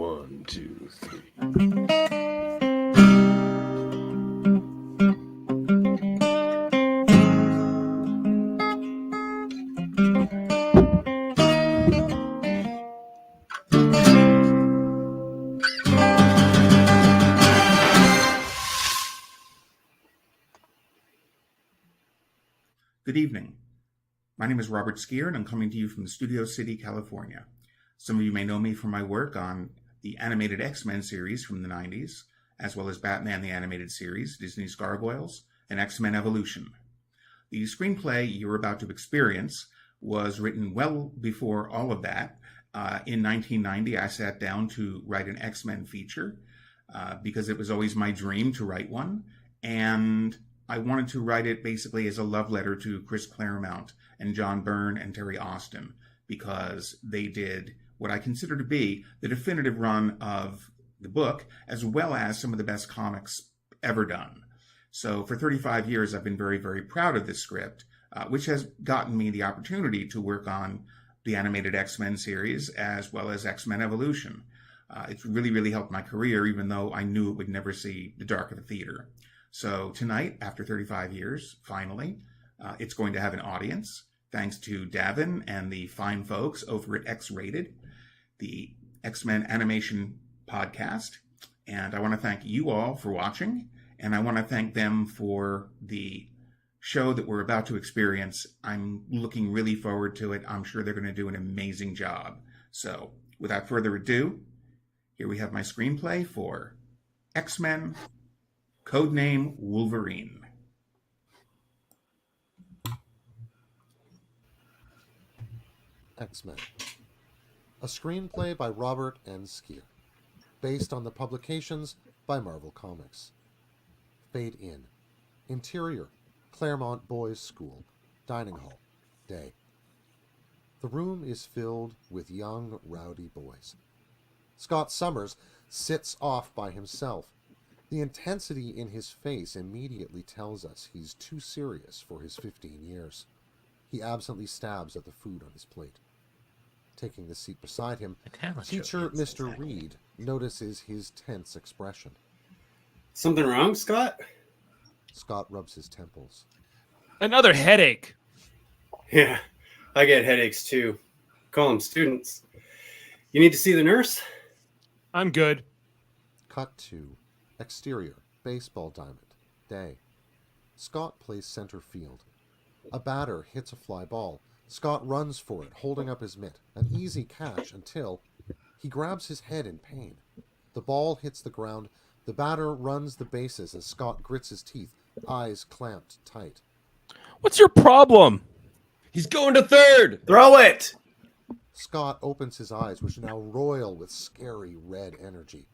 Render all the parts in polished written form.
1, 2, 3. Good evening. My name is Robert Skir, and I'm coming to you from Studio City, California. Some of you may know me from my work on the animated X-Men series from the 90s, as well as Batman the Animated Series, Disney's Gargoyles, and X-Men Evolution. The screenplay you're about to experience was written well before all of that. In 1990, I sat down to write an X-Men feature because it was always my dream to write one, and I wanted to write it basically as a love letter to Chris Claremont and John Byrne and Terry Austin, because they did what I consider to be the definitive run of the book, as well as some of the best comics ever done. So for 35 years, I've been very, very proud of this script, which has gotten me the opportunity to work on the animated X-Men series, as well as X-Men Evolution. It's really, really helped my career, even though I knew it would never see the dark of the theater. So tonight, after 35 years, finally, it's going to have an audience, thanks to Davan and the fine folks over at X-Rated, the X-Men animation podcast. And I want to thank you all for watching, and I want to thank them for the show that we're about to experience. I'm looking really forward to it. I'm sure they're going to do an amazing job. So without further ado, here we have my screenplay for X-Men, Codename Wolverine. X-Men. A screenplay by Robert N. Skir, based on the publications by Marvel Comics. Fade in. Interior, Claremont Boys School, dining hall, day. The room is filled with young, rowdy boys. Scott Summers sits off by himself. The intensity in his face immediately tells us he's too serious for his 15 years. He absently stabs at the food on his plate. Taking the seat beside him, teacher Mr. Reed notices his tense expression. Something wrong, Scott? Scott rubs his temples. Another headache. Yeah, I get headaches too. Call them students. You need to see the nurse? I'm good. Cut to exterior, baseball diamond, day. Scott plays center field. A batter hits a fly ball. Scott runs for it, holding up his mitt. An easy catch until he grabs his head in pain. The ball hits the ground. The batter runs the bases as Scott grits his teeth, eyes clamped tight. What's your problem? He's going to third! Throw it! Scott opens his eyes, which now roil with scary red energy.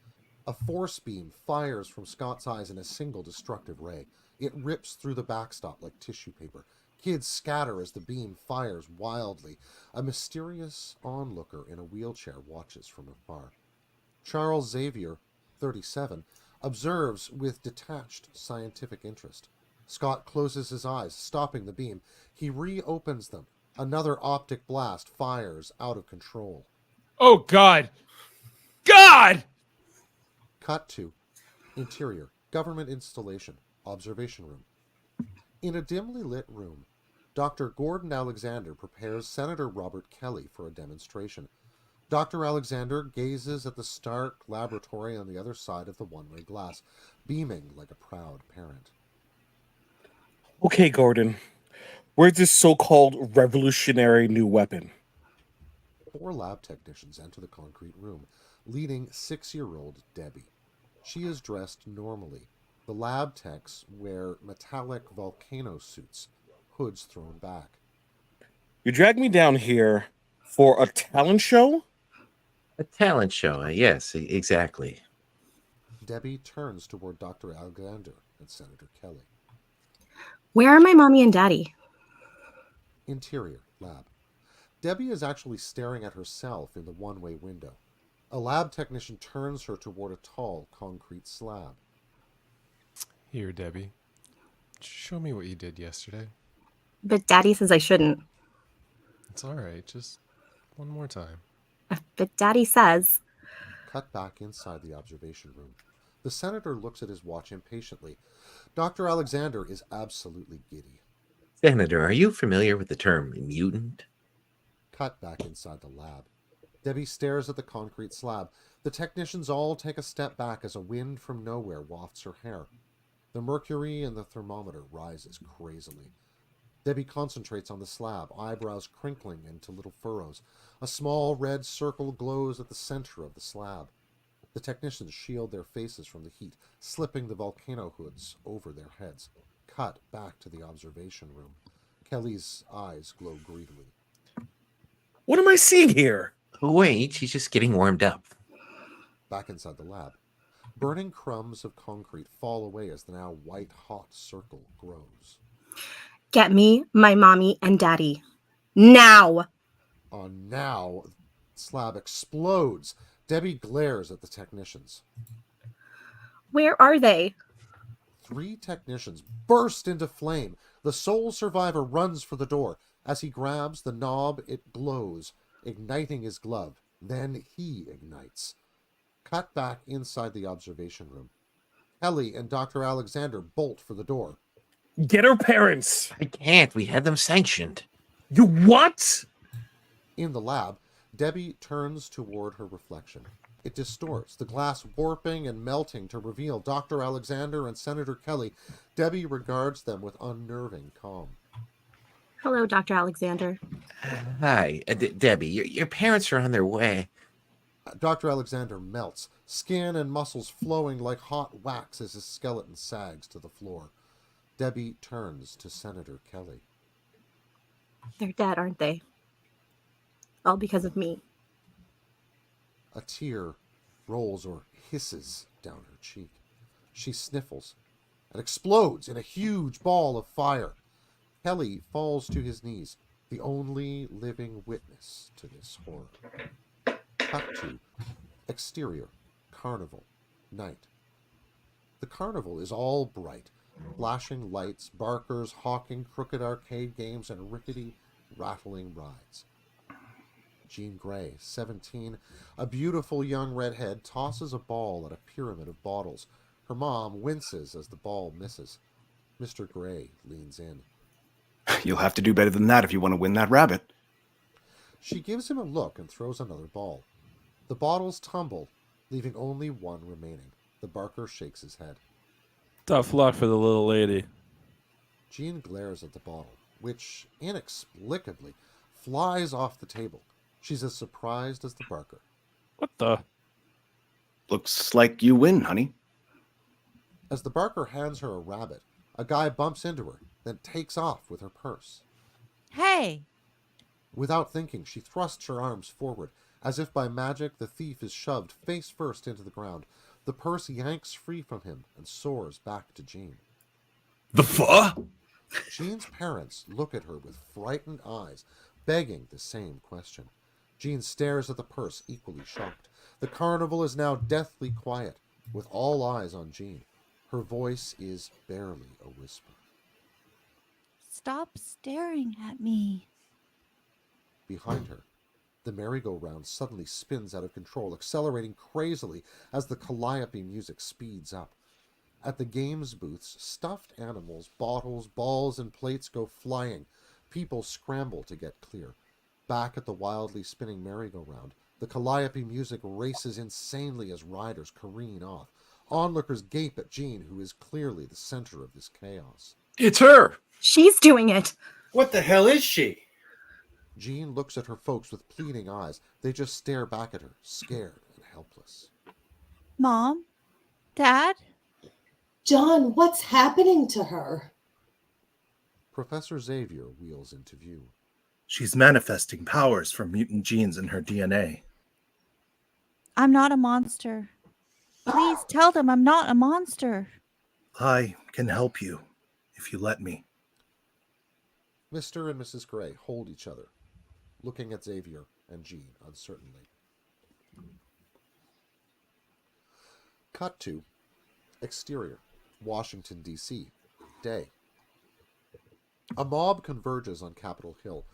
A force beam fires from Scott's eyes in a single destructive ray. It rips through the backstop like tissue paper. Kids scatter as the beam fires wildly. A mysterious onlooker in a wheelchair watches from afar. Charles Xavier, 37, observes with detached scientific interest. Scott closes his eyes, stopping the beam. He reopens them. Another optic blast fires out of control. Oh, God. God! Cut to interior, government installation, observation room. In a dimly lit room, Dr. Gordon Alexander prepares Senator Robert Kelly for a demonstration. Dr. Alexander gazes at the stark laboratory on the other side of the one-way glass, beaming like a proud parent. Okay, Gordon. Where's this so-called revolutionary new weapon? 4 lab technicians enter the concrete room, leading 6-year-old Debbie. She is dressed normally. The lab techs wear metallic volcano suits, hoods thrown back. You dragged me down here for a talent show? A talent show, yes, exactly. Debbie turns toward Dr. Alexander and Senator Kelly. Where are my mommy and daddy? Interior, lab. Debbie is actually staring at herself in the one-way window. A lab technician turns her toward a tall concrete slab. Here, Debbie. Show me what you did yesterday. But daddy says I shouldn't. It's all right. Just one more time. But daddy says... Cut back inside the observation room. The senator looks at his watch impatiently. Dr. Alexander is absolutely giddy. Senator, are you familiar with the term mutant? Cut back inside the lab. Debbie stares at the concrete slab. The technicians all take a step back as a wind from nowhere wafts her hair. The mercury in the thermometer rises crazily. Debbie concentrates on the slab, eyebrows crinkling into little furrows. A small red circle glows at the center of the slab. The technicians shield their faces from the heat, slipping the volcano hoods over their heads. Cut back to the observation room. Kelly's eyes glow greedily. What am I seeing here? Wait, she's just getting warmed up. Back inside the lab. Burning crumbs of concrete fall away as the now white-hot circle grows. Get me my mommy and daddy. Now! On now, the slab explodes. Debbie glares at the technicians. Where are they? 3 technicians burst into flame. The sole survivor runs for the door. As he grabs the knob, it glows, igniting his glove. Then he ignites. Cut back inside the observation room. Ellie and Dr. Alexander bolt for the door. Get her parents. I can't. We had them sanctioned. You what? In the lab, Debbie turns toward her reflection. It distorts, the glass warping and melting to reveal Dr. Alexander and Senator Kelly. Debbie regards them with unnerving calm. Hello, Dr. Alexander. Hi, Debbie. Your parents are on their way. Dr. Alexander melts, skin and muscles flowing like hot wax as his skeleton sags to the floor. Debbie turns to Senator Kelly. They're dead, aren't they? All because of me. A tear rolls or hisses down her cheek. She sniffles and explodes in a huge ball of fire. Kelly falls to his knees, the only living witness to this horror. Cut to exterior, carnival, night. The carnival is all bright, flashing lights, barkers hawking crooked arcade games, and rickety, rattling rides. Jean Grey, 17, a beautiful young redhead, tosses a ball at a pyramid of bottles. Her mom winces as the ball misses. Mr. Grey leans in. You'll have to do better than that if you want to win that rabbit. She gives him a look and throws another ball. The bottles tumble, leaving only one remaining. The barker shakes his head. Tough luck for the little lady. Jean glares at the bottle, which, inexplicably, flies off the table. She's as surprised as the barker. What the? Looks like you win, honey. As the barker hands her a rabbit, a guy bumps into her, then takes off with her purse. Hey! Without thinking, she thrusts her arms forward. As if by magic, the thief is shoved face first into the ground. The purse yanks free from him and soars back to Jean. The fuck? Jean's parents look at her with frightened eyes, begging the same question. Jean stares at the purse, equally shocked. The carnival is now deathly quiet, with all eyes on Jean. Her voice is barely a whisper. Stop staring at me. Behind her, the merry-go-round suddenly spins out of control, accelerating crazily as the calliope music speeds up. At the games booths, stuffed animals, bottles, balls, and plates go flying. People scramble to get clear. Back at the wildly spinning merry-go-round, the calliope music races insanely as riders careen off. Onlookers gape at Jean, who is clearly the center of this chaos. It's her! She's doing it! What the hell is she? Jean looks at her folks with pleading eyes. They just stare back at her, scared and helpless. Mom? Dad? John, what's happening to her? Professor Xavier wheels into view. She's manifesting powers from mutant genes in her DNA. I'm not a monster. Please tell them I'm not a monster. I can help you if you let me. Mr. and Mrs. Grey hold each other, looking at Xavier and Jean uncertainly. Cut to exterior, Washington, D.C. Day. A mob converges on Capitol Hill.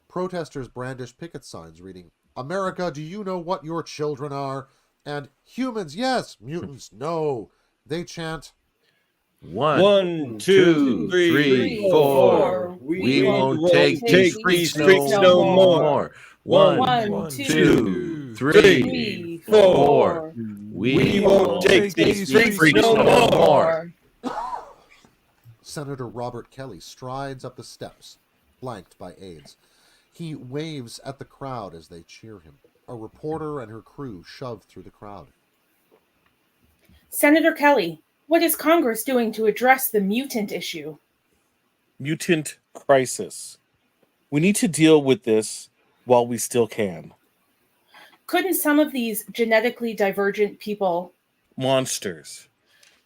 Protesters brandish picket signs reading, America, do you know what your children are? And humans, yes. Mutants, no. They chant, 1, 2, 3, 4. We won't take these these streets no no more. more. 1, 2, 3, 4. We won't take these streets no more. Senator Robert Kelly strides up the steps, flanked by aides. He waves at the crowd as they cheer him. A reporter and her crew shove through the crowd. Senator Kelly, what is Congress doing to address the mutant issue? Mutant crisis. We need to deal with this while we still can. Couldn't some of these genetically divergent people, Monsters.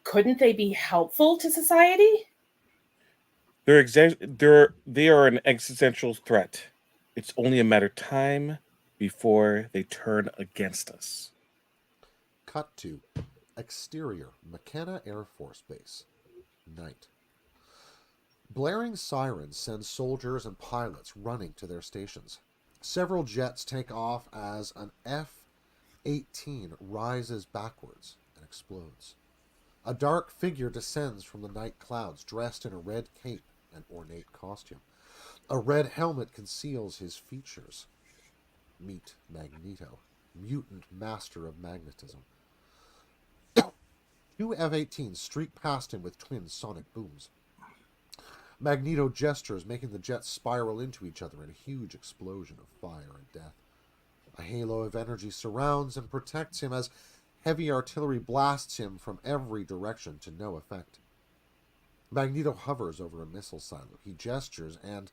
couldn't they be helpful to society? They are an existential threat. It's only a matter of time before they turn against us. Cut to exterior, McKenna Air Force Base. Night. Blaring sirens send soldiers and pilots running to their stations. Several jets take off as an F-18 rises backwards and explodes. A dark figure descends from the night clouds, dressed in a red cape and ornate costume. A red helmet conceals his features. Meet Magneto, mutant master of magnetism. Two F-18s streak past him with twin sonic booms. Magneto gestures, making the jets spiral into each other in a huge explosion of fire and death. A halo of energy surrounds and protects him as heavy artillery blasts him from every direction to no effect. Magneto hovers over a missile silo. He gestures, and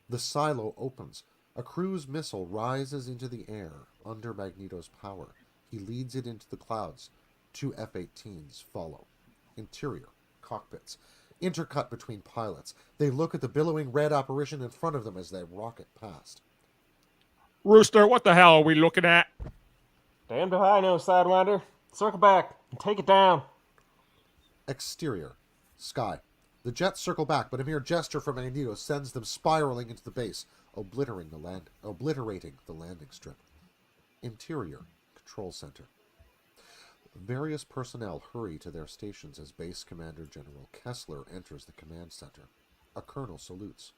the silo opens. A cruise missile rises into the air under Magneto's power. He leads it into the clouds. Two F-18s follow. Interior, cockpits, intercut between pilots. They look at the billowing red apparition in front of them as they rocket past. Rooster, what the hell are we looking at? Damned if I know, Sidewinder. Circle back and take it down. Exterior, sky. The jets circle back, but a mere gesture from Magneto sends them spiraling into the base, obliterating the landing strip. Interior, control center. Various personnel hurry to their stations as Base Commander General Kessler enters the command center. A colonel salutes.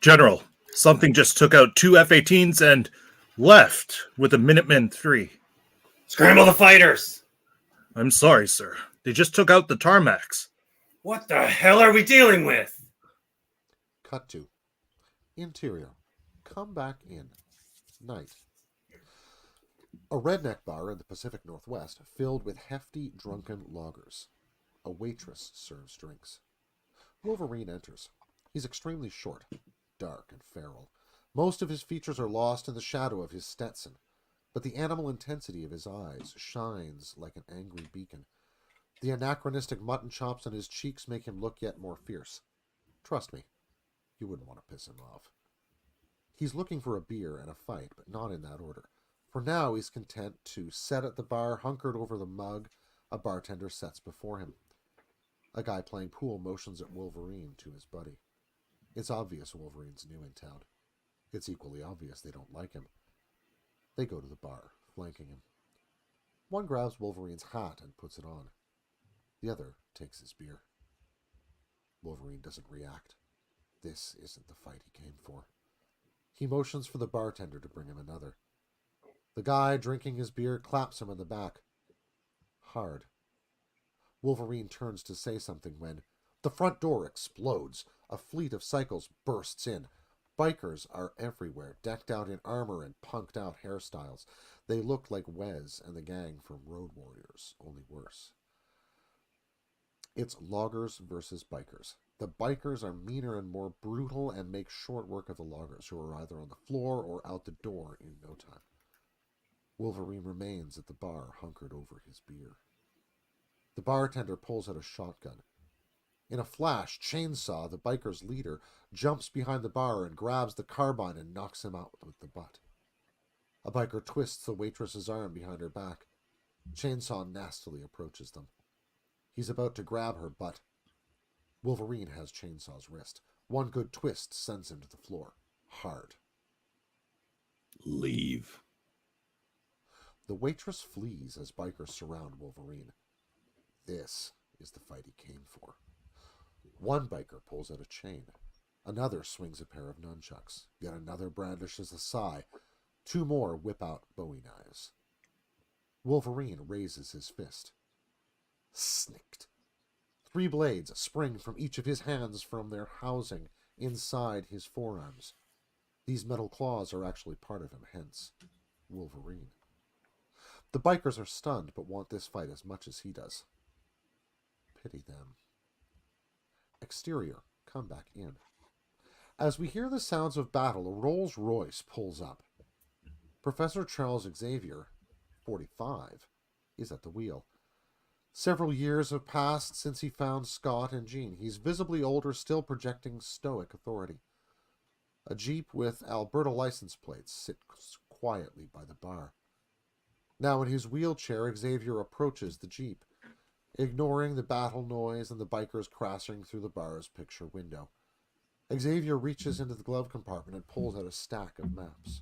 General, something just took out two F-18s and left with a Minutemen 3. Scramble the fighters! I'm sorry, sir. They just took out the tarmacs. What the hell are we dealing with? Cut to interior. Come back in. Night. A redneck bar in the Pacific Northwest filled with hefty, drunken loggers. A waitress serves drinks. Wolverine enters. He's extremely short, dark and feral. Most of his features are lost in the shadow of his Stetson, but the animal intensity of his eyes shines like an angry beacon. The anachronistic mutton chops on his cheeks make him look yet more fierce. Trust me, you wouldn't want to piss him off. He's looking for a beer and a fight, but not in that order. For now, he's content to sit at the bar, hunkered over the mug a bartender sets before him. A guy playing pool motions at Wolverine to his buddy. It's obvious Wolverine's new in town. It's equally obvious they don't like him. They go to the bar, flanking him. One grabs Wolverine's hat and puts it on. The other takes his beer. Wolverine doesn't react. This isn't the fight he came for. He motions for the bartender to bring him another. The guy drinking his beer claps him on the back. Hard. Wolverine turns to say something when the front door explodes. A fleet of cycles bursts in. Bikers are everywhere, decked out in armor and punked out hairstyles. They look like Wes and the gang from Road Warriors, only worse. It's loggers versus bikers. The bikers are meaner and more brutal and make short work of the loggers, who are either on the floor or out the door in no time. Wolverine remains at the bar, hunkered over his beer. The bartender pulls out a shotgun. In a flash, Chainsaw, the biker's leader, jumps behind the bar and grabs the carbine and knocks him out with the butt. A biker twists the waitress's arm behind her back. Chainsaw nastily approaches them. He's about to grab her butt. Wolverine has Chainsaw's wrist. One good twist sends him to the floor. Hard. Leave. The waitress flees as bikers surround Wolverine. This is the fight he came for. One biker pulls out a chain. Another swings a pair of nunchucks. Yet another brandishes a sai. Two more whip out Bowie knives. Wolverine raises his fist. Snicked. 3 blades spring from each of his hands from their housing inside his forearms. These metal claws are actually part of him, hence Wolverine. The bikers are stunned but want this fight as much as he does. Pity them. Exterior, come back in. As we hear the sounds of battle, a Rolls-Royce pulls up. Professor Charles Xavier, 45, is at the wheel. Several years have passed since he found Scott and Jean. He's visibly older, still projecting stoic authority. A Jeep with Alberta license plates sits quietly by the bar. Now in his wheelchair, Xavier approaches the Jeep, ignoring the battle noise and the bikers crashing through the bar's picture window. Xavier reaches into the glove compartment and pulls out a stack of maps.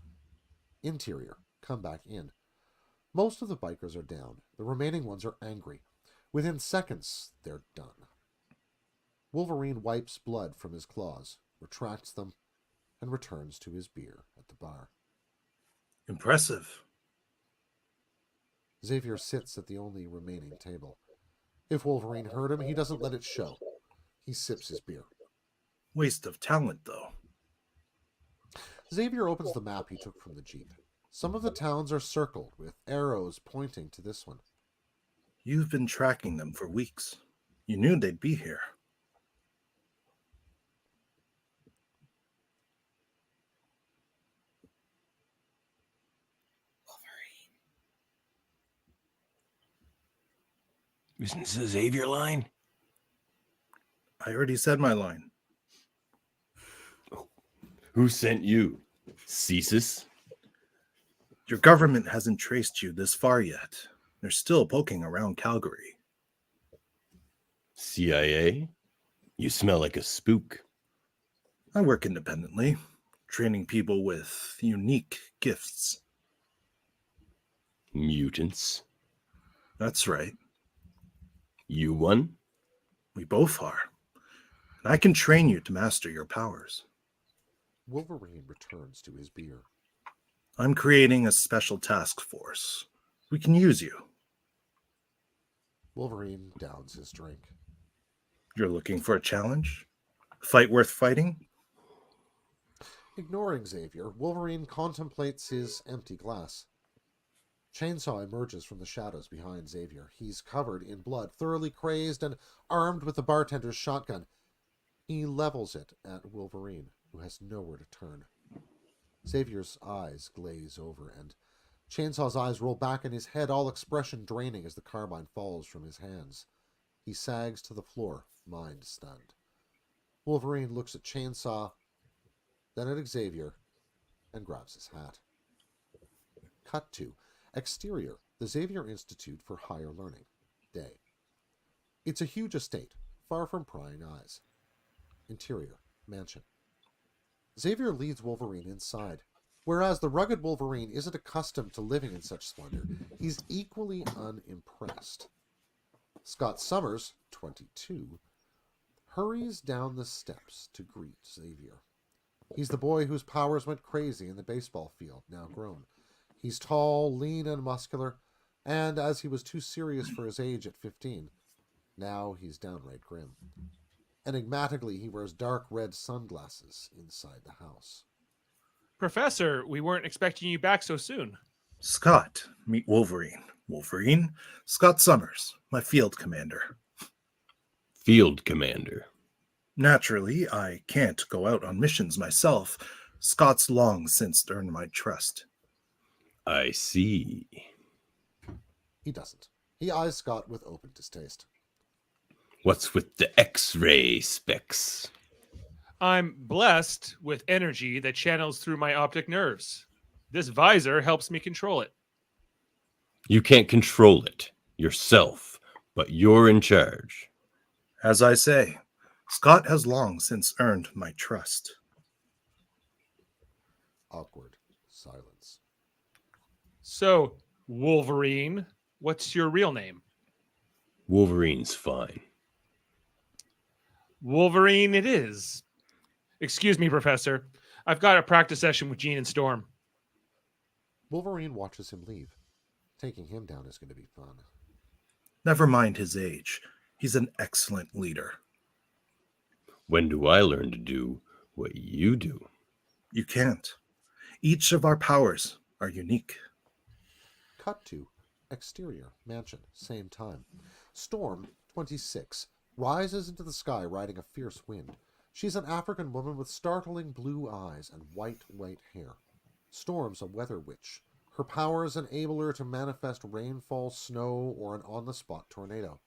Interior, come back in. Most of the bikers are down. The remaining ones are angry. Within seconds, they're done. Wolverine wipes blood from his claws, retracts them, and returns to his beer at the bar. Impressive. Xavier sits at the only remaining table. If Wolverine hurt him, he doesn't let it show. He sips his beer. Waste of talent, though. Xavier opens the map he took from the Jeep. Some of the towns are circled, with arrows pointing to this one. You've been tracking them for weeks. You knew they'd be here. Isn't this the Xavier line? I already said my line. Who sent you? Cesis? Your government hasn't traced you this far yet. They're still poking around Calgary. CIA? You smell like a spook. I work independently, training people with unique gifts. Mutants? That's right. You one? We both are. And I can train you to master your powers. Wolverine returns to his beer. I'm creating a special task force. We can use you. Wolverine downs his drink. You're looking for a challenge? A fight worth fighting? Ignoring Xavier, Wolverine contemplates his empty glass. Chainsaw emerges from the shadows behind Xavier. He's covered in blood, thoroughly crazed, and armed with the bartender's shotgun. He levels it at Wolverine, who has nowhere to turn. Xavier's eyes glaze over, and Chainsaw's eyes roll back in his head, all expression draining as the carbine falls from his hands. He sags to the floor, mind stunned. Wolverine looks at Chainsaw, then at Xavier, and grabs his hat. Cut to exterior, the Xavier Institute for Higher Learning. Day. It's a huge estate, far from prying eyes. Interior, mansion. Xavier leads Wolverine inside. Whereas the rugged Wolverine isn't accustomed to living in such splendor, he's equally unimpressed. Scott Summers, 22, hurries down the steps to greet Xavier. He's the boy whose powers went crazy in the baseball field, now grown. He's tall, lean, and muscular, and as he was too serious for his age at 15, now he's downright grim. Enigmatically, he wears dark red sunglasses inside the house. Professor, we weren't expecting you back so soon. Scott, meet Wolverine. Wolverine, Scott Summers, my field commander. Field commander? Naturally, I can't go out on missions myself. Scott's long since earned my trust. I see. He doesn't. He eyes Scott with open distaste. What's with the X-ray specs? I'm blessed with energy that channels through my optic nerves. This visor helps me control it. You can't control it yourself, but you're in charge. As I say, Scott has long since earned my trust. Awkward silence. So, Wolverine, what's your real name? Wolverine's fine. Wolverine it is. Excuse me, Professor. I've got a practice session with Jean and Storm. Wolverine watches him leave. Taking him down is going to be fun. Never mind his age. He's an excellent leader. When do I learn to do what you do? You can't. Each of our powers are unique. Cut to exterior, mansion, same time. Storm, 26, rises into the sky riding a fierce wind. She's an African woman with startling blue eyes and white hair. Storm's a weather witch. Her powers enable her to manifest rainfall, snow, or an on-the-spot tornado.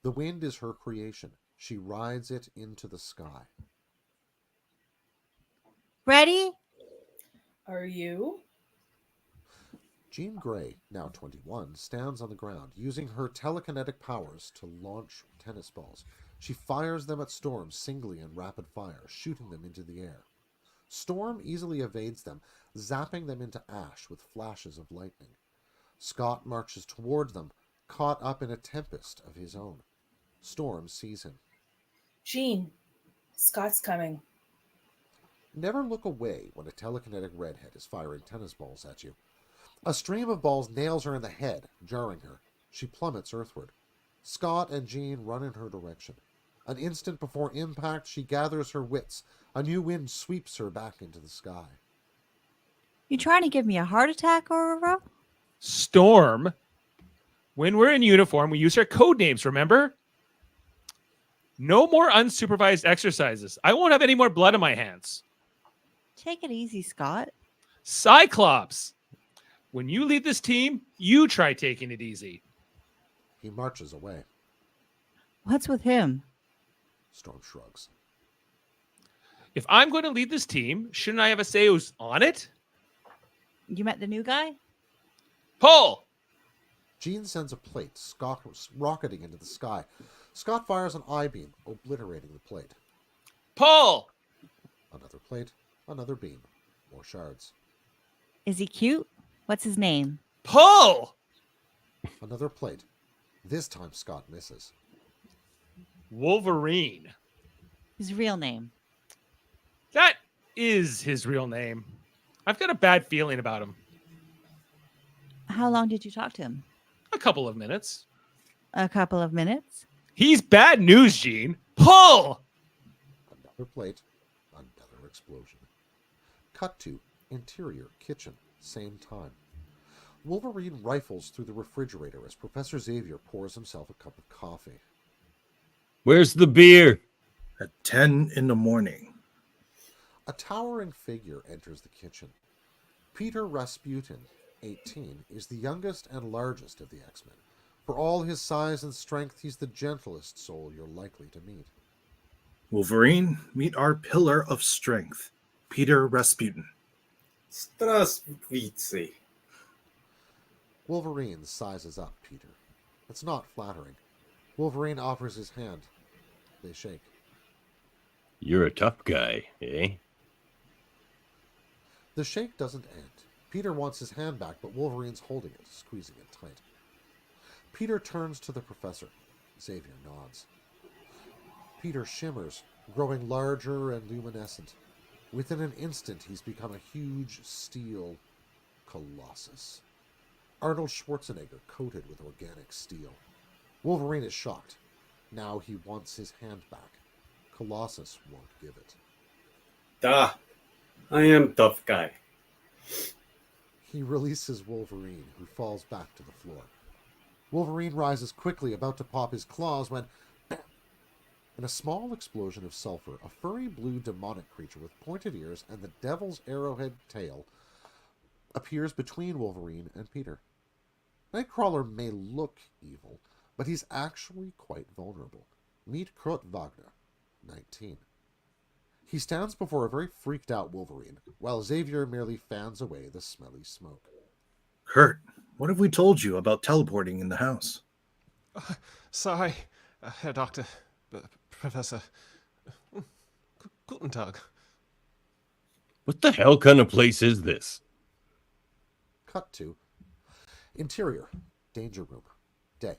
The wind is her creation. She rides it into the sky. Ready? Are you? Jean Grey, now 21, stands on the ground, using her telekinetic powers to launch tennis balls. She fires them at Storm singly in rapid fire, shooting them into the air. Storm easily evades them, zapping them into ash with flashes of lightning. Scott marches toward them, caught up in a tempest of his own. Storm sees him. Jean, Scott's coming. Never look away when a telekinetic redhead is firing tennis balls at you. A stream of balls nails her in the head, jarring her. She plummets earthward. Scott and Jean run in her direction. An instant before impact, she gathers her wits. A new wind sweeps her back into the sky. You trying to give me a heart attack, Aurora? Storm, when we're in uniform, we use our code names, remember? No more unsupervised exercises. I won't have any more blood on my hands. Take it easy, Scott. Cyclops, when you lead this team, you try taking it easy. He marches away. What's with him? Storm shrugs. If I'm going to lead this team, shouldn't I have a say who's on it? You met the new guy? Pull! Jean sends a plate, Scott rocketing into the sky. Scott fires an I-beam, obliterating the plate. Pull! Another plate, another beam. More shards. Is he cute? What's his name? Pull! Another plate. This time Scott misses. Wolverine. His real name. That is his real name. I've got a bad feeling about him. How long did you talk to him? A couple of minutes. A couple of minutes? He's bad news, Jean. Pull! Another plate, another explosion. Cut to interior kitchen, same time. Wolverine rifles through the refrigerator as Professor Xavier pours himself a cup of coffee. Where's the beer? At 10 in the morning. A towering figure enters the kitchen. Peter Rasputin, 18, is the youngest and largest of the X-Men. For all his size and strength, he's the gentlest soul you're likely to meet. Wolverine, meet our pillar of strength, Peter Rasputin. Strasvitsi. Wolverine sizes up Peter. It's not flattering. Wolverine offers his hand. They shake. You're a tough guy, eh? The shake doesn't end. Peter wants his hand back, but Wolverine's holding it, squeezing it tight. Peter turns to the professor. Xavier nods. Peter shimmers, growing larger and luminescent. Within an instant, he's become a huge steel colossus. Arnold Schwarzenegger coated with organic steel. Wolverine is shocked. Now he wants his hand back. Colossus won't give it. Da, I am tough guy. He releases Wolverine, who falls back to the floor. Wolverine rises quickly, about to pop his claws, when, bam! In a small explosion of sulfur, a furry blue demonic creature with pointed ears and the devil's arrowhead tail appears between Wolverine and Peter. Nightcrawler may look evil, but he's actually quite vulnerable. Meet Kurt Wagner, 19. He stands before a very freaked out Wolverine, while Xavier merely fans away the smelly smoke. Kurt, what have we told you about teleporting in the house? Sorry, Herr Doctor, Professor. Guten Tag. What the hell kind of place is this? Cut to Interior, danger room, day.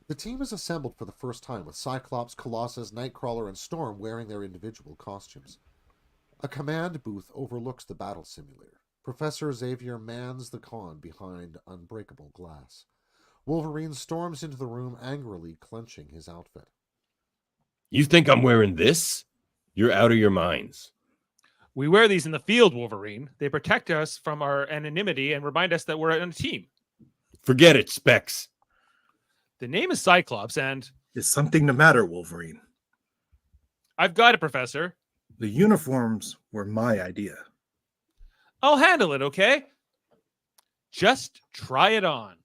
The team is assembled for the first time with Cyclops, Colossus, Nightcrawler, and Storm wearing their individual costumes. A command booth overlooks the battle simulator. Professor Xavier mans the con behind unbreakable glass. Wolverine storms into the room angrily clenching his outfit. You think I'm wearing this? You're out of your minds. We wear these in the field, Wolverine. They protect us from our anonymity and remind us that we're on a team. Forget it, Specs. The name is Cyclops, and... Is something the matter, Wolverine? I've got it, Professor. The uniforms were my idea. I'll handle it, okay? Just try it on.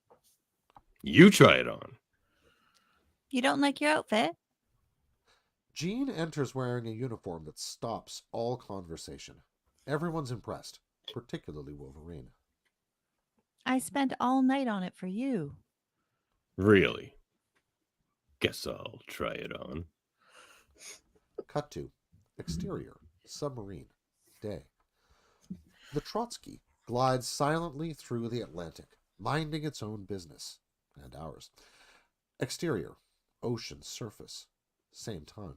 You try it on. You don't like your outfit? Jean enters wearing a uniform that stops all conversation. Everyone's impressed, particularly Wolverine. I spent all night on it for you. Really? Guess I'll try it on. Cut to exterior, submarine, day. The Trotsky glides silently through the Atlantic, minding its own business, and ours. Exterior, ocean surface, same time.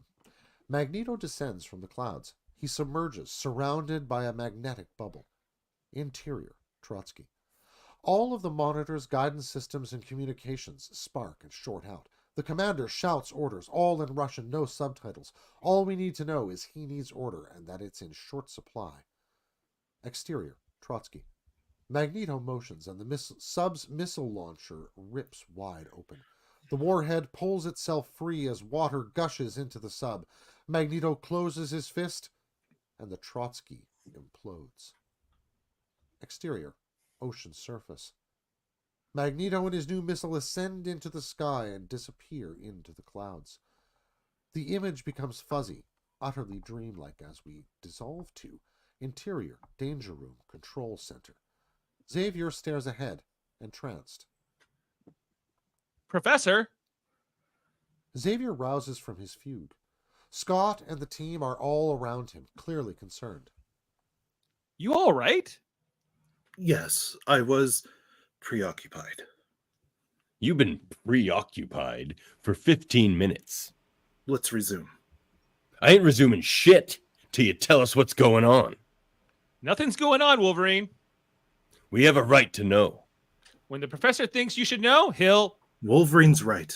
Magneto descends from the clouds. He submerges, surrounded by a magnetic bubble. Interior, Trotsky. All of the monitors, guidance systems, and communications spark and short out. The commander shouts orders, all in Russian, no subtitles. All we need to know is he needs order and that it's in short supply. Exterior, Trotsky. Magneto motions and the sub's missile launcher rips wide open. The warhead pulls itself free as water gushes into the sub. Magneto closes his fist and the Trotsky implodes. Exterior, ocean surface. Magneto and his new missile ascend into the sky and disappear into the clouds. The image becomes fuzzy, utterly dreamlike as we dissolve to interior, danger room, control center. Xavier stares ahead, entranced. Professor? Xavier rouses from his fugue. Scott and the team are all around him, clearly concerned. You all right? Yes, I was preoccupied. You've been preoccupied for 15 minutes. Let's resume. I ain't resuming shit till you tell us what's going on. Nothing's going on, Wolverine. We have a right to know. When the professor thinks you should know, he'll... Wolverine's right.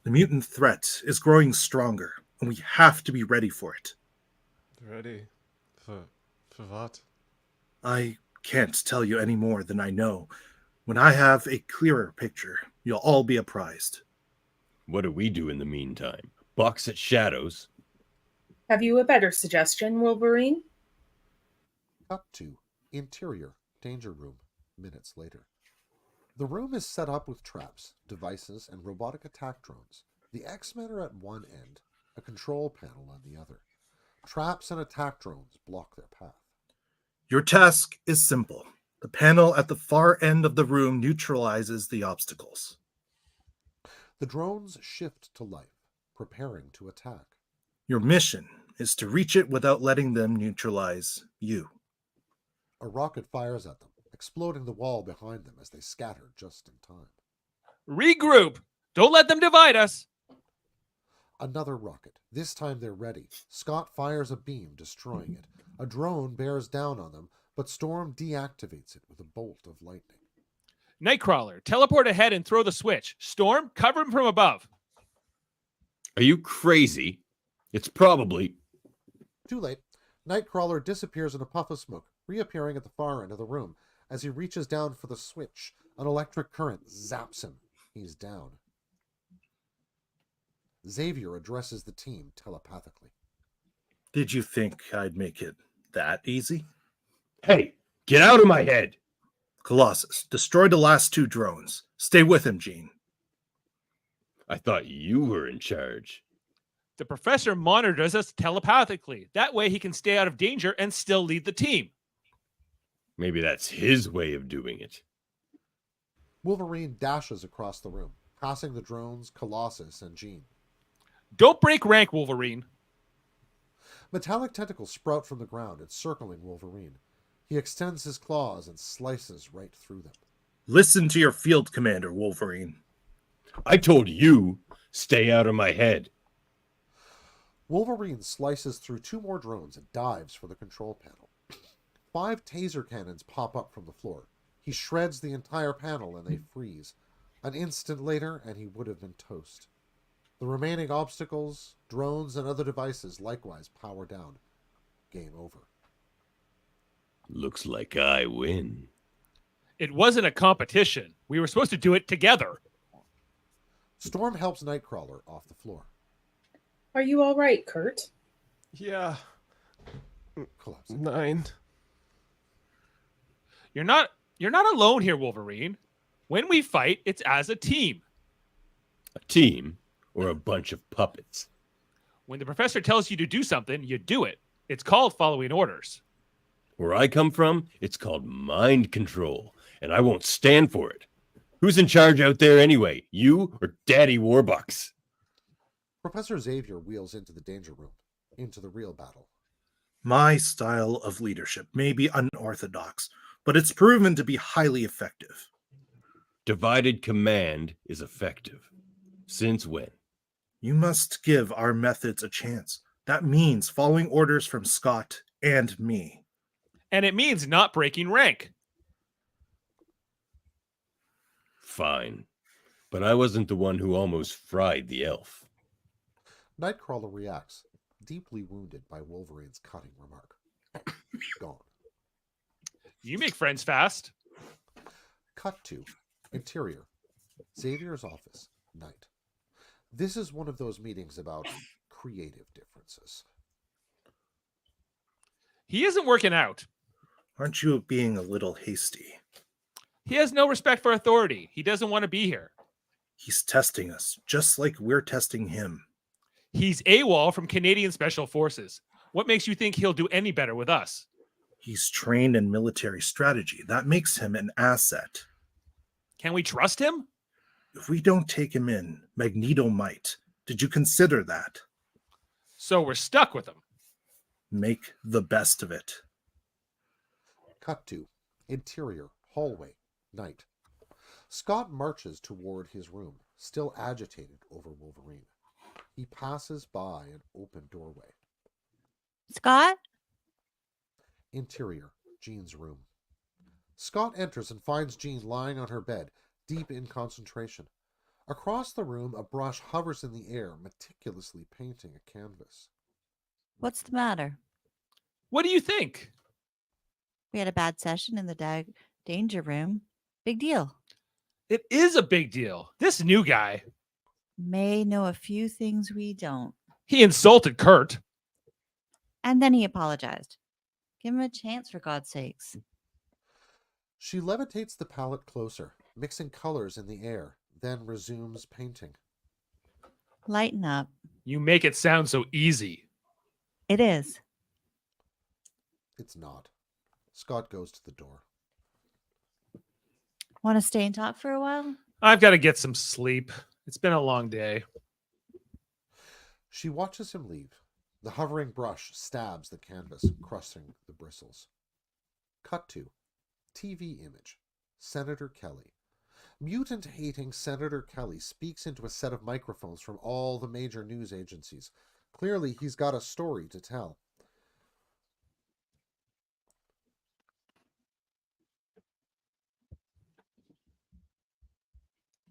The mutant threat is growing stronger, and we have to be ready for it. Ready? For what? I can't tell you any more than I know. When I have a clearer picture, you'll all be apprised. What do we do in the meantime? Box at shadows? Have you a better suggestion, Wolverine? Cut to interior, danger room, minutes later. The room is set up with traps, devices, and robotic attack drones. The X-Men are at one end, a control panel on the other. Traps and attack drones block their path. Your task is simple. The panel at the far end of the room neutralizes the obstacles. The drones shift to life, preparing to attack. Your mission is to reach it without letting them neutralize you. A rocket fires at them, exploding the wall behind them as they scatter just in time. Regroup! Don't let them divide us! Another rocket. This time they're ready. Scott fires a beam, destroying it. A drone bears down on them, but Storm deactivates it with a bolt of lightning. Nightcrawler, teleport ahead and throw the switch. Storm, cover him from above. Are you crazy? It's probably... Too late. Nightcrawler disappears in a puff of smoke, reappearing at the far end of the room. As he reaches down for the switch, an electric current zaps him. He's down. Xavier addresses the team telepathically. Did you think I'd make it that easy? Hey, get out of my head! Colossus, destroy the last two drones. Stay with him, Jean. I thought you were in charge. The professor monitors us telepathically. That way he can stay out of danger and still lead the team. Maybe that's his way of doing it. Wolverine dashes across the room, passing the drones, Colossus, and Jean. Don't break rank, Wolverine. Metallic tentacles sprout from the ground, encircling Wolverine. He extends his claws and slices right through them. Listen to your field commander, Wolverine. I told you, stay out of my head. Wolverine slices through 2 more drones and dives for the control panel. 5 taser cannons pop up from the floor. He shreds the entire panel and they freeze. An instant later, and he would have been toast. The remaining obstacles, drones, and other devices likewise power down. Game over. Looks like I win. It wasn't a competition. We were supposed to do it together. Storm helps Nightcrawler off the floor. Are you all right, Kurt? Yeah. Collapsing. 9. You're not alone here, Wolverine. When we fight, it's as a team. A team or a bunch of puppets? When the professor tells you to do something, you do it. It's called following orders. Where I come from, it's called mind control, and I won't stand for it. Who's in charge out there anyway? You or Daddy Warbucks? Professor Xavier wheels into the danger room, into the real battle. My style of leadership may be unorthodox, but it's proven to be highly effective. Divided command is effective. Since when? You must give our methods a chance. That means following orders from Scott and me. And it means not breaking rank. Fine. But I wasn't the one who almost fried the elf. Nightcrawler reacts, deeply wounded by Wolverine's cutting remark. Gone. You make friends fast. Cut to interior. Xavier's office. Night. This is one of those meetings about creative differences. He isn't working out. Aren't you being a little hasty? He has no respect for authority. He doesn't want to be here. He's testing us, just like we're testing him. He's AWOL from Canadian Special Forces. What makes you think he'll do any better with us? He's trained in military strategy. That makes him an asset. Can we trust him? If we don't take him in, Magneto might. Did you consider that? So we're stuck with him. Make the best of it. Cut to interior, hallway, night. Scott marches toward his room, still agitated over Wolverine. He passes by an open doorway. Scott? Interior, Jean's room. Scott enters and finds Jean lying on her bed, deep in concentration. Across the room, a brush hovers in the air, meticulously painting a canvas. What's the matter? What do you think? We had a bad session in the danger room. Big deal. It is a big deal. This new guy. May know a few things we don't. He insulted Kurt. And then he apologized. Give him a chance, for God's sakes. She levitates the palette closer, mixing colors in the air, then resumes painting. Lighten up. You make it sound so easy. It is. It's not. Scott goes to the door. Want to stay and talk for a while? I've got to get some sleep. It's been a long day. She watches him leave. The hovering brush stabs the canvas, crushing the bristles. Cut to TV image. Senator Kelly. Mutant-hating Senator Kelly speaks into a set of microphones from all the major news agencies. Clearly, he's got a story to tell.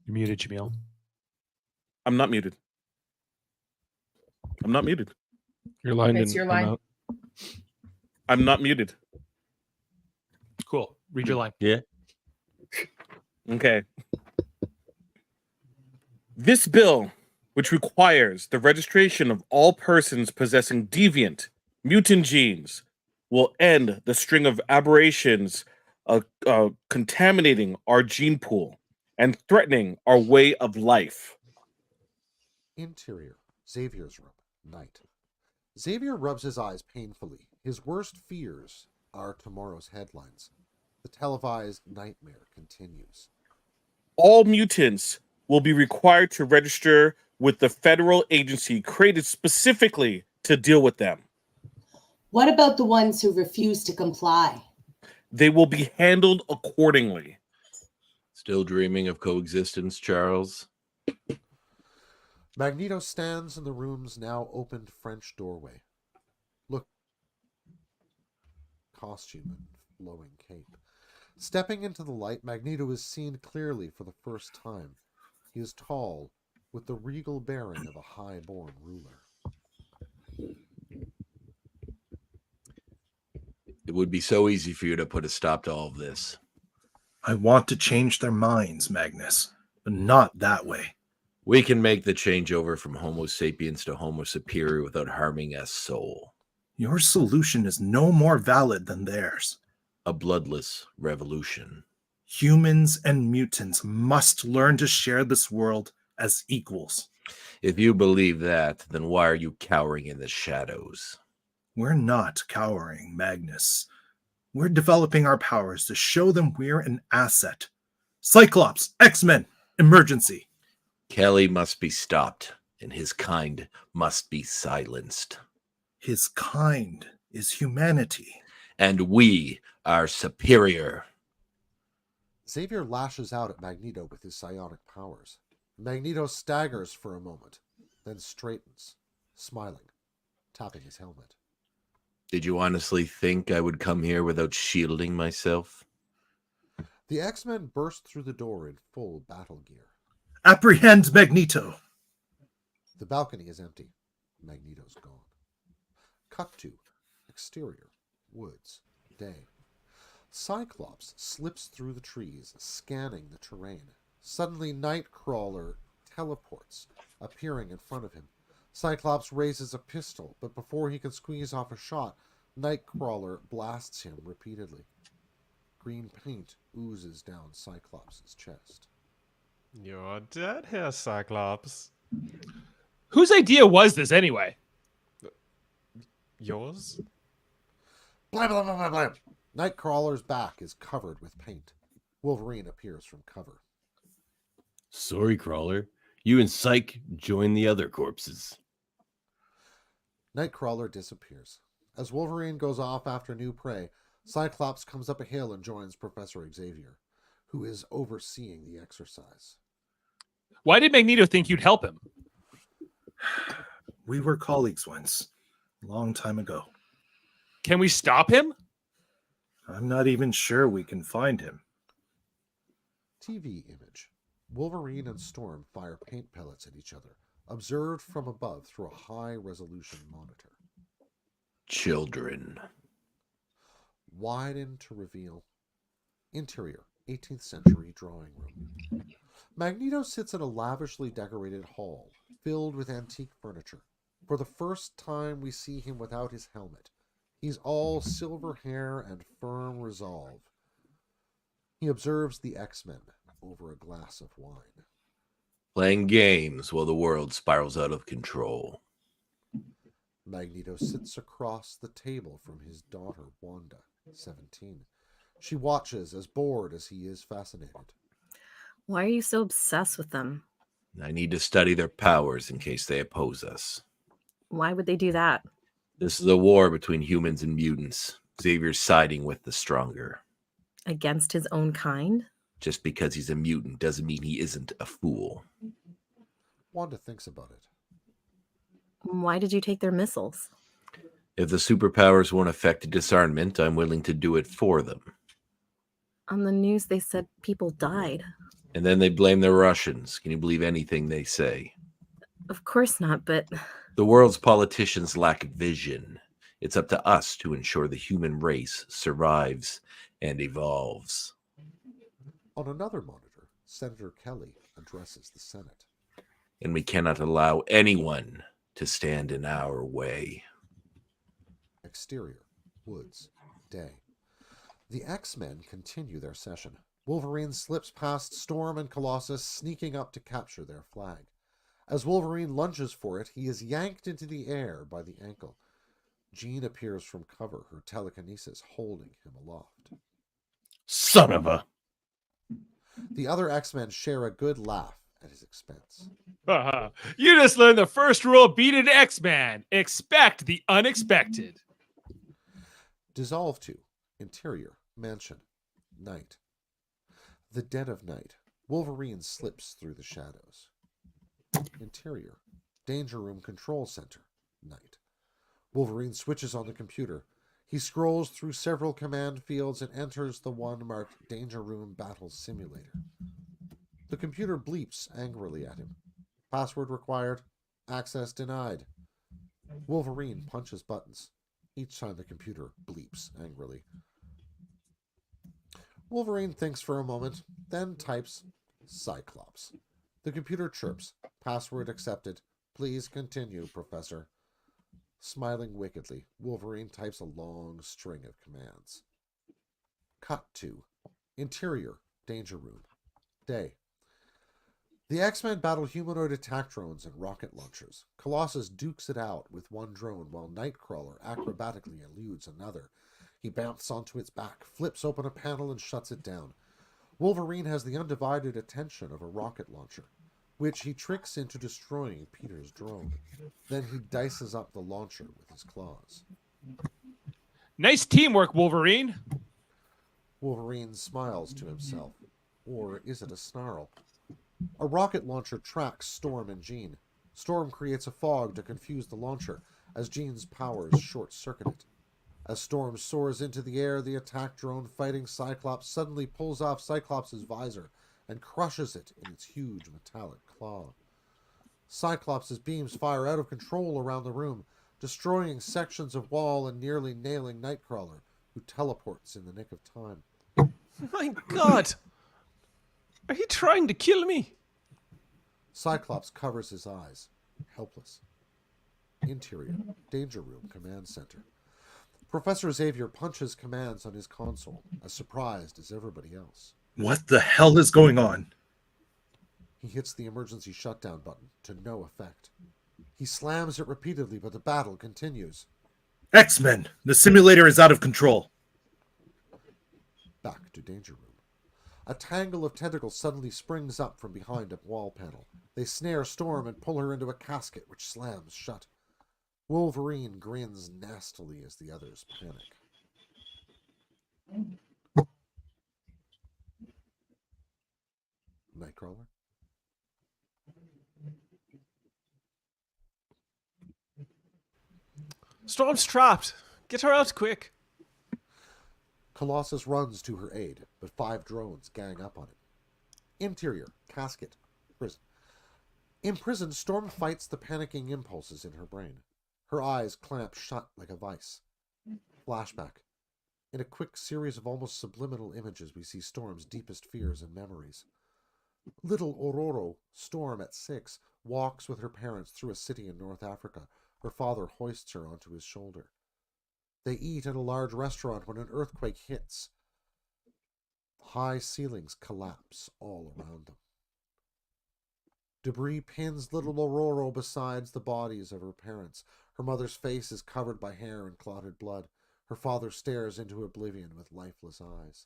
You're muted, Jaemeel. I'm not muted. I'm not muted. Your line It's didn't your come line. out. I'm not muted. Cool. Read your line. Yeah. Okay. This bill, which requires the registration of all persons possessing deviant, mutant genes, will end the string of aberrations contaminating our gene pool and threatening our way of life. Interior. Xavier's room. Night. Xavier rubs his eyes painfully. His worst fears are tomorrow's headlines. The televised nightmare continues. All mutants will be required to register with the federal agency created specifically to deal with them. What about the ones who refuse to comply? They will be handled accordingly. Still dreaming of coexistence, Charles? Magneto stands in the room's now opened French doorway. Look, costume and flowing cape. Stepping into the light, Magneto is seen clearly for the first time. He is tall, with the regal bearing of a high-born ruler. It would be so easy for you to put a stop to all of this. I want to change their minds, Magnus, but not that way. We can make the changeover from Homo sapiens to Homo superior without harming a soul. Your solution is no more valid than theirs. A bloodless revolution. Humans and mutants must learn to share this world as equals. If you believe that, then why are you cowering in the shadows? We're not cowering, Magnus. We're developing our powers to show them we're an asset. Cyclops, X-Men, emergency. Kelly must be stopped, and his kind must be silenced. His kind is humanity. And we are superior. Xavier lashes out at Magneto with his psionic powers. Magneto staggers for a moment, then straightens, smiling, tapping his helmet. Did you honestly think I would come here without shielding myself? The X-Men burst through the door in full battle gear. Apprehend Magneto! The balcony is empty. Magneto's gone. Cut to exterior, woods, day. Cyclops slips through the trees, scanning the terrain. Suddenly, Nightcrawler teleports, appearing in front of him. Cyclops raises a pistol, but before he can squeeze off a shot, Nightcrawler blasts him repeatedly. Green paint oozes down Cyclops' chest. You're dead here, Cyclops. Whose idea was this anyway? Yours? Blam, blam, blam, blam, blam. Nightcrawler's back is covered with paint. Wolverine appears from cover. Sorry, Crawler. You and Psyche join the other corpses. Nightcrawler disappears. As Wolverine goes off after new prey, Cyclops comes up a hill and joins Professor Xavier, who is overseeing the exercise. Why did Magneto think you'd help him? We were colleagues once, a long time ago. Can we stop him? I'm not even sure we can find him. TV image. Wolverine and Storm fire paint pellets at each other, observed from above through a high-resolution monitor. Children. Widen to reveal. Interior, 18th century drawing room. Magneto sits in a lavishly decorated hall, filled with antique furniture. For the first time, we see him without his helmet. He's all silver hair and firm resolve. He observes the X-Men over a glass of wine. Playing games while the world spirals out of control. Magneto sits across the table from his daughter, Wanda, 17. She watches as bored as he is fascinated. Why are you so obsessed with them? I need to study their powers in case they oppose us. Why would they do that? This is a war between humans and mutants. Xavier's siding with the stronger. Against his own kind? Just because he's a mutant doesn't mean he isn't a fool. Wanda thinks about it. Why did you take their missiles? If the superpowers won't affect disarmament, I'm willing to do it for them. On the news, they said people died. And then they blame the Russians. Can you believe anything they say? Of course not, but... The world's politicians lack vision. It's up to us to ensure the human race survives and evolves. On another monitor, Senator Kelly addresses the Senate. And we cannot allow anyone to stand in our way. Exterior, woods, day. The X-Men continue their session. Wolverine slips past Storm and Colossus, sneaking up to capture their flag. As Wolverine lunges for it, he is yanked into the air by the ankle. Jean appears from cover, her telekinesis holding him aloft. Son of a... The other X-Men share a good laugh at his expense. You just learned the first rule of being an X-Man. Expect the unexpected. Dissolve to. Interior. Mansion. Night. The dead of night. Wolverine slips through the shadows. Interior. Danger Room Control Center. Night. Wolverine switches on the computer. He scrolls through several command fields and enters the one marked Danger Room Battle Simulator. The computer bleeps angrily at him. Password required. Access denied. Wolverine punches buttons. Each time the computer bleeps angrily. Wolverine thinks for a moment, then types Cyclops. The computer chirps. Password accepted. Please continue, Professor. Smiling wickedly, Wolverine types a long string of commands. Cut to Interior, Danger Room. Day. The X-Men battle humanoid attack drones and rocket launchers. Colossus dukes it out with one drone while Nightcrawler acrobatically eludes another. He bounces onto its back, flips open a panel, and shuts it down. Wolverine has the undivided attention of a rocket launcher, which he tricks into destroying Peter's drone. Then he dices up the launcher with his claws. Nice teamwork, Wolverine. Wolverine smiles to himself. Or is it a snarl? A rocket launcher tracks Storm and Jean. Storm creates a fog to confuse the launcher as Jean's powers short-circuit it. As Storm soars into the air, the attack drone fighting Cyclops suddenly pulls off Cyclops' visor and crushes it in its huge metallic claw. Cyclops' beams fire out of control around the room, destroying sections of wall and nearly nailing Nightcrawler, who teleports in the nick of time. My God! Are you trying to kill me? Cyclops covers his eyes, helpless. Interior, Danger Room Command Center. Professor Xavier punches commands on his console, as surprised as everybody else. What the hell is going on? He hits the emergency shutdown button, to no effect. He slams it repeatedly, but the battle continues. X-Men! The simulator is out of control. Back to Danger Room. A tangle of tentacles suddenly springs up from behind a wall panel. They snare Storm and pull her into a casket, which slams shut. Wolverine grins nastily as the others panic. Nightcrawler? Storm's trapped. Get her out quick. Colossus runs to her aid, but 5 drones gang up on him. Interior, casket, prison. In prison, Storm fights the panicking impulses in her brain. Her eyes clamp shut like a vice. Flashback. In a quick series of almost subliminal images, we see Storm's deepest fears and memories. Little Ororo, Storm at 6, walks with her parents through a city in North Africa. Her father hoists her onto his shoulder. They eat at a large restaurant when an earthquake hits. High ceilings collapse all around them. Debris pins little Ororo beside the bodies of her parents. Her mother's face is covered by hair and clotted blood. Her father stares into oblivion with lifeless eyes.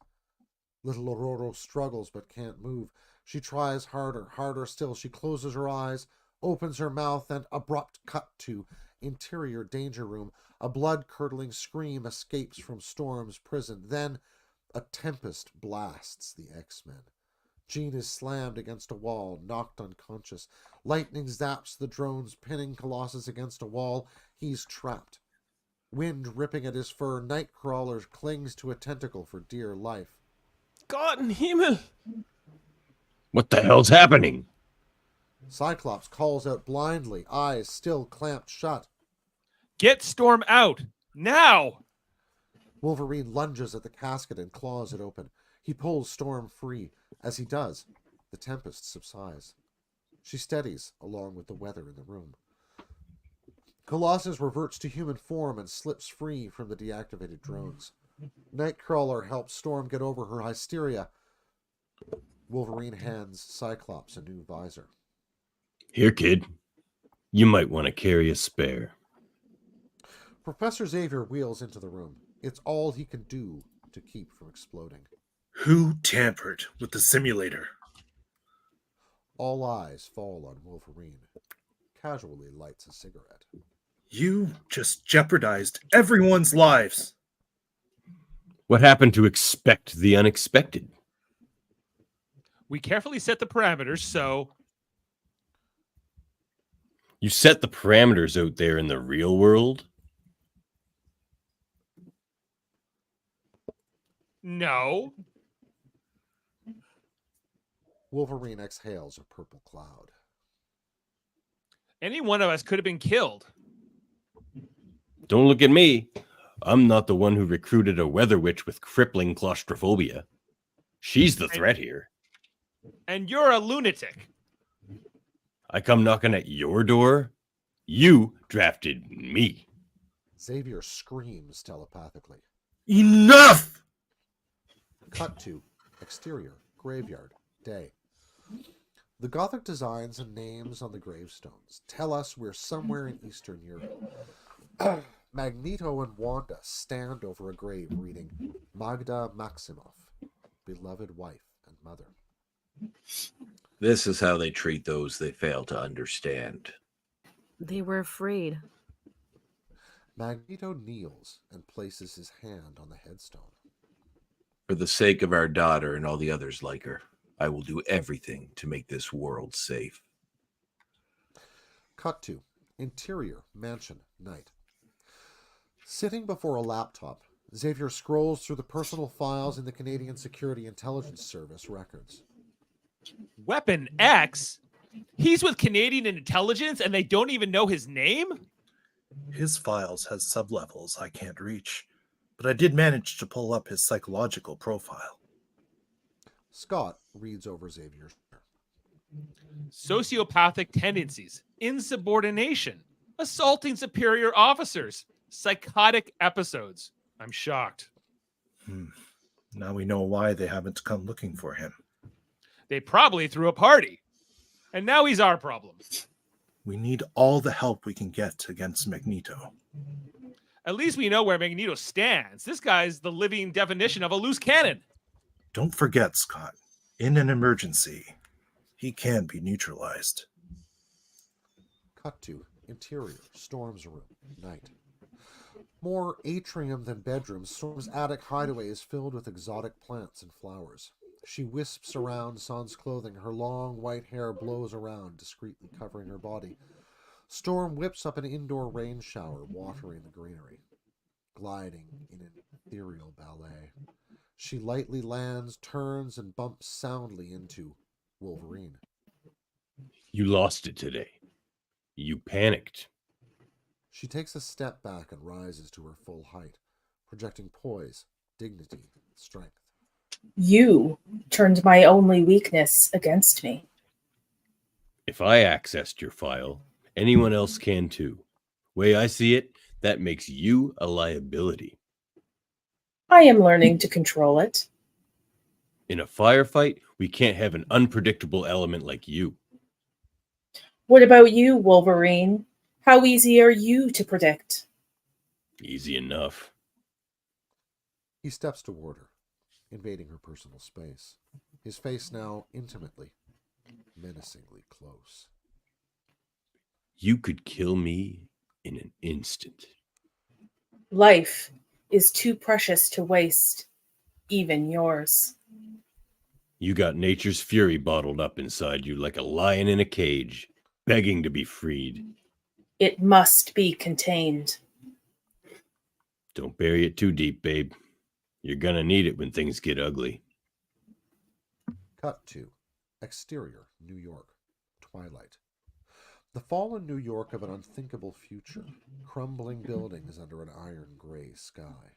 Little Ororo struggles but can't move. She tries harder still. She closes her eyes, opens her mouth, and abrupt cut to Interior Danger Room. A blood-curdling scream escapes from Storm's prison. Then a tempest blasts the X-Men. Jean is slammed against a wall, knocked unconscious. Lightning zaps the drones, pinning Colossus against a wall. He's trapped. Wind ripping at his fur, Nightcrawler clings to a tentacle for dear life. God in Himmel! What the hell's happening? Cyclops calls out blindly, eyes still clamped shut. Get Storm out! Now! Wolverine lunges at the casket and claws it open. He pulls Storm free. As he does, the tempest subsides. She steadies, along with the weather in the room. Colossus reverts to human form and slips free from the deactivated drones. Nightcrawler helps Storm get over her hysteria. Wolverine hands Cyclops a new visor. Here, kid. You might want to carry a spare. Professor Xavier wheels into the room. It's all he can do to keep from exploding. Who tampered with the simulator? All eyes fall on Wolverine. Casually lights a cigarette. You just jeopardized everyone's lives. What happened to expect the unexpected? We carefully set the parameters, so You set the parameters out there in the real world? no. Wolverine exhales a purple cloud. Any one of us could have been killed. Don't look at me. I'm not the one who recruited a weather witch with crippling claustrophobia. She's the threat here. And you're a lunatic. I come knocking at your door. You drafted me. Xavier screams telepathically. Enough! Cut to exterior, graveyard, day. The Gothic designs and names on the gravestones tell us we're somewhere in Eastern Europe. Magneto and Wanda stand over a grave reading Magda Maximoff, beloved wife and mother. This is how they treat those they fail to understand. They were afraid. Magneto kneels and places his hand on the headstone. For the sake of our daughter and all the others like her, I will do everything to make this world safe. Cut to interior, mansion, night. Sitting before a laptop, Xavier scrolls through the personal files in the Canadian Security Intelligence Service records. Weapon X? He's with Canadian Intelligence and they don't even know his name? His files has sublevels I can't reach, but I did manage to pull up his psychological profile. Scott reads over Xavier's. Sociopathic tendencies, insubordination, assaulting superior officers, psychotic episodes. I'm shocked. Now we know why they haven't come looking for him. They probably threw a party. And now he's our problem. We need all the help we can get against Magneto. At least we know where Magneto stands. This guy's the living definition of a loose cannon. Don't forget, Scott, in an emergency, he can be neutralized. Cut to interior, Storm's room, night. More atrium than bedroom, Storm's attic hideaway is filled with exotic plants and flowers. She wisps around Sans clothing. Her long white hair blows around, discreetly covering her body. Storm whips up an indoor rain shower, watering the greenery. Gliding in an ethereal ballet. She lightly lands, turns, and bumps soundly into Wolverine. You lost it today. You panicked. She takes a step back and rises to her full height, projecting poise, dignity, strength. You turned my only weakness against me. If I accessed your file, anyone else can too. Way I see it, that makes you a liability. I am learning to control it. In a firefight, we can't have an unpredictable element like you. What about you, Wolverine? How easy are you to predict? Easy enough. He steps toward her, invading her personal space, his face now intimately, menacingly close. You could kill me in an instant. Life is too precious to waste, even yours. You got nature's fury bottled up inside you like a lion in a cage, begging to be freed. It must be contained. Don't bury it too deep, babe. You're gonna need it when things get ugly. Cut to exterior, New York, twilight. The fallen New York of an unthinkable future, crumbling buildings under an iron gray sky.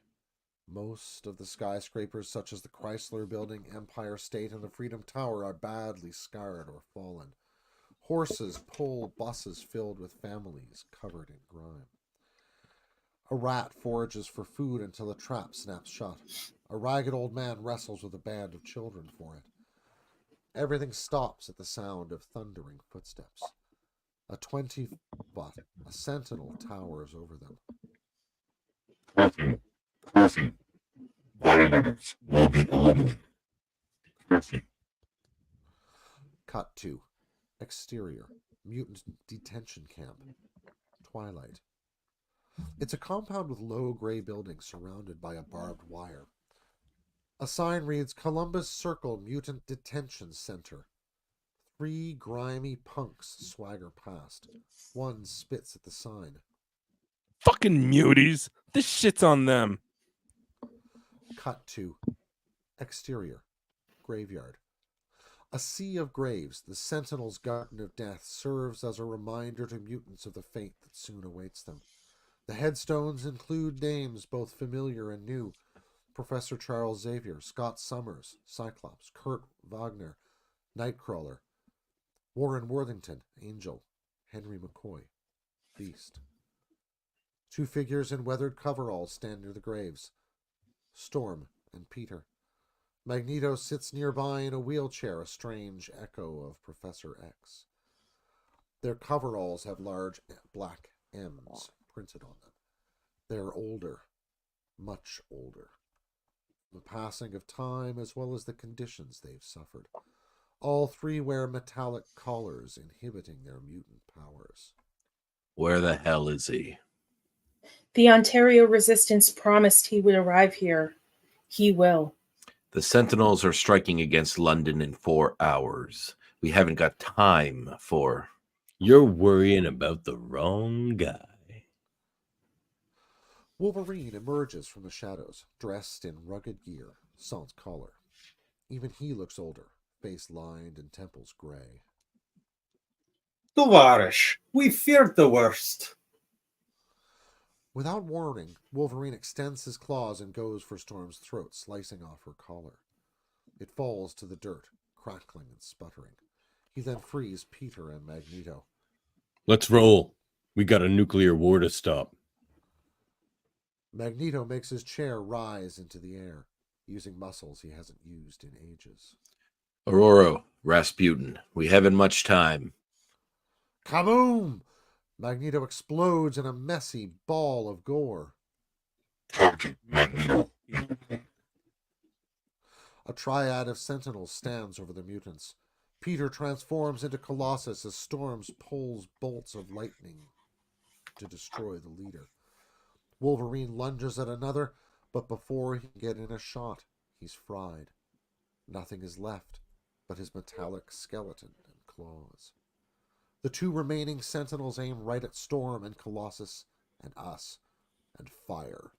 Most of the skyscrapers, such as the Chrysler Building, Empire State, and the Freedom Tower, are badly scarred or fallen. Horses pull buses filled with families covered in grime. A rat forages for food until a trap snaps shut. A ragged old man wrestles with a band of children for it. Everything stops at the sound of thundering footsteps. A 20-foot, a sentinel towers over them. Violence will be ordered. Cut to exterior, mutant detention camp, twilight. It's a compound with low gray buildings surrounded by a barbed wire. A sign reads Columbus Circle Mutant Detention Center. 3 grimy punks swagger past. One spits at the sign. Fucking muties. This shit's on them. Cut to exterior. Graveyard. A sea of graves, the Sentinel's Garden of Death, serves as a reminder to mutants of the fate that soon awaits them. The headstones include names both familiar and new. Professor Charles Xavier, Scott Summers, Cyclops, Kurt Wagner, Nightcrawler, Warren Worthington, Angel, Henry McCoy, Beast. 2 figures in weathered coveralls stand near the graves. Storm and Peter. Magneto sits nearby in a wheelchair, a strange echo of Professor X. Their coveralls have large black M's printed on them. They're older, much older. The passing of time as well as the conditions they've suffered. All 3 wear metallic collars inhibiting their mutant powers. Where the hell is he? The Ontario Resistance promised he would arrive here. He will. The Sentinels are striking against London in 4 hours. We haven't got time for... You're worrying about the wrong guy. Wolverine emerges from the shadows, dressed in rugged gear, sans collar. Even he looks older, face lined and temples gray. Tovarish, we feared the worst. Without warning, Wolverine extends his claws and goes for Storm's throat, slicing off her collar. It falls to the dirt, crackling and sputtering. He then frees Peter and Magneto. Let's roll. We got a nuclear war to stop. Magneto makes his chair rise into the air, using muscles he hasn't used in ages. Aurora, Rasputin, we haven't much time. Kaboom! Magneto explodes in a messy ball of gore. A triad of sentinels stands over the mutants. Peter transforms into Colossus as Storms pulls bolts of lightning to destroy the leader. Wolverine lunges at another, but before he can get in a shot, he's fried. Nothing is left but his metallic skeleton and claws. The 2 remaining sentinels aim right at Storm and Colossus and us, and fire.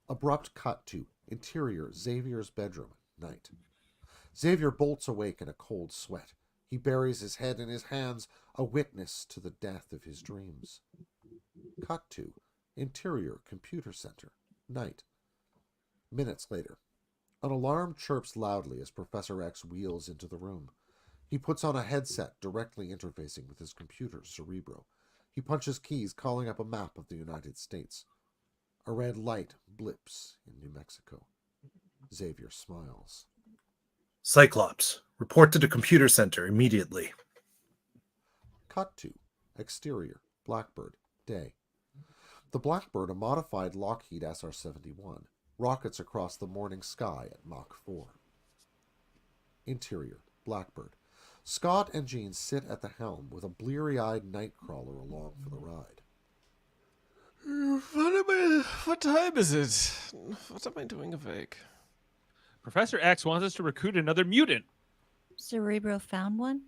Abrupt cut to interior Xavier's bedroom, night. Xavier bolts awake in a cold sweat. He buries his head in his hands, a witness to the death of his dreams. Cut to interior computer center, night. Minutes later, an alarm chirps loudly as Professor X wheels into the room. He puts on a headset directly interfacing with his computer, Cerebro. He punches keys, calling up a map of the United States. A red light blips in New Mexico. Xavier smiles. Cyclops, report to the computer center immediately. Cut to exterior, Blackbird, day. The Blackbird, a modified Lockheed SR-71, rockets across the morning sky at Mach 4. Interior, Blackbird. Scott and Jean sit at the helm with a bleary-eyed Nightcrawler along for the ride. What time is it? What am I doing awake? Professor X wants us to recruit another mutant. Cerebro found one?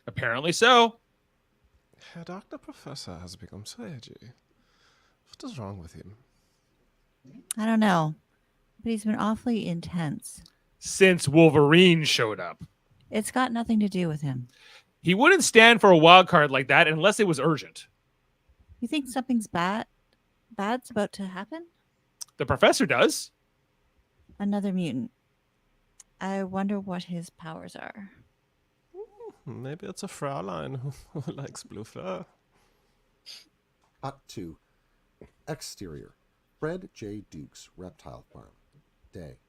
Apparently so. Herr Dr. Professor has become so edgy. What is wrong with him? I don't know, but he's been awfully intense. Since Wolverine showed up. It's got nothing to do with him. He wouldn't stand for a wild card like that unless it was urgent. You think something's bad's about to happen? The professor does. Another mutant. I wonder what his powers are. Maybe it's a Fraulein who likes blue fur. Cut to exterior, Fred J. Duke's reptile farm, day.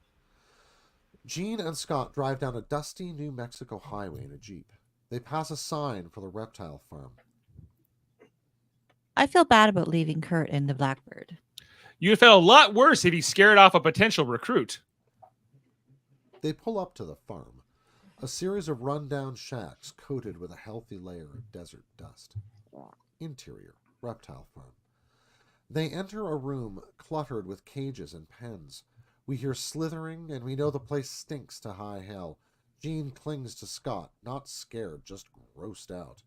Jean and Scott drive down a dusty New Mexico highway in a Jeep. They pass a sign for the reptile farm. I feel bad about leaving Kurt and the Blackbird. You'd feel a lot worse if he scared off a potential recruit. They pull up to the farm, a series of rundown shacks coated with a healthy layer of desert dust. Interior, reptile farm. They enter a room cluttered with cages and pens. We hear slithering, and we know the place stinks to high hell. Jean clings to Scott, not scared, just grossed out.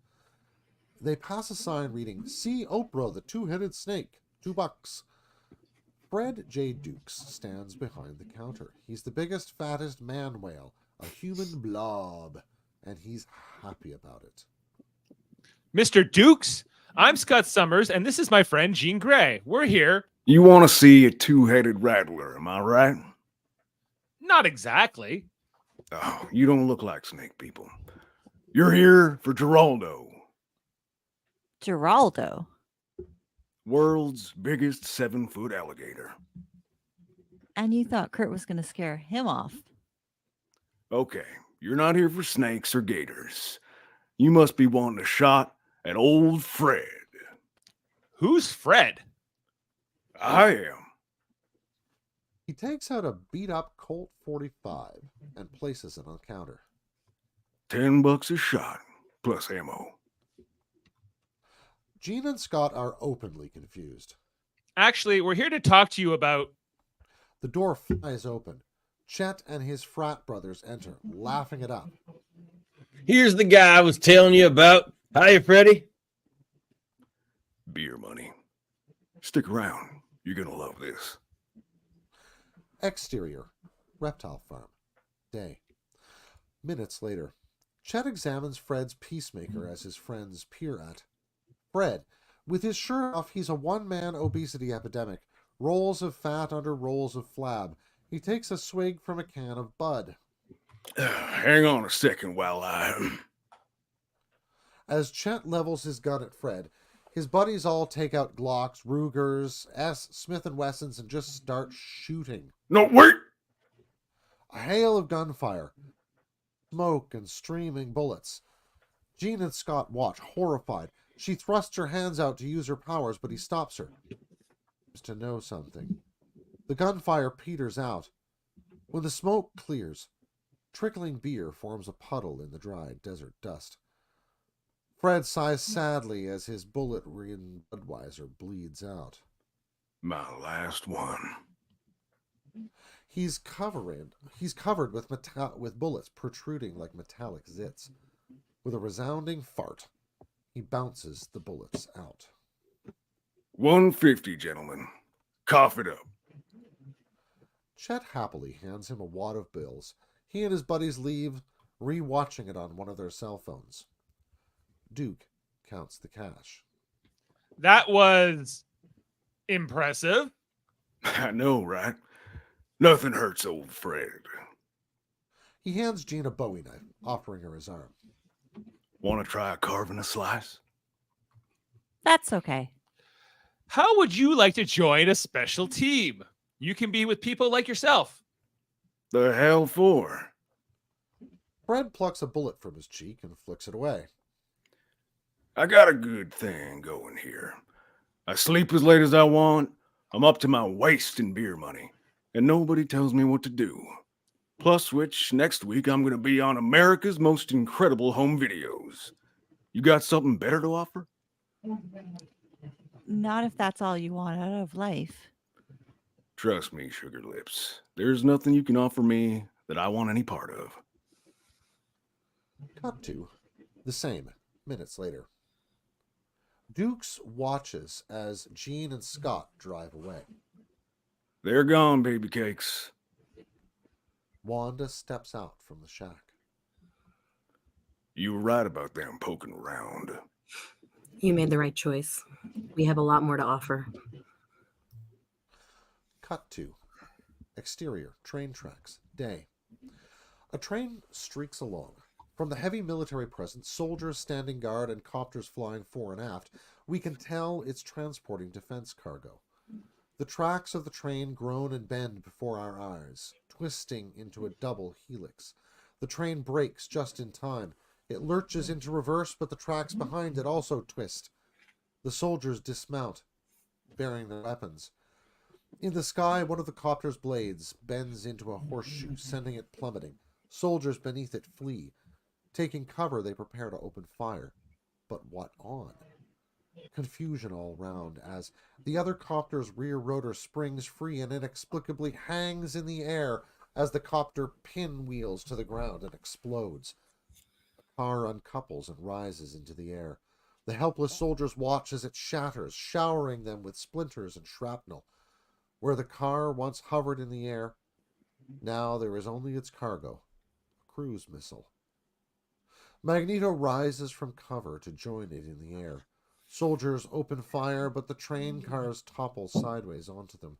They pass a sign reading, "See Oprah, the two-headed snake, $2." Fred J. Dukes stands behind the counter. He's the biggest, fattest man whale, a human blob, and he's happy about it. Mr. Dukes, I'm Scott Summers, and this is my friend Jean Grey. We're here. You want to see a two-headed rattler, am I right? Not exactly. Oh, you don't look like snake people. You're here for Geraldo. Geraldo? World's biggest 7-foot alligator. And you thought Kurt was going to scare him off. Okay, you're not here for snakes or gators. You must be wanting a shot at old Fred. Who's Fred? I am. He takes out a beat-up Colt 45 and places it on the counter. $10 a shot, plus ammo. Jean and Scott are openly confused. Actually, we're here to talk to you about... The door flies open. Chet and his frat brothers enter, laughing it up. Here's the guy I was telling you about. Hiya, Freddy. Beer money. Stick around. You're gonna love this. Exterior, reptile farm. Day. Minutes later, Chet examines Fred's peacemaker as his friends peer at. Fred, with his shirt off, he's a one-man obesity epidemic. Rolls of fat under rolls of flab. He takes a swig from a can of Bud. Hang on a second while I... As Chet levels his gun at Fred, his buddies all take out Glocks, Rugers, Smith & Wessons, and just start shooting. No, wait! A hail of gunfire. Smoke and streaming bullets. Jean and Scott watch, horrified. She thrusts her hands out to use her powers, but he stops her. Seems to know something. The gunfire peters out. When the smoke clears, trickling beer forms a puddle in the dry desert dust. Fred sighs sadly as his bullet-ridden Budweiser bleeds out. My last one. He's covered with bullets protruding like metallic zits. With a resounding fart, he bounces the bullets out. 150, gentlemen. Cough it up. Chet happily hands him a wad of bills. He and his buddies leave, re-watching it on one of their cell phones. Duke counts the cash. That was impressive. I know, right? Nothing hurts old Fred. He hands Jean a Bowie knife, offering her his arm. Want to try carving a slice? That's okay. How would you like to join a special team? You can be with people like yourself. The hell for? Fred plucks a bullet from his cheek and flicks it away. I got a good thing going here. I sleep as late as I want. I'm up to my waist in beer money, and nobody tells me what to do. Plus which, next week I'm going to be on America's Most Incredible Home Videos. You got something better to offer? Not if that's all you want out of life. Trust me, Sugar Lips. There's nothing you can offer me that I want any part of. Cut to the same, minutes later. Dukes watches as Jean and Scott drive away. They're gone, baby cakes. Wanda steps out from the shack. You were right about them poking around. You made the right choice. We have a lot more to offer. Cut to exterior, train tracks, day. A train streaks along. From the heavy military presence, soldiers standing guard and copters flying fore and aft, we can tell it's transporting defense cargo. The tracks of the train groan and bend before our eyes, twisting into a double helix. The train brakes just in time. It lurches into reverse, but the tracks behind it also twist. The soldiers dismount, bearing their weapons. In the sky, one of the copter's blades bends into a horseshoe, sending it plummeting. Soldiers beneath it flee. Taking cover, they prepare to open fire. But what on? Confusion all round as the other copter's rear rotor springs free and inexplicably hangs in the air as the copter pinwheels to the ground and explodes. The car uncouples and rises into the air. The helpless soldiers watch as it shatters, showering them with splinters and shrapnel. Where the car once hovered in the air, now there is only its cargo, a cruise missile. Magneto rises from cover to join it in the air. Soldiers open fire, but the train cars topple sideways onto them.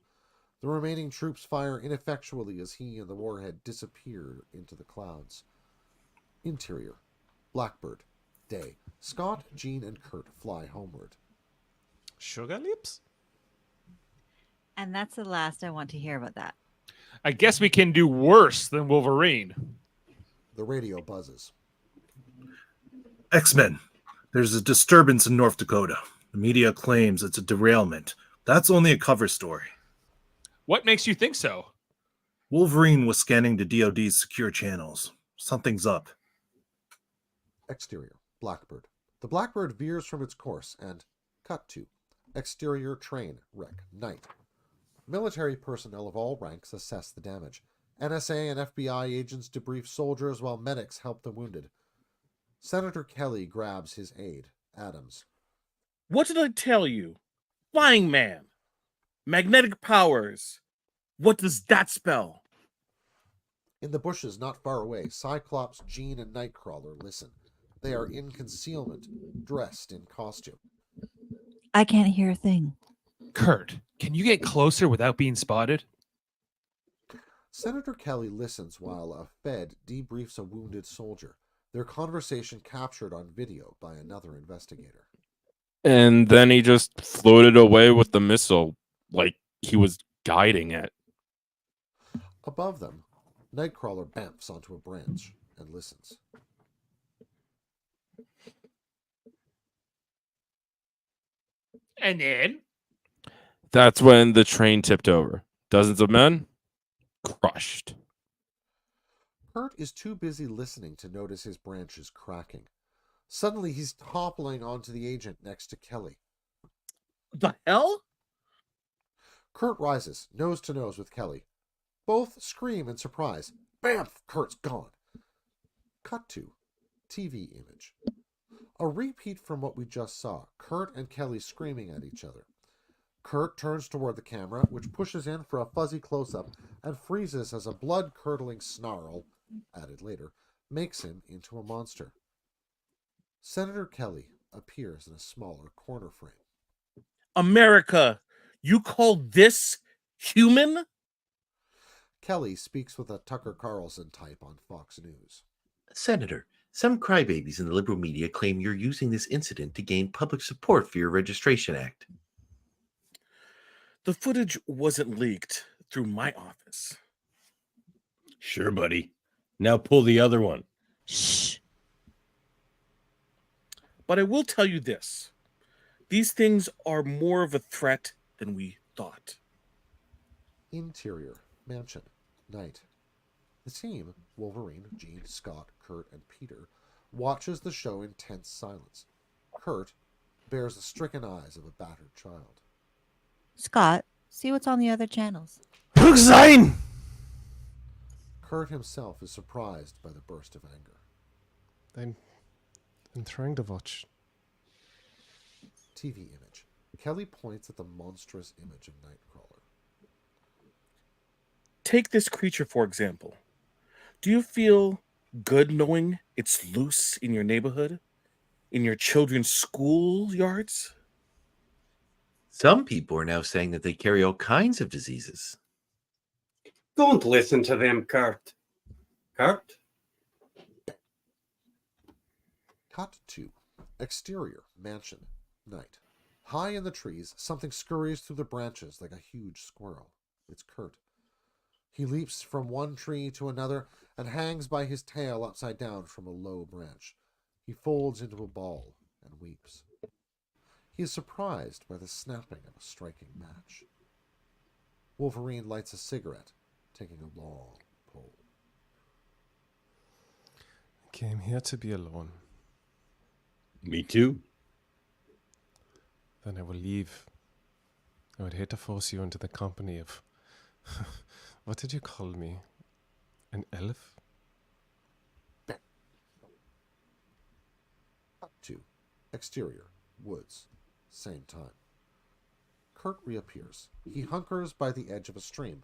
The remaining troops fire ineffectually as he and the warhead disappear into the clouds. Interior. Blackbird. Day. Scott, Jean, and Kurt fly homeward. Sugar lips? And that's the last I want to hear about that. I guess we can do worse than Wolverine. The radio buzzes. X-Men. There's a disturbance in North Dakota. The media claims it's a derailment. That's only a cover story. What makes you think so? Wolverine was scanning the DoD's secure channels. Something's up. Exterior. Blackbird. The Blackbird veers from its course and cut to. Exterior train wreck. Night. Military personnel of all ranks assess the damage. NSA and FBI agents debrief soldiers while medics help the wounded. Senator Kelly grabs his aide, Adams. What did I tell you? Flying man. Magnetic powers. What does that spell? In the bushes not far away, Cyclops, Jean, and Nightcrawler listen. They are in concealment, dressed in costume. I can't hear a thing. Kurt, can you get closer without being spotted? Senator Kelly listens while a Fed debriefs a wounded soldier. Their conversation captured on video by another investigator. And then he just floated away with the missile, like he was guiding it. Above them, Nightcrawler bamfs onto a branch and listens. And then? That's when the train tipped over. Dozens of men crushed. Kurt is too busy listening to notice his branches cracking. Suddenly, he's toppling onto the agent next to Kelly. The hell? Kurt rises, nose to nose with Kelly. Both scream in surprise. Bamf! Kurt's gone. Cut to TV image. A repeat from what we just saw. Kurt and Kelly screaming at each other. Kurt turns toward the camera, which pushes in for a fuzzy close-up and freezes as a blood-curdling snarl, added later, makes him into a monster. Senator Kelly appears in a smaller corner frame. America, you call this human? Kelly speaks with a Tucker Carlson type on Fox News. Senator, some crybabies in the liberal media claim you're using this incident to gain public support for your Registration Act. The footage wasn't leaked through my office. Sure, buddy. Now pull the other one. Shh. But I will tell you this. These things are more of a threat than we thought. Interior, mansion, night. The team, Wolverine, Jean, Scott, Kurt, and Peter, watches the show in tense silence. Kurt bears the stricken eyes of a battered child. Scott, see what's on the other channels. Sein! Kurt himself is surprised by the burst of anger. I'm trying to watch. TV image. Kelly points at the monstrous image of Nightcrawler. Take this creature, for example. Do you feel good knowing it's loose in your neighborhood? In your children's school yards? Some people are now saying that they carry all kinds of diseases. Don't listen to them, Kurt. Kurt? Cut to exterior, mansion, night. High in the trees, something scurries through the branches like a huge squirrel. It's Kurt. He leaps from one tree to another and hangs by his tail upside down from a low branch. He folds into a ball and weeps. He is surprised by the snapping of a striking match. Wolverine lights a cigarette, taking a long pull. I came here to be alone. Me too. Then I will leave. I would hate to force you into the company of... What did you call me? An elf? Cut to exterior, woods, same time. Kurt reappears. He hunkers by the edge of a stream.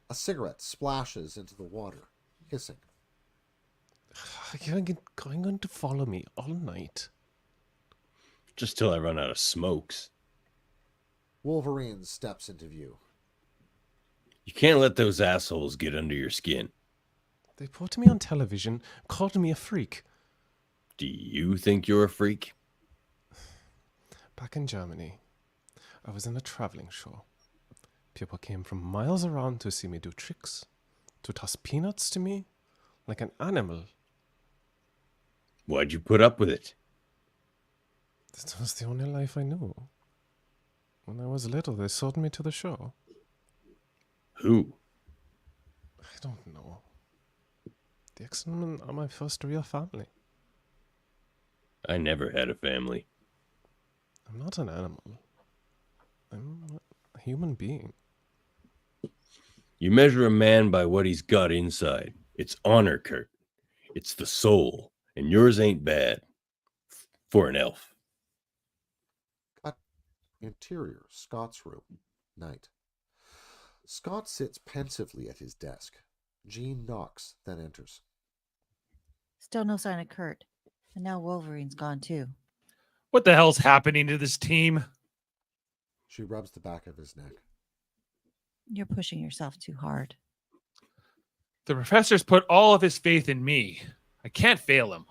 A cigarette splashes into the water, hissing. You're going to follow me all night. Just till I run out of smokes. Wolverine steps into view. You can't let those assholes get under your skin. They put me on television, called me a freak. Do you think you're a freak? Back in Germany, I was in a traveling show. People came from miles around to see me do tricks, to toss peanuts to me, like an animal. Why'd you put up with it? This was the only life I knew. When I was little, they sold me to the show. Who? I don't know. The X-Men are my first real family. I never had a family. I'm not an animal. I'm a human being. You measure a man by what he's got inside. It's honor, Kurt. It's the soul, and yours ain't bad. For an elf. Cut. Interior, Scott's room, night. Scott sits pensively at his desk. Jean knocks, then enters. Still no sign of Kurt. And now Wolverine's gone too. What the hell's happening to this team? She rubs the back of his neck. You're pushing yourself too hard. The professor's put all of his faith in me. I can't fail him.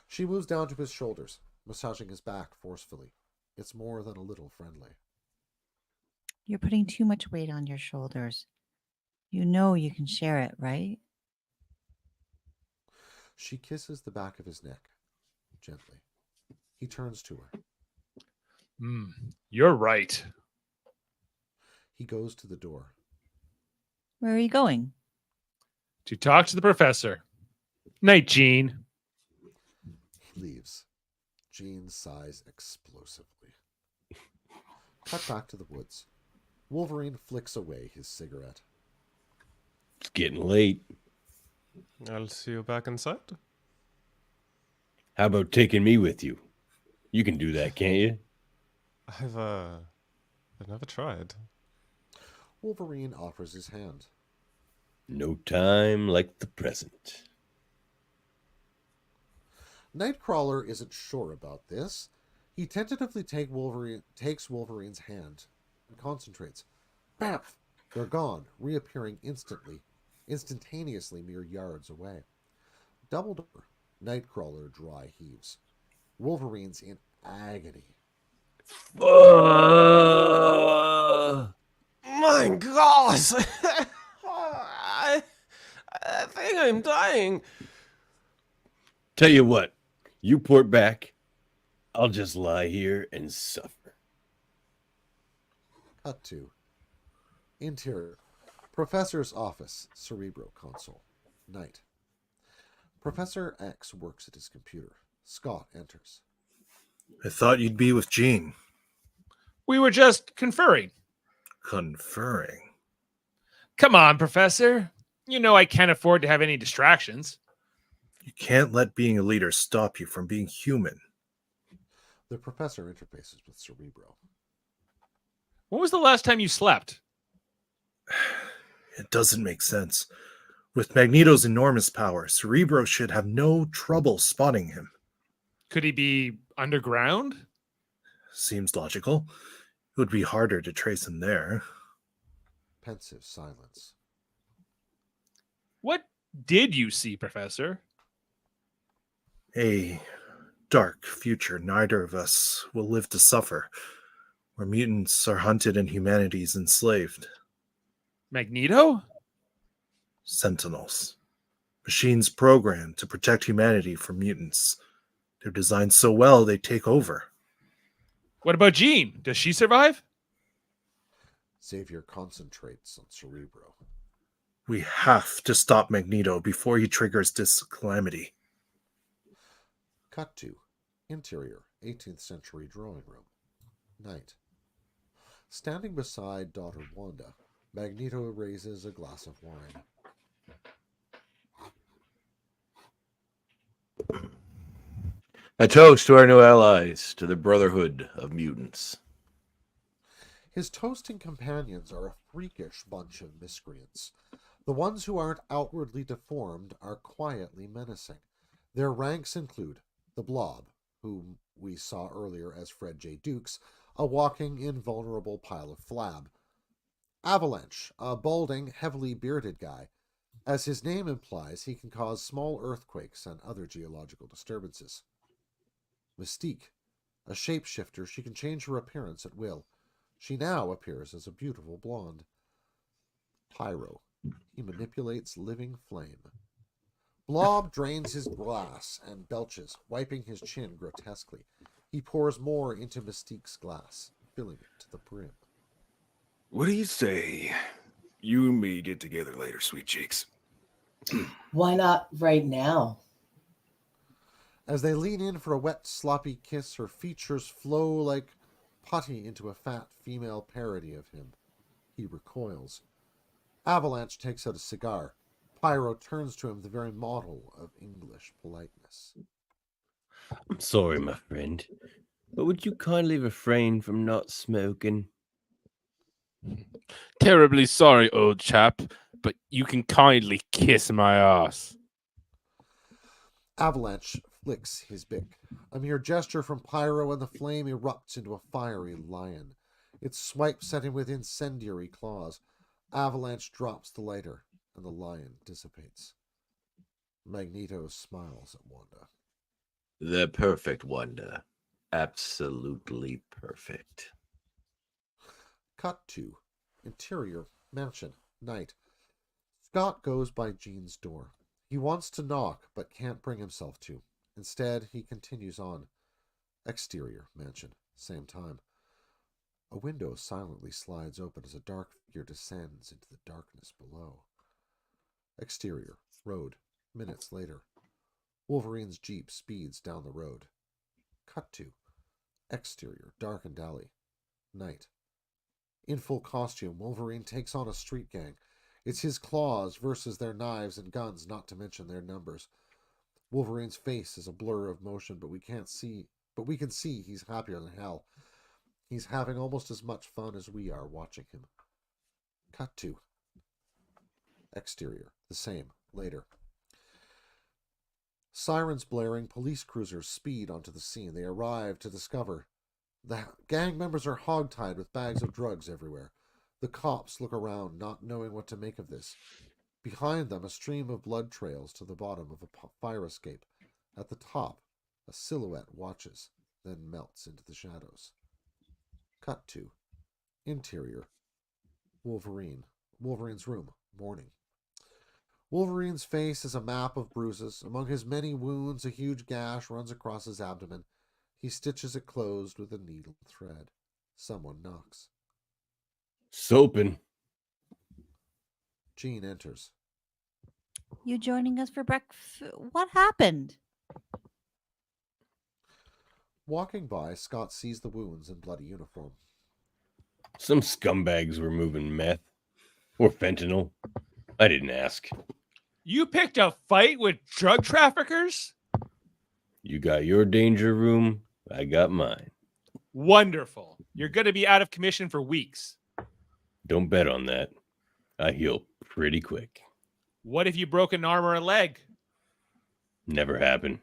She moves down to his shoulders, massaging his back forcefully. It's more than a little friendly. You're putting too much weight on your shoulders. You know you can share it, right? She kisses the back of his neck, gently. He turns to her. You're right. He goes to the door. Where are you going? To talk to the professor. Night, Jean. He leaves. Jean sighs explosively. Cut back to the woods. Wolverine flicks away his cigarette. It's getting late. I'll see you back inside. How about taking me with you? You can do that, can't you? I've never tried. Wolverine offers his hand. No time like the present. Nightcrawler isn't sure about this. He tentatively takes Wolverine's hand and concentrates. Bam! They're gone, reappearing instantaneously mere yards away. Dumbledore, Nightcrawler dry heaves. Wolverine's in agony. My God! I think I'm dying. Tell you what, you port back. I'll just lie here and suffer. Cut to. Interior. Professor's office, Cerebro console. Night. Professor X works at his computer. Scott enters. I thought you'd be with Jean. We were just conferring. Conferring? Come on, Professor. You know I can't afford to have any distractions. You can't let being a leader stop you from being human. The professor interfaces with Cerebro. When was the last time you slept? It doesn't make sense. With Magneto's enormous power, Cerebro should have no trouble spotting him. Could he be underground? Seems logical. It would be harder to trace him there. Pensive silence. What did you see, Professor? A dark future neither of us will live to suffer, where mutants are hunted and humanity's enslaved. Magneto? Sentinels. Machines programmed to protect humanity from mutants. They're designed so well they take over. What about Jean? Does she survive? Xavier concentrates on Cerebro. We have to stop Magneto before he triggers this calamity. Cut to. Interior. 18th century drawing room. Night. Standing beside daughter Wanda, Magneto raises a glass of wine. A toast to our new allies, to the Brotherhood of Mutants. His toasting companions are a freakish bunch of miscreants. The ones who aren't outwardly deformed are quietly menacing. Their ranks include the Blob, whom we saw earlier as Fred J. Dukes, a walking, invulnerable pile of flab. Avalanche, a balding, heavily bearded guy. As his name implies, he can cause small earthquakes and other geological disturbances. Mystique, a shapeshifter, she can change her appearance at will. She now appears as a beautiful blonde. Pyro, he manipulates living flame. Blob drains his glass and belches, wiping his chin grotesquely. He pours more into Mystique's glass, filling it to the brim. What do you say you and me get together later, sweet cheeks? Why not right now? As they lean in for a wet, sloppy kiss, her features flow like putty into a fat female parody of him. He recoils. Avalanche takes out a cigar. Pyro turns to him, the very model of English politeness. I'm sorry, my friend, but would you kindly refrain from not smoking? Terribly sorry, old chap, but you can kindly kiss my ass. Avalanche flicks his bick. A mere gesture from Pyro, and the flame erupts into a fiery lion. It swipes at him with incendiary claws. Avalanche drops the lighter, and the lion dissipates. Magneto smiles at Wanda. The perfect Wanda. Absolutely perfect. Cut to interior mansion, night. Scott goes by Jean's door. He wants to knock, but can't bring himself to. Instead, he continues on. Exterior mansion, same time. A window silently slides open as a dark figure descends into the darkness below. Exterior, road, minutes later. Wolverine's Jeep speeds down the road. Cut to exterior, darkened alley, night. In full costume, Wolverine takes on a street gang. It's his claws versus their knives and guns, not to mention their numbers. Wolverine's face is a blur of motion, but we can see he's happier than hell. He's having almost as much fun as we are watching him. Cut to exterior, the same, later. Sirens blaring, police cruisers speed onto the scene. They arrive to discover the gang members are hogtied with bags of drugs everywhere. The cops look around, not knowing what to make of this. Behind them, a stream of blood trails to the bottom of a fire escape. At the top, a silhouette watches, then melts into the shadows. Cut to interior. Wolverine's room, morning. Wolverine's face is a map of bruises. Among his many wounds, a huge gash runs across his abdomen. He stitches it closed with a needle thread. Someone knocks. Soapin'. Jean enters. You joining us for breakfast? What happened? Walking by, Scott sees the wounds and bloody uniform. Some scumbags were moving meth. Or fentanyl. I didn't ask. You picked a fight with drug traffickers? You got your danger room, I got mine. Wonderful. You're going to be out of commission for weeks. Don't bet on that. I heal pretty quick. What if you broke an arm or a leg? Never happened.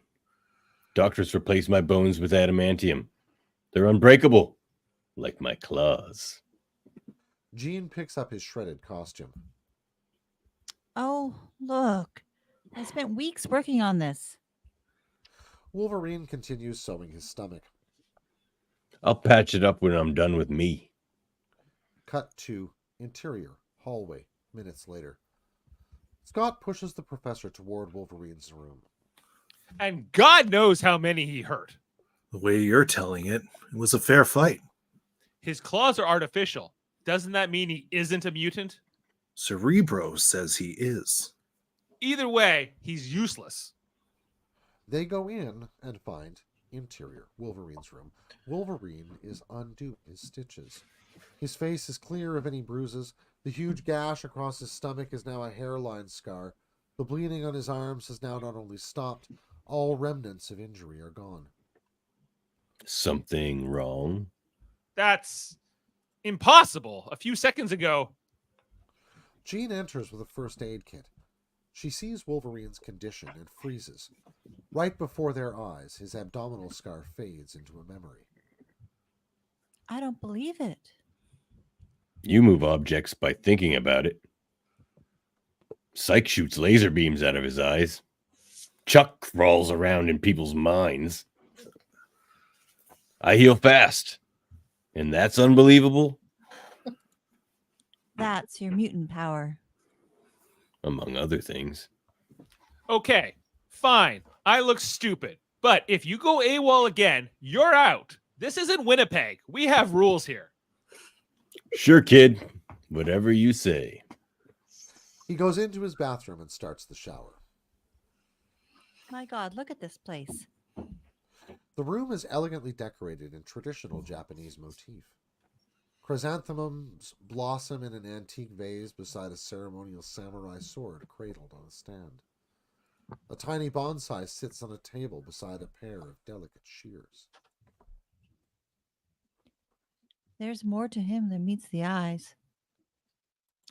Doctors replaced my bones with adamantium. They're unbreakable, like my claws. Jean picks up his shredded costume. Oh, look. I spent weeks working on this. Wolverine continues sewing his stomach. I'll patch it up when I'm done with me. Cut to interior, hallway, minutes later. Scott pushes the professor toward Wolverine's room. And God knows how many he hurt. The way you're telling it, it was a fair fight. His claws are artificial. Doesn't that mean he isn't a mutant? Cerebro says he is. Either way, he's useless. They go in and find Interior, Wolverine's room. Wolverine is undoing his stitches. His face is clear of any bruises. The huge gash across his stomach is now a hairline scar. The bleeding on his arms has now not only stopped, all remnants of injury are gone. Something wrong? That's impossible. A few seconds ago. Jean enters with a first aid kit. She sees Wolverine's condition and freezes. Right before their eyes, his abdominal scar fades into a memory. I don't believe it. You move objects by thinking about it. Psych shoots laser beams out of his eyes. Chuck crawls around in people's minds. I heal fast. And that's unbelievable? That's your mutant power. Among other things. Okay, fine. I look stupid. But if you go AWOL again, you're out. This isn't Winnipeg. We have rules here. Sure, kid. Whatever you say. He goes into his bathroom and starts the shower. My God, look at this place. The room is elegantly decorated in traditional Japanese motif. Chrysanthemums blossom in an antique vase beside a ceremonial samurai sword cradled on a stand. A tiny bonsai sits on a table beside a pair of delicate shears. There's more to him than meets the eyes.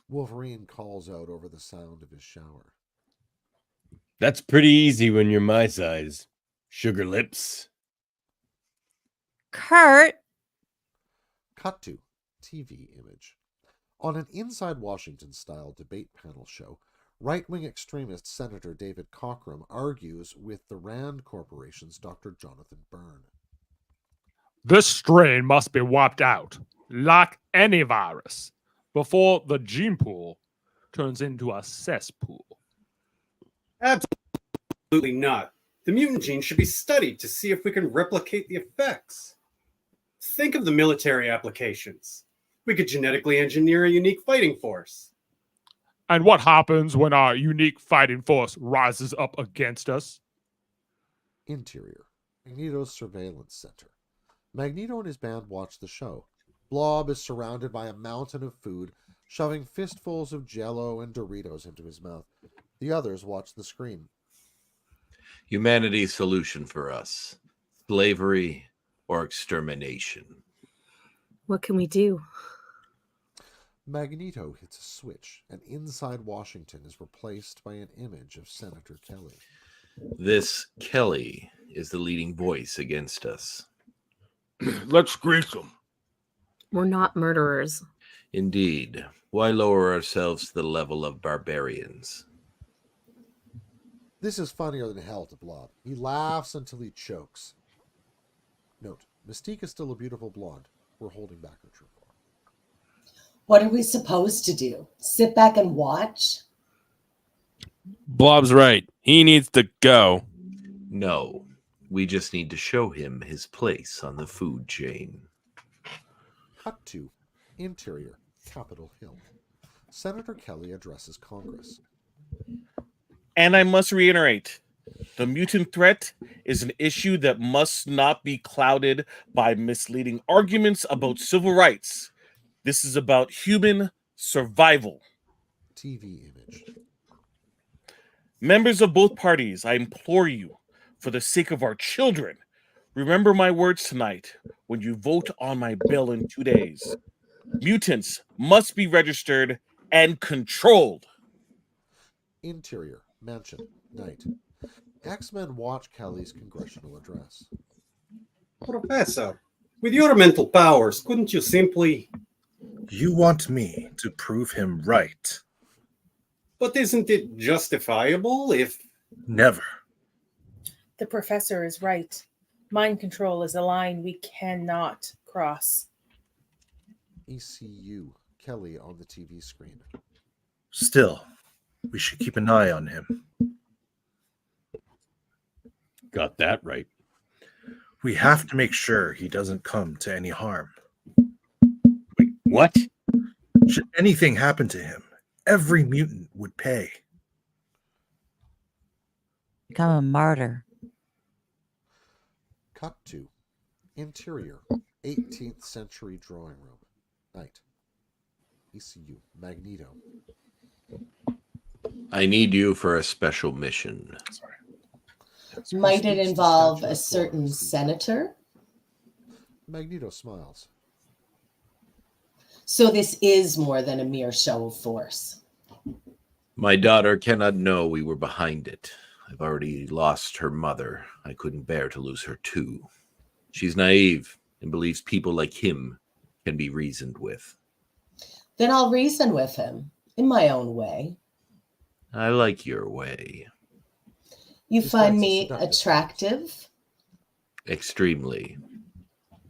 Wolverine calls out over the sound of his shower. That's pretty easy when you're my size. Sugar lips. Kurt! Cut to TV image. On an Inside Washington-style debate panel show, right-wing extremist Senator David Cockrum argues with the Rand Corporation's Dr. Jonathan Byrne. This strain must be wiped out, like any virus, before the gene pool turns into a cesspool. Absolutely not. The mutant gene should be studied to see if we can replicate the effects. Think of the military applications. We could genetically engineer a unique fighting force. And what happens when our unique fighting force rises up against us? Interior, Magneto's surveillance center. Magneto and his band watch the show. Blob is surrounded by a mountain of food, shoving fistfuls of Jell-O and Doritos into his mouth. The others watch the screen. Humanity's solution for us: slavery or extermination. What can we do? Magneto hits a switch, and Inside Washington is replaced by an image of Senator Kelly. This Kelly is the leading voice against us. Let's grease them. We're not murderers. Indeed. Why lower ourselves to the level of barbarians? This is funnier than hell to Blob. He laughs until he chokes. Note, Mystique is still a beautiful blonde. We're holding back her true form. What are we supposed to do? Sit back and watch? Blob's right. He needs to go. No. We just need to show him his place on the food chain. Cut to Interior, Capitol Hill. Senator Kelly addresses Congress. And I must reiterate, the mutant threat is an issue that must not be clouded by misleading arguments about civil rights. This is about human survival. TV image. Members of both parties, I implore you, for the sake of our children, remember my words tonight when you vote on my bill in 2 days. Mutants must be registered and controlled. Interior, Mansion, Night. X-Men watch Kelly's congressional address. Professor, with your mental powers, couldn't you simply... You want me to prove him right? But isn't it justifiable if... Never. The professor is right. Mind control is a line we cannot cross. ECU, Kelly on the TV screen. Still, we should keep an eye on him. Got that right. We have to make sure he doesn't come to any harm. Wait, what? Should anything happen to him, every mutant would pay. Become a martyr. Cut to interior, 18th century drawing room. Night. ECU, Magneto. I need you for a special mission. Might it involve a certain senator? Magneto smiles. So this is more than a mere show of force. My daughter cannot know we were behind it. I've already lost her mother. I couldn't bear to lose her too. She's naive and believes people like him can be reasoned with. Then I'll reason with him in my own way. I like your way. You find me attractive? Extremely.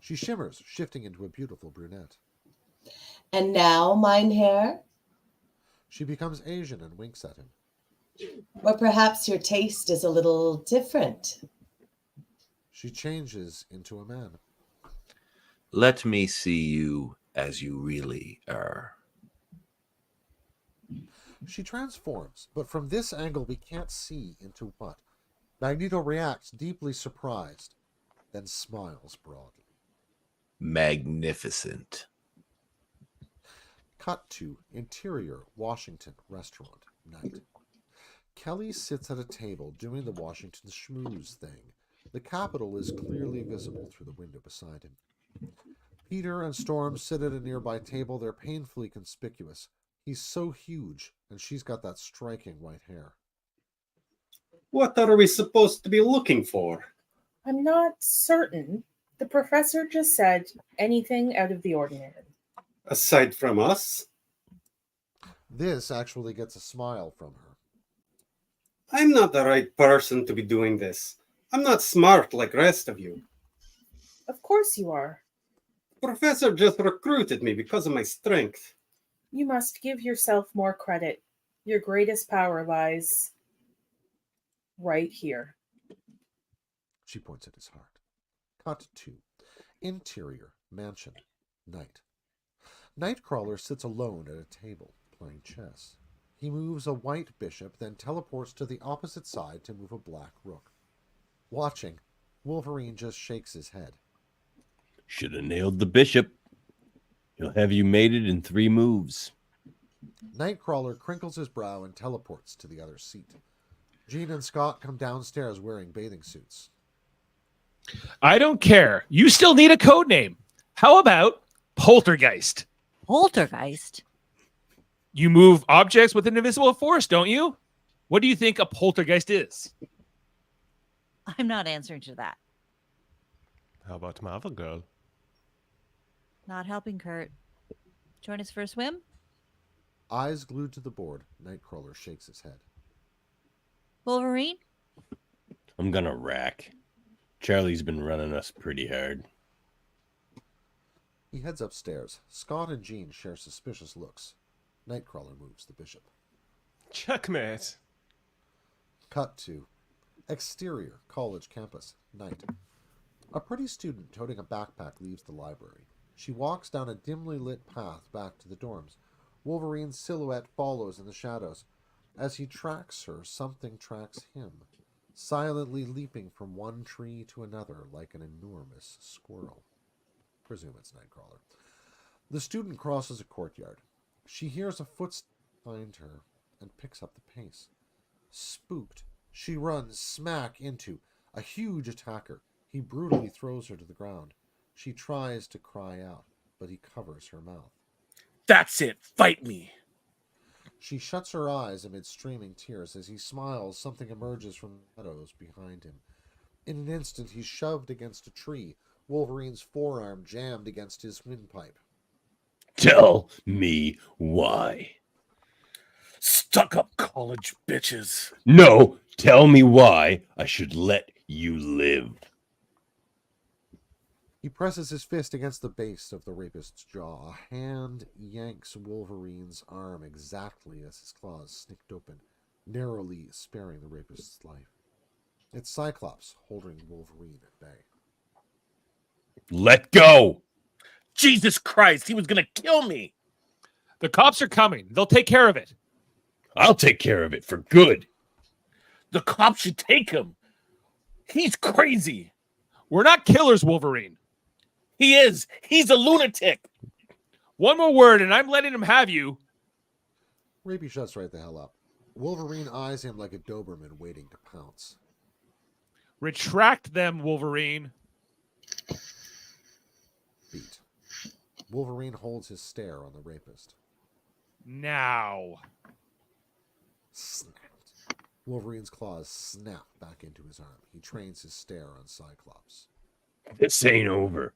She shimmers, shifting into a beautiful brunette. And now, mein Herr? She becomes Asian and winks at him. Or perhaps your taste is a little different. She changes into a man. Let me see you as you really are. She transforms, but from this angle we can't see into what. Magneto reacts, deeply surprised, then smiles broadly. Magnificent. Cut to interior Washington restaurant. Night. Kelly sits at a table doing the Washington schmooze thing. The Capitol is clearly visible through the window beside him. Peter and Storm sit at a nearby table. They're painfully conspicuous. He's so huge, and she's got that striking white hair. What are we supposed to be looking for? I'm not certain. The professor just said anything out of the ordinary. Aside from us? This actually gets a smile from her. I'm not the right person to be doing this. I'm not smart like the rest of you. Of course you are. The professor just recruited me because of my strength. You must give yourself more credit. Your greatest power lies right here. She points at his heart. Cut to interior mansion. Night. Nightcrawler sits alone at a table, playing chess. He moves a white bishop, then teleports to the opposite side to move a black rook. Watching, Wolverine just shakes his head. Should have nailed the bishop. He'll have you mated in 3 moves. Nightcrawler crinkles his brow and teleports to the other seat. Jean and Scott come downstairs wearing bathing suits. I don't care. You still need a code name. How about Poltergeist? Poltergeist? You move objects with an invisible force, don't you? What do you think a poltergeist is? I'm not answering to that. How about Marvel Girl? Not helping Kurt. Join us for a swim? Eyes glued to the board, Nightcrawler shakes his head. Wolverine? I'm gonna rack. Charlie's been running us pretty hard. He heads upstairs. Scott and Jean share suspicious looks. Nightcrawler moves the bishop. Checkmate. Cut to exterior college campus. Night. A pretty student toting a backpack leaves the library. She walks down a dimly lit path back to the dorms. Wolverine's silhouette follows in the shadows. As he tracks her, something tracks him, silently leaping from one tree to another like an enormous squirrel. Presume it's Nightcrawler. The student crosses a courtyard. She hears a footstep behind her and picks up the pace. Spooked, she runs smack into a huge attacker. He brutally throws her to the ground. She tries to cry out, but he covers her mouth. That's it. Fight me. She shuts her eyes amid streaming tears. As he smiles, something emerges from the shadows behind him. In an instant, he's shoved against a tree, Wolverine's forearm jammed against his windpipe. Tell me why. Stuck-up college bitches. No, tell me why I should let you live. He presses his fist against the base of the rapist's jaw. A hand yanks Wolverine's arm exactly as his claws snicked open, narrowly sparing the rapist's life. It's Cyclops holding Wolverine at bay. Let go! Jesus Christ, he was gonna kill me. The cops are coming. They'll take care of it. I'll take care of it for good. The cops should take him. He's crazy. We're not killers, Wolverine. He is. He's a lunatic. One more word, and I'm letting him have you. Rapey shuts right the hell up. Wolverine eyes him like a Doberman waiting to pounce. Retract them, Wolverine. Beat. Wolverine holds his stare on the rapist. Now. Snapped. Wolverine's claws snap back into his arm. He trains his stare on Cyclops. This ain't over.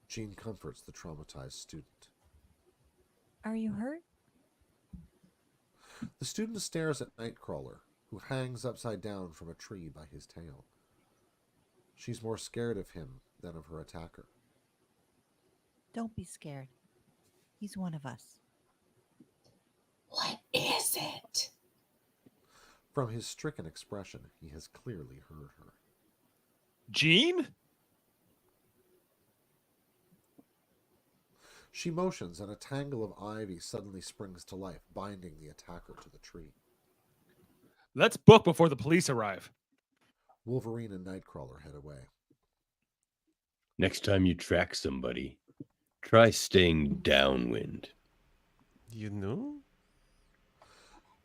Jean comforts the traumatized student. Are you hurt? The student stares at Nightcrawler, who hangs upside down from a tree by his tail. She's more scared of him than of her attacker. Don't be scared. He's one of us. What is it? From his stricken expression, he has clearly heard her. Jean? She motions, and a tangle of ivy suddenly springs to life, binding the attacker to the tree. Let's book before the police arrive. Wolverine and Nightcrawler head away. Next time you track somebody, try staying downwind. You know?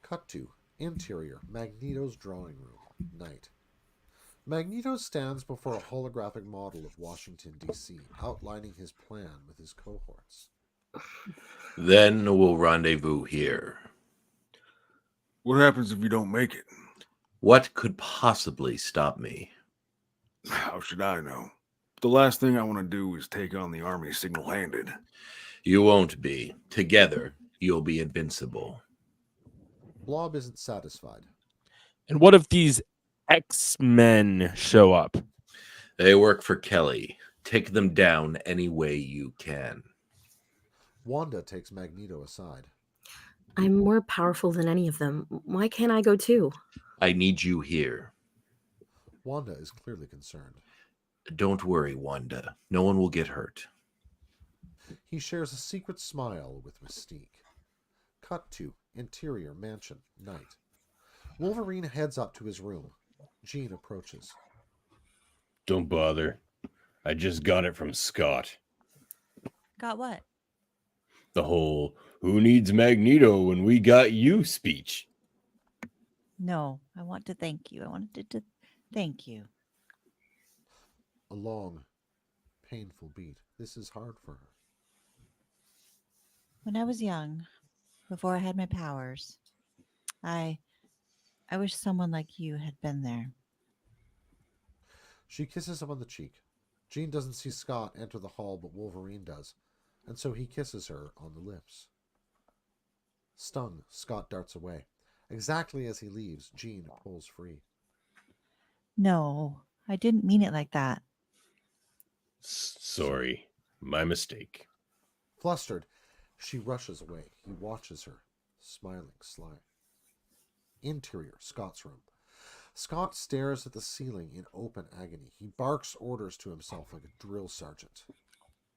Cut to interior, Magneto's drawing room, night. Magneto stands before a holographic model of Washington, D.C., outlining his plan with his cohorts. Then we'll rendezvous here. What happens if you don't make it? What could possibly stop me? How should I know? The last thing I want to do is take on the army single-handed. You won't be. Together, you'll be invincible. Blob isn't satisfied. And what if these X-Men show up? They work for Kelly. Take them down any way you can. Wanda takes Magneto aside. I'm more powerful than any of them. Why can't I go too? I need you here. Wanda is clearly concerned. Don't worry, Wanda. No one will get hurt. He shares a secret smile with Mystique. Cut to interior mansion, night. Wolverine heads up to his room. Jean approaches. Don't bother. I just got it from Scott. Got what? The whole "who needs Magneto when we got you" speech. No, I want to thank you. I wanted to thank you. A long, painful beat. This is hard for her. When I was young, before I had my powers, I wish someone like you had been there. She kisses him on the cheek. Jean doesn't see Scott enter the hall, but Wolverine does, and so he kisses her on the lips. Stung, Scott darts away. Exactly as he leaves, Jean pulls free. No, I didn't mean it like that. Sorry, my mistake. Flustered, she rushes away. He watches her, smiling sly. Interior, Scott's room. Scott stares at the ceiling in open agony. He barks orders to himself like a drill sergeant.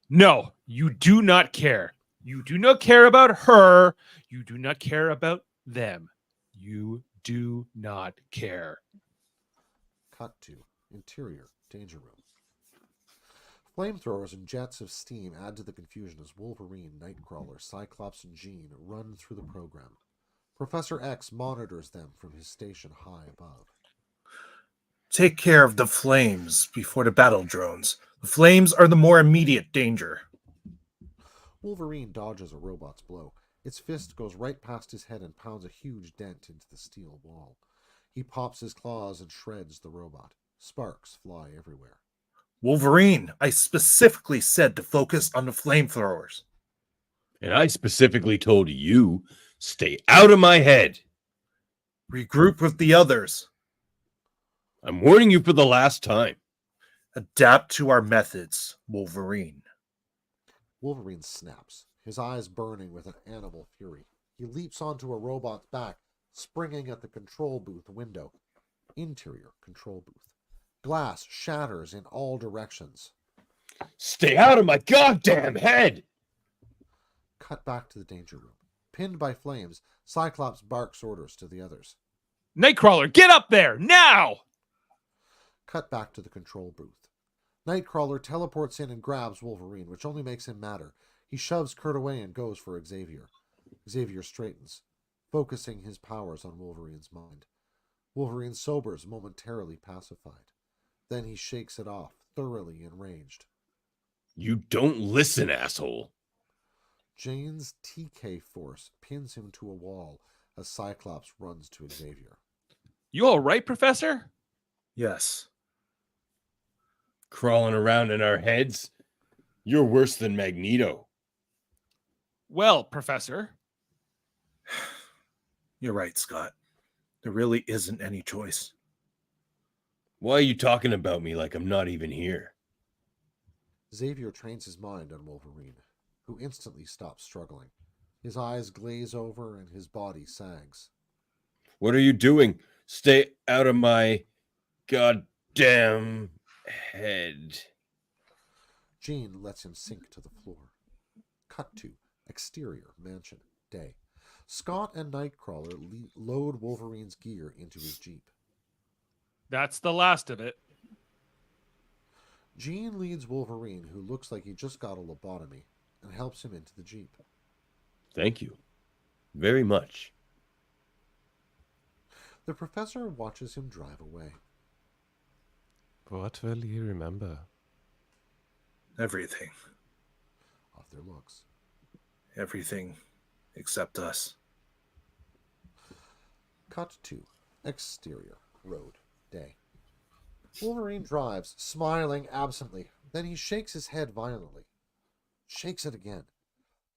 No, you do not care. You do not care about her. You do not care about them. You do not care. Cut to interior, danger room. Flamethrowers and jets of steam add to the confusion as Wolverine, Nightcrawler, Cyclops, and Jean run through the program. Professor X monitors them from his station high above. Take care of the flames before the battle drones. The flames are the more immediate danger. Wolverine dodges a robot's blow. Its fist goes right past his head and pounds a huge dent into the steel wall. He pops his claws and shreds the robot. Sparks fly everywhere. Wolverine, I specifically said to focus on the flamethrowers. And I specifically told you, stay out of my head. Regroup with the others. I'm warning you for the last time. Adapt to our methods, Wolverine. Wolverine snaps, his eyes burning with an animal fury. He leaps onto a robot's back, springing at the control booth window. Interior control booth. Glass shatters in all directions. Stay out of my goddamn head! Cut back to the danger room. Pinned by flames, Cyclops barks orders to the others. Nightcrawler, get up there, now! Cut back to the control booth. Nightcrawler teleports in and grabs Wolverine, which only makes him madder. He shoves Kurt away and goes for Xavier. Xavier straightens, focusing his powers on Wolverine's mind. Wolverine sobers, momentarily pacified. Then he shakes it off, thoroughly enraged. You don't listen, asshole. Jane's TK force pins him to a wall as Cyclops runs to Xavier. You all right, Professor? Yes. Crawling around in our heads? You're worse than Magneto. Well, Professor. You're right, Scott. There really isn't any choice. Why are you talking about me like I'm not even here? Xavier trains his mind on Wolverine, who instantly stops struggling. His eyes glaze over and his body sags. What are you doing? Stay out of my goddamn head. Jean lets him sink to the floor. Cut to exterior mansion, day. Scott and Nightcrawler load Wolverine's gear into his Jeep. That's the last of it. Jean leads Wolverine, who looks like he just got a lobotomy, and helps him into the Jeep. Thank you. Very much. The professor watches him drive away. What will he remember? Everything. Off their looks. Everything except us. Cut to exterior road, day. Wolverine drives, smiling absently. Then he shakes his head violently. Shakes it again.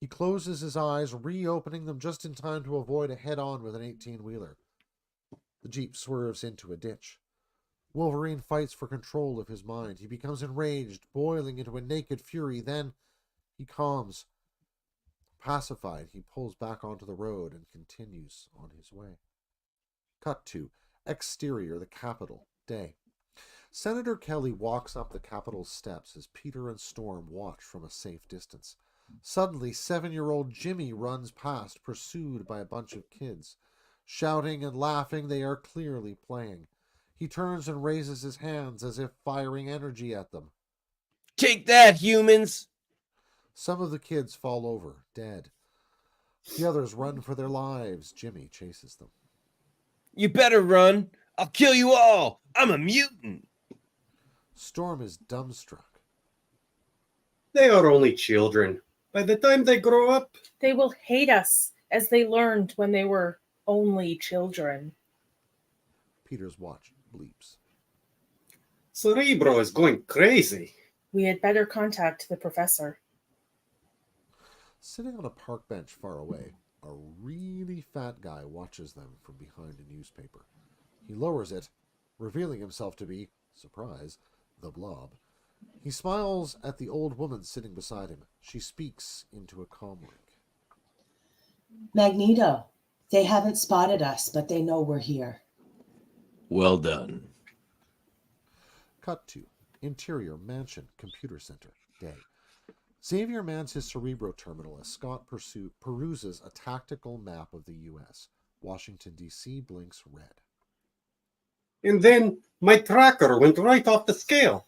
He closes his eyes, reopening them just in time to avoid a head-on with an 18-wheeler. The Jeep swerves into a ditch. Wolverine fights for control of his mind. He becomes enraged, boiling into a naked fury. Then he calms. Pacified, he pulls back onto the road and continues on his way. Cut to exterior, the Capitol, day. Senator Kelly walks up the Capitol steps as Peter and Storm watch from a safe distance. Suddenly, 7-year-old Jimmy runs past, pursued by a bunch of kids. Shouting and laughing, they are clearly playing. He turns and raises his hands as if firing energy at them. Take that, humans! Some of the kids fall over, dead. The others run for their lives. Jimmy chases them. You better run. I'll kill you all. I'm a mutant. Storm is dumbstruck. They are only children. By the time they grow up, They will hate us as they learned when they were only children. Peter's watch bleeps. Cerebro is going crazy. We had better contact the professor. Sitting on a park bench far away, a really fat guy watches them from behind a newspaper. He lowers it, revealing himself to be, surprise, the Blob. He smiles at the old woman sitting beside him. She speaks into a comlink. Magneto, they haven't spotted us, but they know we're here. Well done. Cut to interior mansion computer center, day. Xavier mans his Cerebro terminal as Scott peruses a tactical map of the U.S. Washington, D.C. blinks red. And then my tracker went right off the scale.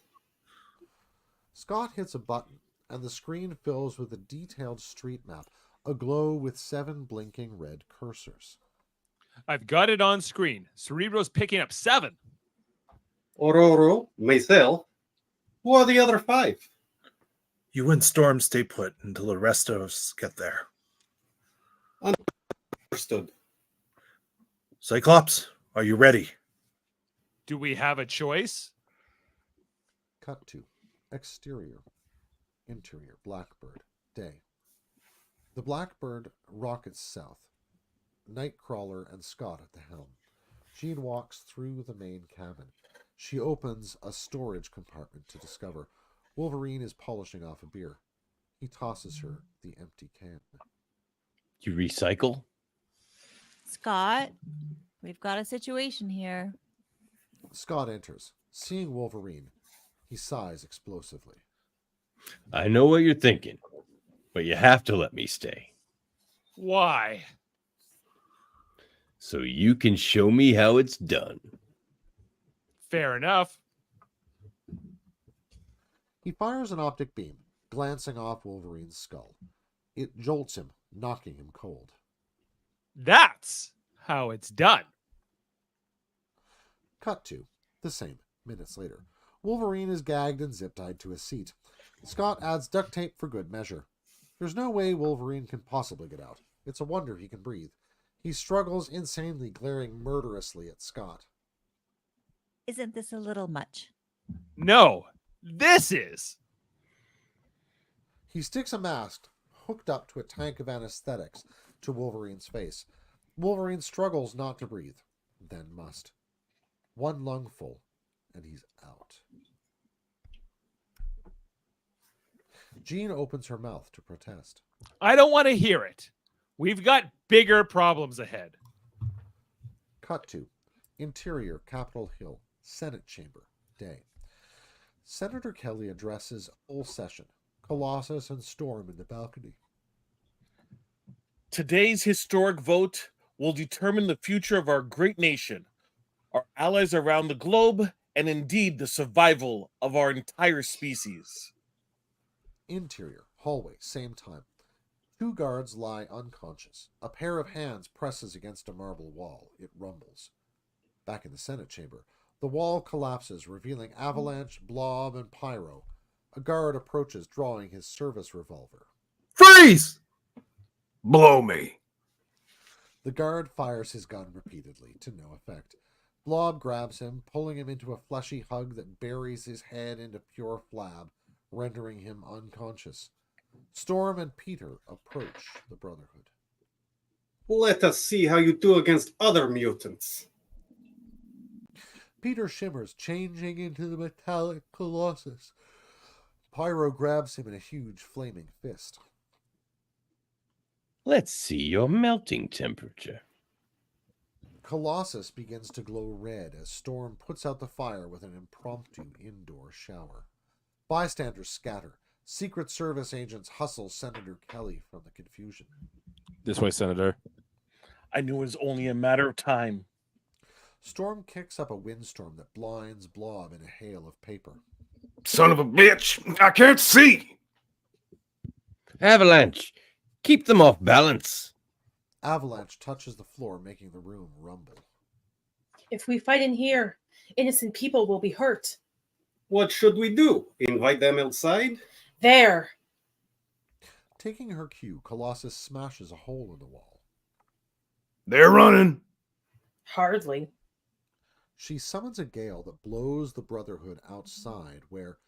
Scott hits a button, and the screen fills with a detailed street map, aglow with 7 blinking red cursors. I've got it on screen. Cerebro's picking up 7. Ororo, myself. Who are the other 5? You and Storm stay put until the rest of us get there. Understood. Cyclops, are you ready? Do we have a choice? Cut to exterior, interior, Blackbird, day. The Blackbird rockets south. Nightcrawler and Scott at the helm. Jean walks through the main cabin. She opens a storage compartment to discover Wolverine is polishing off a beer. He tosses her the empty can. You recycle? Scott, we've got a situation here. Scott enters. Seeing Wolverine, he sighs explosively. I know what you're thinking, but you have to let me stay. Why? So you can show me how it's done. Fair enough. He fires an optic beam, glancing off Wolverine's skull. It jolts him, knocking him cold. That's how it's done. Cut to the same, minutes later. Wolverine is gagged and zip-tied to his seat. Scott adds duct tape for good measure. There's no way Wolverine can possibly get out. It's a wonder he can breathe. He struggles insanely, glaring murderously at Scott. Isn't this a little much? No, this is. He sticks a mask, hooked up to a tank of anesthetics, to Wolverine's face. Wolverine struggles not to breathe, then must. One lungful, and he's out. Jean opens her mouth to protest. I don't want to hear it. We've got bigger problems ahead. Cut to interior, Capitol Hill, Senate chamber, day. Senator Kelly addresses full session. Colossus and Storm in the balcony. Today's historic vote will determine the future of our great nation, our allies around the globe, and indeed the survival of our entire species. Interior, hallway, same time. Two guards lie unconscious. A pair of hands presses against a marble wall. It rumbles. Back in the Senate chamber, the wall collapses, revealing Avalanche, Blob, and Pyro. A guard approaches, drawing his service revolver. Freeze! Blow me. The guard fires his gun repeatedly, to no effect. Blob grabs him, pulling him into a fleshy hug that buries his head into pure flab, rendering him unconscious. Storm and Peter approach the Brotherhood. Let us see how you do against other mutants. Peter shimmers, changing into the metallic Colossus. Pyro grabs him in a huge flaming fist. Let's see your melting temperature. Colossus begins to glow red as Storm puts out the fire with an impromptu indoor shower. Bystanders scatter. Secret Service agents hustle Senator Kelly from the confusion. This way, Senator. I knew it was only a matter of time. Storm kicks up a windstorm that blinds Blob in a hail of paper. Son of a bitch! I can't see! Avalanche! Keep them off balance. Avalanche touches the floor, making the room rumble. If we fight in here, innocent people will be hurt. What should we do? Invite them outside? There! Taking her cue, Colossus smashes a hole in the wall. They're running. Hardly. She summons a gale that blows the Brotherhood outside where,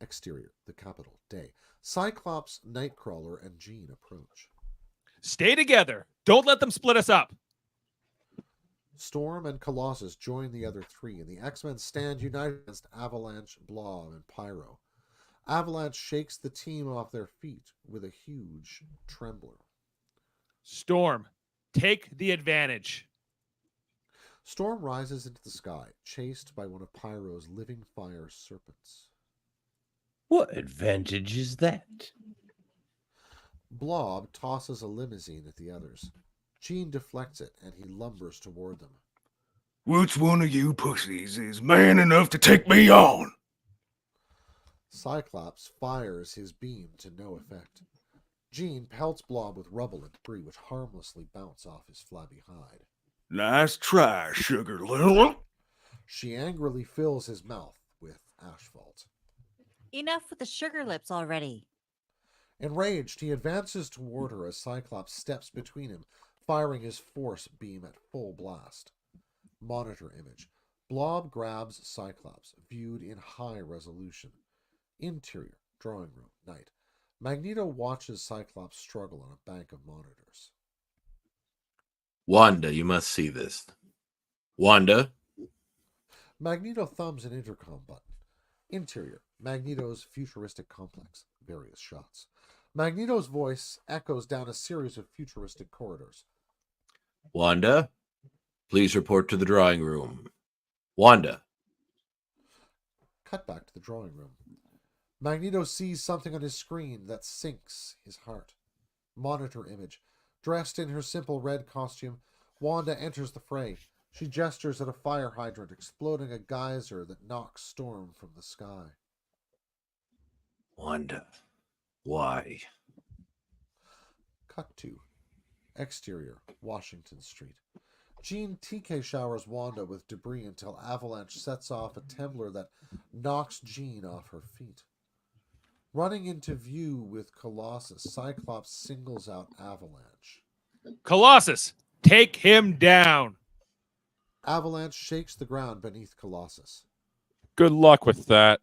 exterior, the Capitol, day. Cyclops, Nightcrawler, and Jean approach. Stay together. Don't let them split us up. Storm and Colossus join the other three, and the X-Men stand united against Avalanche, Blob, and Pyro. Avalanche shakes the team off their feet with a huge trembler. Storm, take the advantage. Storm rises into the sky, chased by one of Pyro's living fire serpents. What advantage is that? Blob tosses a limousine at the others. Jean deflects it, and he lumbers toward them. Which one of you pussies is man enough to take me on? Cyclops fires his beam to no effect. Jean pelts Blob with rubble and debris which harmlessly bounce off his flabby hide. Nice try, Sugar Little. She angrily fills his mouth with asphalt. Enough with the sugar lips already. Enraged, he advances toward her as Cyclops steps between him, firing his force beam at full blast. Monitor image. Blob grabs Cyclops, viewed in high resolution. Interior, drawing room, night. Magneto watches Cyclops struggle on a bank of monitors. Wanda, you must see this. Wanda? Magneto thumbs an intercom button. Interior, Magneto's futuristic complex. Various shots. Magneto's voice echoes down a series of futuristic corridors. Wanda? Please report to the drawing room. Wanda? Cut back to the drawing room. Magneto sees something on his screen that sinks his heart. Monitor image. Dressed in her simple red costume, Wanda enters the fray. She gestures at a fire hydrant, exploding a geyser that knocks Storm from the sky. Wanda, why? Cut to exterior, Washington Street. Jean TK showers Wanda with debris until Avalanche sets off a tumbler that knocks Jean off her feet. Running into view with Colossus, Cyclops singles out Avalanche. Colossus, take him down. Avalanche shakes the ground beneath Colossus. Good luck with that.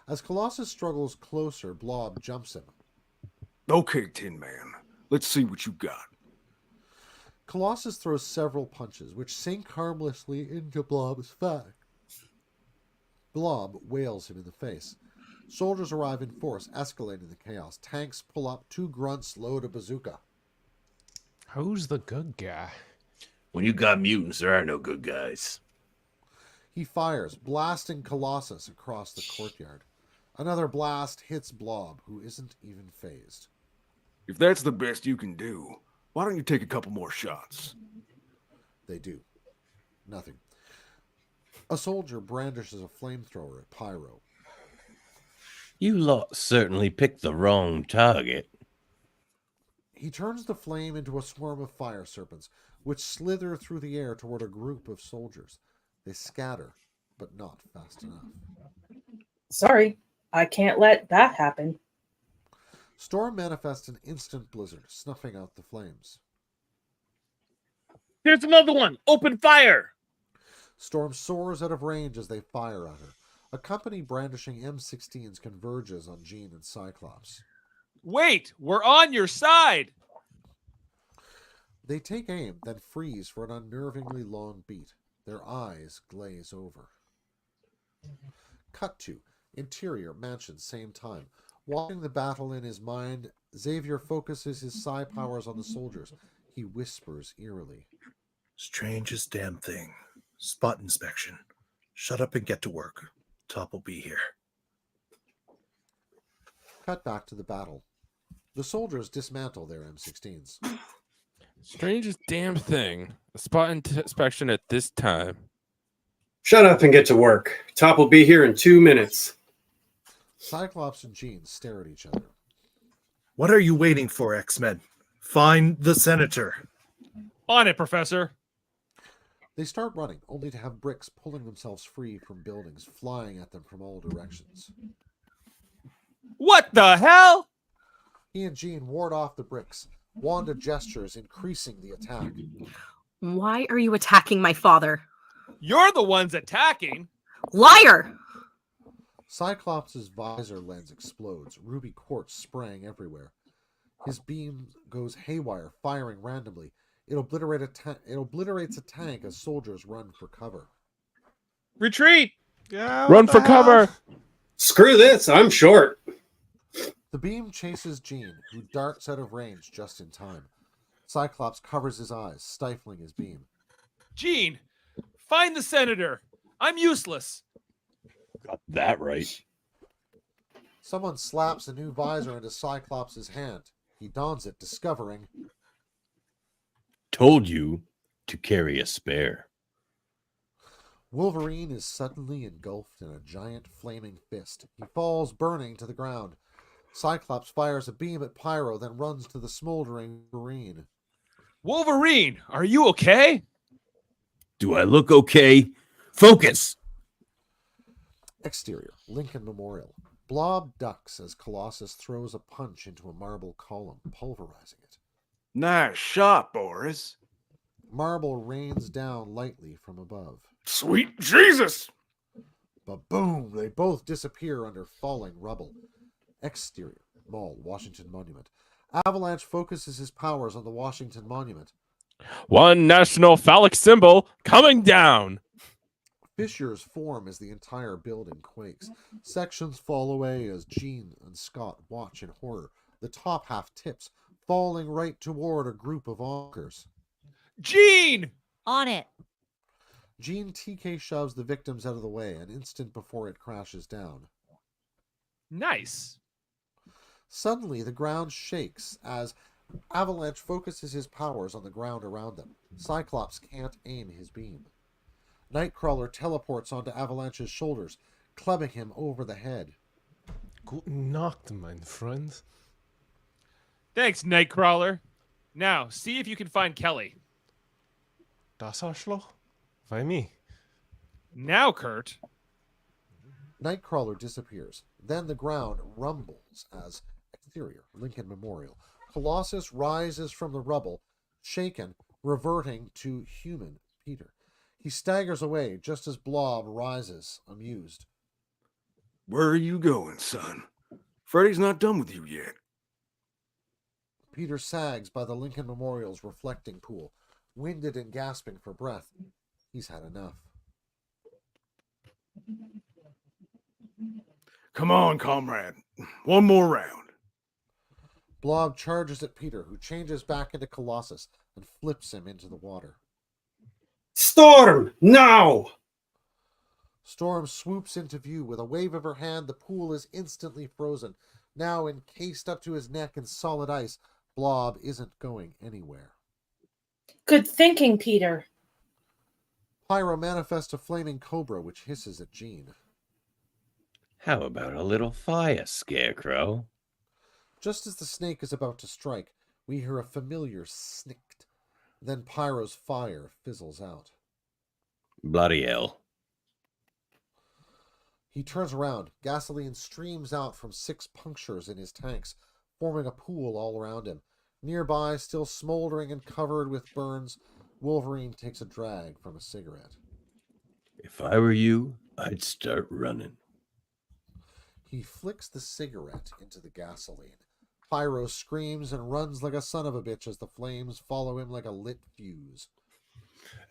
As Colossus struggles closer, Blob jumps him. Okay, Tin Man. Let's see what you got. Colossus throws several punches, which sink harmlessly into Blob's back. Blob wails him in the face. Soldiers arrive in force, escalating the chaos. Tanks pull up, 2 grunts load a bazooka. Who's the good guy? When you got mutants, there are no good guys. He fires, blasting Colossus across the courtyard. Another blast hits Blob, who isn't even phased. If that's the best you can do, why don't you take a couple more shots? They do. Nothing. A soldier brandishes a flamethrower at Pyro. You lot certainly picked the wrong target. He turns the flame into a swarm of fire serpents, which slither through the air toward a group of soldiers. They scatter, but not fast enough. Sorry, I can't let that happen. Storm manifests an instant blizzard, snuffing out the flames. There's another one! Open fire! Storm soars out of range as they fire at her. A company brandishing M16s converges on Jean and Cyclops. Wait, we're on your side. They take aim, then freeze for an unnervingly long beat. Their eyes glaze over. Cut to interior mansion, same time. Watching the battle in his mind, Xavier focuses his psi powers on the soldiers. He whispers eerily. Strangest damn thing. Spot inspection. Shut up and get to work. Top will be here. Cut back to the battle. The soldiers dismantle their M16s. Strangest damn thing. A spot inspection at this time. Shut up and get to work. Top will be here in 2 minutes. Cyclops and Jean stare at each other. What are you waiting for, X-Men? Find the Senator. On it, Professor. They start running, only to have bricks pulling themselves free from buildings, flying at them from all directions. What the hell? He and Jean ward off the bricks. Wanda gestures, increasing the attack. Why are you attacking my father? You're the ones attacking. Liar! Cyclops' visor lens explodes, ruby quartz spraying everywhere. His beam goes haywire, firing randomly. It obliterates a tank as soldiers run for cover. Retreat! Yeah, Run for cover! Screw this, I'm short. The beam chases Jean, who darts out of range just in time. Cyclops covers his eyes, stifling his beam. Jean, find the senator. I'm useless. Got that right. Someone slaps a new visor into Cyclops' hand. He dons it, discovering... Told you to carry a spare. Wolverine is suddenly engulfed in a giant flaming fist. He falls burning to the ground. Cyclops fires a beam at Pyro, then runs to the smoldering Wolverine. Wolverine, are you okay? Do I look okay? Focus! Exterior, Lincoln Memorial. Blob ducks as Colossus throws a punch into a marble column, pulverizing it. Nice shot, Boris. Marble rains down lightly from above. Sweet Jesus! But boom, they both disappear under falling rubble. Exterior, Mall, Washington Monument. Avalanche focuses his powers on the Washington Monument. One national phallic symbol coming down. Fissures form as the entire building quakes. Sections fall away as Jean and Scott watch in horror. The top half tips, falling right toward a group of onkers. Jean! On it. Jean TK shoves the victims out of the way an instant before it crashes down. Nice. Suddenly, the ground shakes as Avalanche focuses his powers on the ground around them. Cyclops can't aim his beam. Nightcrawler teleports onto Avalanche's shoulders. clubbing him over the head. Guten Nacht, mein Freund. Thanks, Nightcrawler. Now, see if you can find Kelly. Das Arschloch? Why me? Now, Kurt. Nightcrawler disappears. Then the ground rumbles as exterior, Lincoln Memorial. Colossus rises from the rubble, shaken, reverting to human Peter. He staggers away just as Blob rises, amused. Where are you going, son? Freddy's not done with you yet. Peter sags by the Lincoln Memorial's reflecting pool, winded and gasping for breath. He's had enough. Come on, comrade. One more round. Blob charges at Peter, who changes back into Colossus and flips him into the water. Storm! Now! Storm swoops into view. With a wave of her hand, the pool is instantly frozen. Now encased up to his neck in solid ice, Blob isn't going anywhere. Good thinking, Peter. Pyro manifests a flaming cobra, which hisses at Jean. How about a little fire, Scarecrow? Just as the snake is about to strike, we hear a familiar snikt. Then Pyro's fire fizzles out. Bloody hell. He turns around. Gasoline streams out from 6 punctures in his tanks, forming a pool all around him. Nearby, still smoldering and covered with burns, Wolverine takes a drag from a cigarette. If I were you, I'd start running. He flicks the cigarette into the gasoline. Pyro screams and runs like a son of a bitch as the flames follow him like a lit fuse.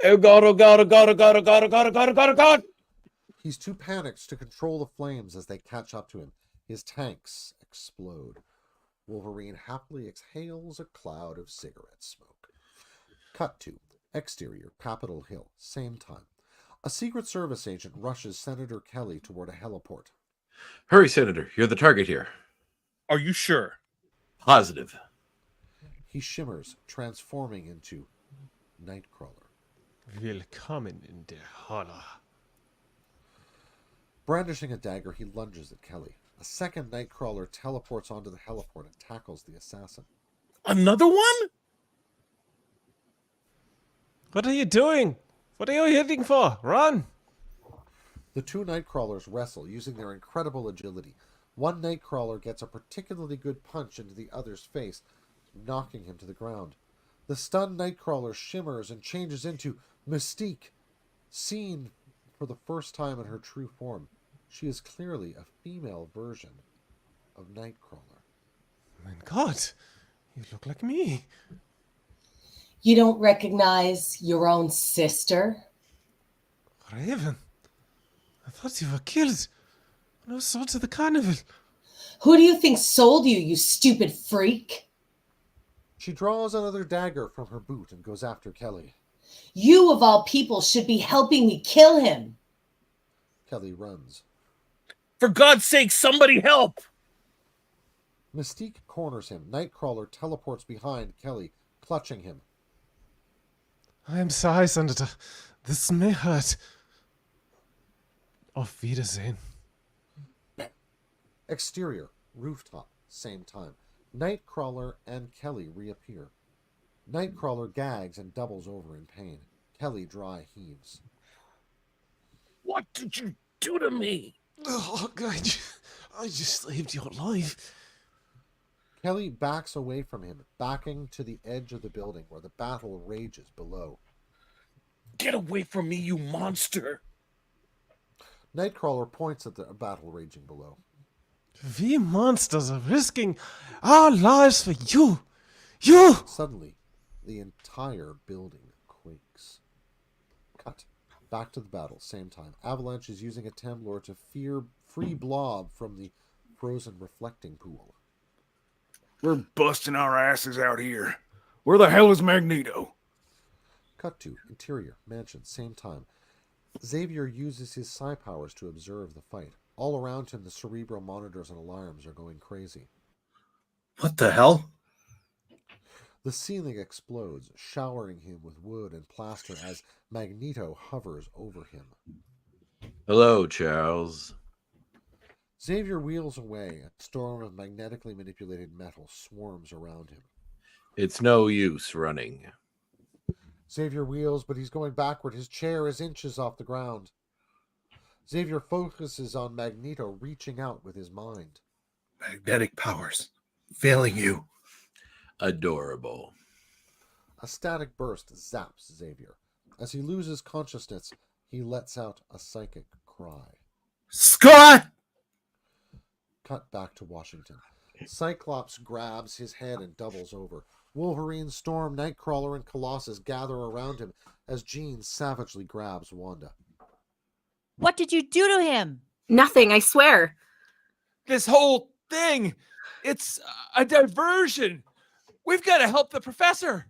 Oh God, oh God, oh God, oh God, oh God, oh God, oh God, oh God, oh God! He's too panicked to control the flames as they catch up to him. His tanks explode. Wolverine happily exhales a cloud of cigarette smoke. Cut to exterior, Capitol Hill, same time. A Secret Service agent rushes Senator Kelly toward a heliport. Hurry, Senator. You're the target here. Are you sure? Positive. He shimmers, transforming into Nightcrawler. Willkommen in der Hölle. Brandishing a dagger, he lunges at Kelly. A second Nightcrawler teleports onto the heliport and tackles the assassin. Another one? What are you doing? What are you hitting for? Run! The 2 Nightcrawlers wrestle using their incredible agility. One Nightcrawler gets a particularly good punch into the other's face, knocking him to the ground. The stunned Nightcrawler shimmers and changes into Mystique, seen for the first time in her true form. She is clearly a female version of Nightcrawler. My God, you look like me. You don't recognize your own sister? Raven, I thought you were killed when I was sold to the carnival. Who do you think sold you, you stupid freak? She draws another dagger from her boot and goes after Kelly. You, of all people, should be helping me kill him. Kelly runs. For God's sake, somebody help! Mystique corners him. Nightcrawler teleports behind Kelly, clutching him. I am sorry, Senator. This may hurt. Auf Wiedersehen. Exterior, rooftop, same time. Nightcrawler and Kelly reappear. Nightcrawler gags and doubles over in pain. Kelly dry heaves. What did you do to me? Oh, God, I just saved your life. Kelly backs away from him, backing to the edge of the building where the battle rages below. Get away from me, you monster! Nightcrawler points at the battle raging below. We monsters are risking our lives for you. You! Suddenly, the entire building quakes. Cut. Back to the battle, same time. Avalanche is using a Temblor to free Blob from the frozen reflecting pool. We're busting our asses out here. Where the hell is Magneto? Cut to interior, mansion, same time. Xavier uses his psi powers to observe the fight. All around him, the cerebral monitors and alarms are going crazy. What the hell? The ceiling explodes, showering him with wood and plaster as Magneto hovers over him. Hello, Charles. Xavier wheels away. A storm of magnetically manipulated metal swarms around him. It's no use running. Xavier wheels, but he's going backward. His chair is inches off the ground. Xavier focuses on Magneto, reaching out with his mind. Magnetic powers failing you. Adorable. A static burst zaps Xavier. As he loses consciousness, he lets out a psychic cry. Scott! Cut back to Washington. Cyclops grabs his head and doubles over. Wolverine, Storm, Nightcrawler, and Colossus gather around him as Jean savagely grabs Wanda. What did you do to him? Nothing, I swear. This whole thing, it's a diversion. We've got to help the professor.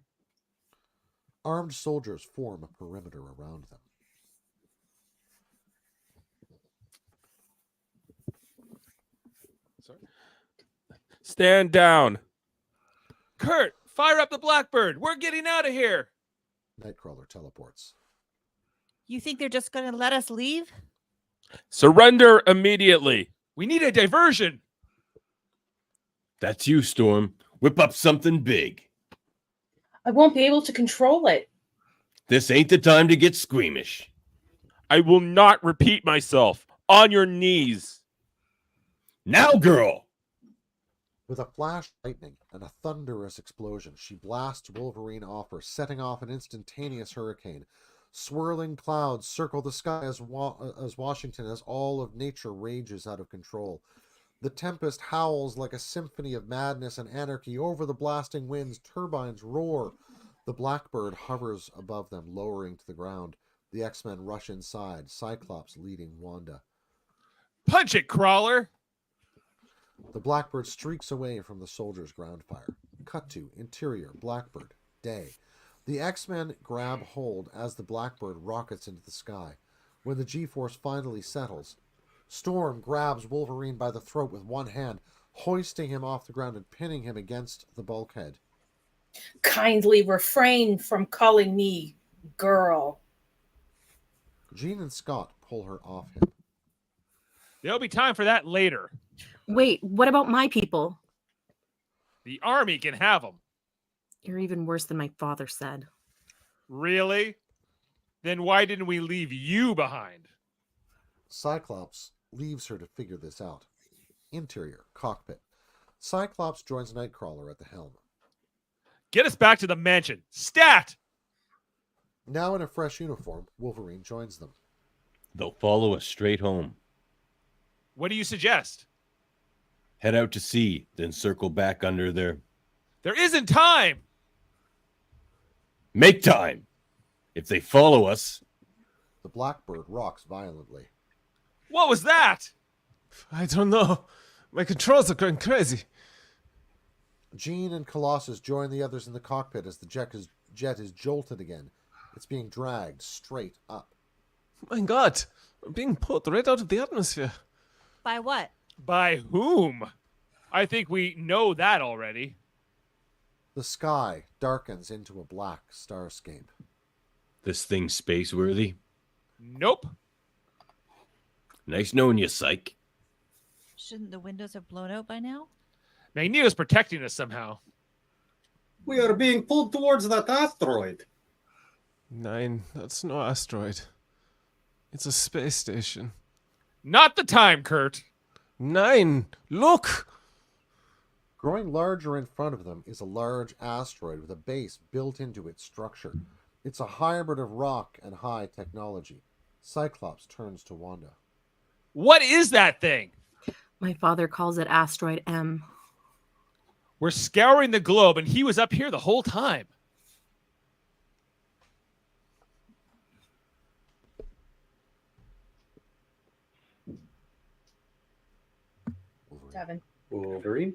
Armed soldiers form a perimeter around them. Stand down. Kurt, fire up the Blackbird. We're getting out of here. Nightcrawler teleports. You think they're just going to let us leave? Surrender immediately. We need a diversion. That's you, Storm. Whip up something big. I won't be able to control it. This ain't the time to get squeamish. I will not repeat myself. On your knees. Now, girl! With a flash of lightning and a thunderous explosion, she blasts Wolverine off her, setting off an instantaneous hurricane. Swirling clouds circle the sky as Washington as all of nature rages out of control. The tempest howls like a symphony of madness and anarchy over the blasting winds. Turbines roar. The Blackbird hovers above them, lowering to the ground. The X-Men rush inside, Cyclops leading Wanda. Punch it, Crawler! The Blackbird streaks away from the soldiers' ground fire. Cut to interior, Blackbird, day. The X-Men grab hold as the Blackbird rockets into the sky. When the G-force finally settles, Storm grabs Wolverine by the throat with one hand, hoisting him off the ground and pinning him against the bulkhead. Kindly refrain from calling me girl. Jean and Scott pull her off him. There'll be time for that later. Wait, what about my people? The army can have them. You're even worse than my father said. Really? Then why didn't we leave you behind? Cyclops leaves her to figure this out. Interior, cockpit. Cyclops joins Nightcrawler at the helm. Get us back to the mansion. Stat! Now in a fresh uniform, Wolverine joins them. They'll follow us straight home. What do you suggest? Head out to sea, then circle back under there. There isn't time! Make time! If they follow us... The Blackbird rocks violently. What was that? I don't know. My controls are going crazy. Jean and Colossus join the others in the cockpit as the jet is jolted again. It's being dragged straight up. My God, I'm being pulled right out of the atmosphere. By what? By whom? I think we know that already. The sky darkens into a black starscape. This thing's space-worthy? Nope. Nice knowing you, Psych. Shouldn't the windows have blown out by now? Magneto's protecting us somehow. We are being pulled towards that asteroid. 9, that's no asteroid. It's a space station. Not the time, Kurt. 9, look! Growing larger in front of them is a large asteroid with a base built into its structure. It's a hybrid of rock and high technology. Cyclops turns to Wanda. What is that thing? My father calls it Asteroid M. We're scouring the globe, and he was up here the whole time. Davan. Wolverine.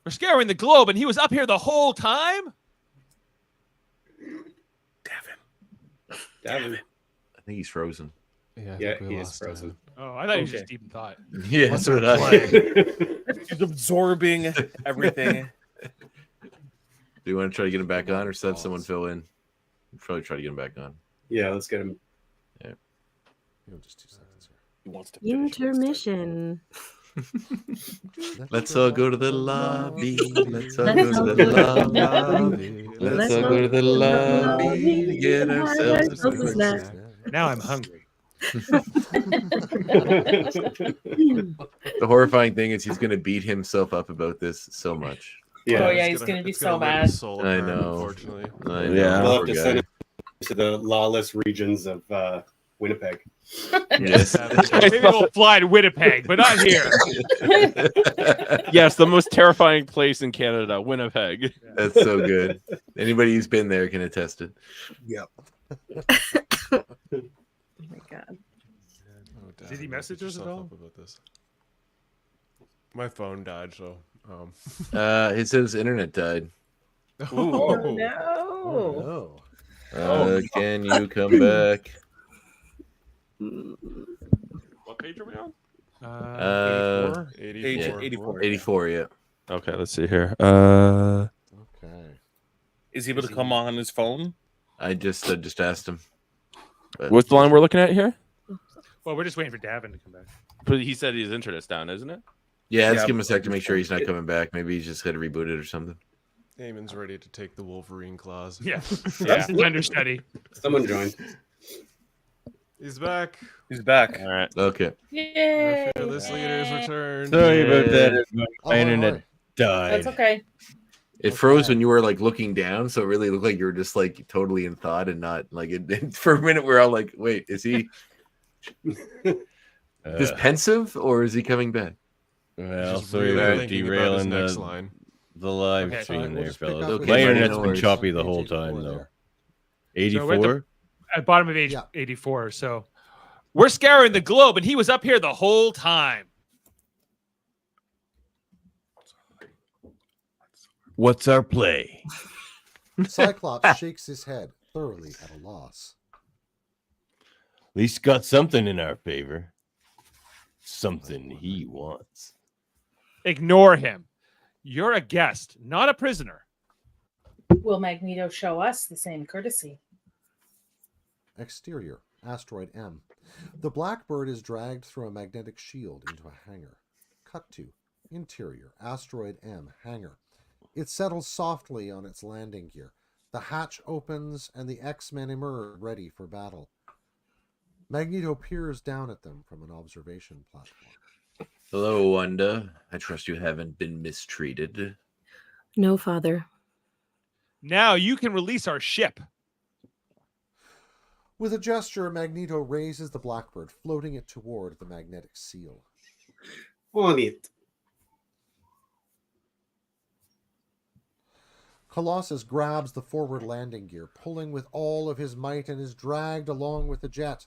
We're scouring the globe, and he was up here the whole time? Davan. I think he's frozen. Yeah, he is frozen. Oh, I thought he was just deep in thought. Yeah, that's what I He's absorbing everything. Do you want to try to get him back on or have someone fill in? Probably try to get him back on. Yeah, let's get him. Yeah. Just 2 seconds here. He wants to Intermission. Let's all go to the lobby. Let's all go to the lobby. Let's all go to the lobby to get ourselves a quick snack. Now I'm hungry. The horrifying thing is he's going to beat himself up about this so much. Oh yeah, he's gonna be so mad. I know. Unfortunately. I know. Yeah. We'll have Poor to guy. send him to the lawless regions of Winnipeg. Yes. Maybe we'll fly to Winnipeg, but not here. Yes, the most terrifying place in Canada, Winnipeg. That's so good. Anybody who's been there can attest it. Yep. Oh my god. Did he message us at all? About this? My phone died, so. It says internet died. Oh no. no. Can you come back? What page are we on? 84, yeah. Okay, let's see here. Okay. Is he able to come on his phone? I just asked him. But What's the line we're looking at here? Well, we're just waiting for Davan to come back. But he said his internet's down, isn't it? yeah, let's give him a sec to make sure he's not coming back. Maybe he's just got to reboot it or something. Eamon's ready to take the Wolverine claws. Yeah. That's his understudy. Someone joined. He's back. He's back. All right. Okay. Yay! This leader's returned. Sorry about that. My Oh, internet alright. died. That's okay. It froze when you were like looking down, so it really looked like you were just like totally in thought and not like it. For a minute, we're all like, "Wait, is he just pensive or is he coming back?" Well, Just sorry really about thinking about derailing his next the, line. the live Okay. stream We'll there, just pick fellas. up with My it. internet's No been worries. choppy the Page whole 84 time, though. there. So we're at 84? At bottom of age Yeah. 84. So we're scouring the globe, and he was up here the whole time. What's our play? Cyclops shakes his head, thoroughly at a loss. At least got something in our favor. Something he wants. Ignore him. You're a guest, not a prisoner. Will Magneto show us the same courtesy? Exterior, asteroid M. The Blackbird is dragged through a magnetic shield into a hangar. Cut to interior, asteroid M, hangar. It settles softly on its landing gear. The hatch opens and the X-Men emerge, ready for battle. Magneto peers down at them from an observation platform. Hello, Wanda. I trust you haven't been mistreated. No, Father. Now you can release our ship. With a gesture, Magneto raises the Blackbird, floating it toward the magnetic seal. On it. Colossus grabs the forward landing gear, pulling with all of his might, and is dragged along with the jet.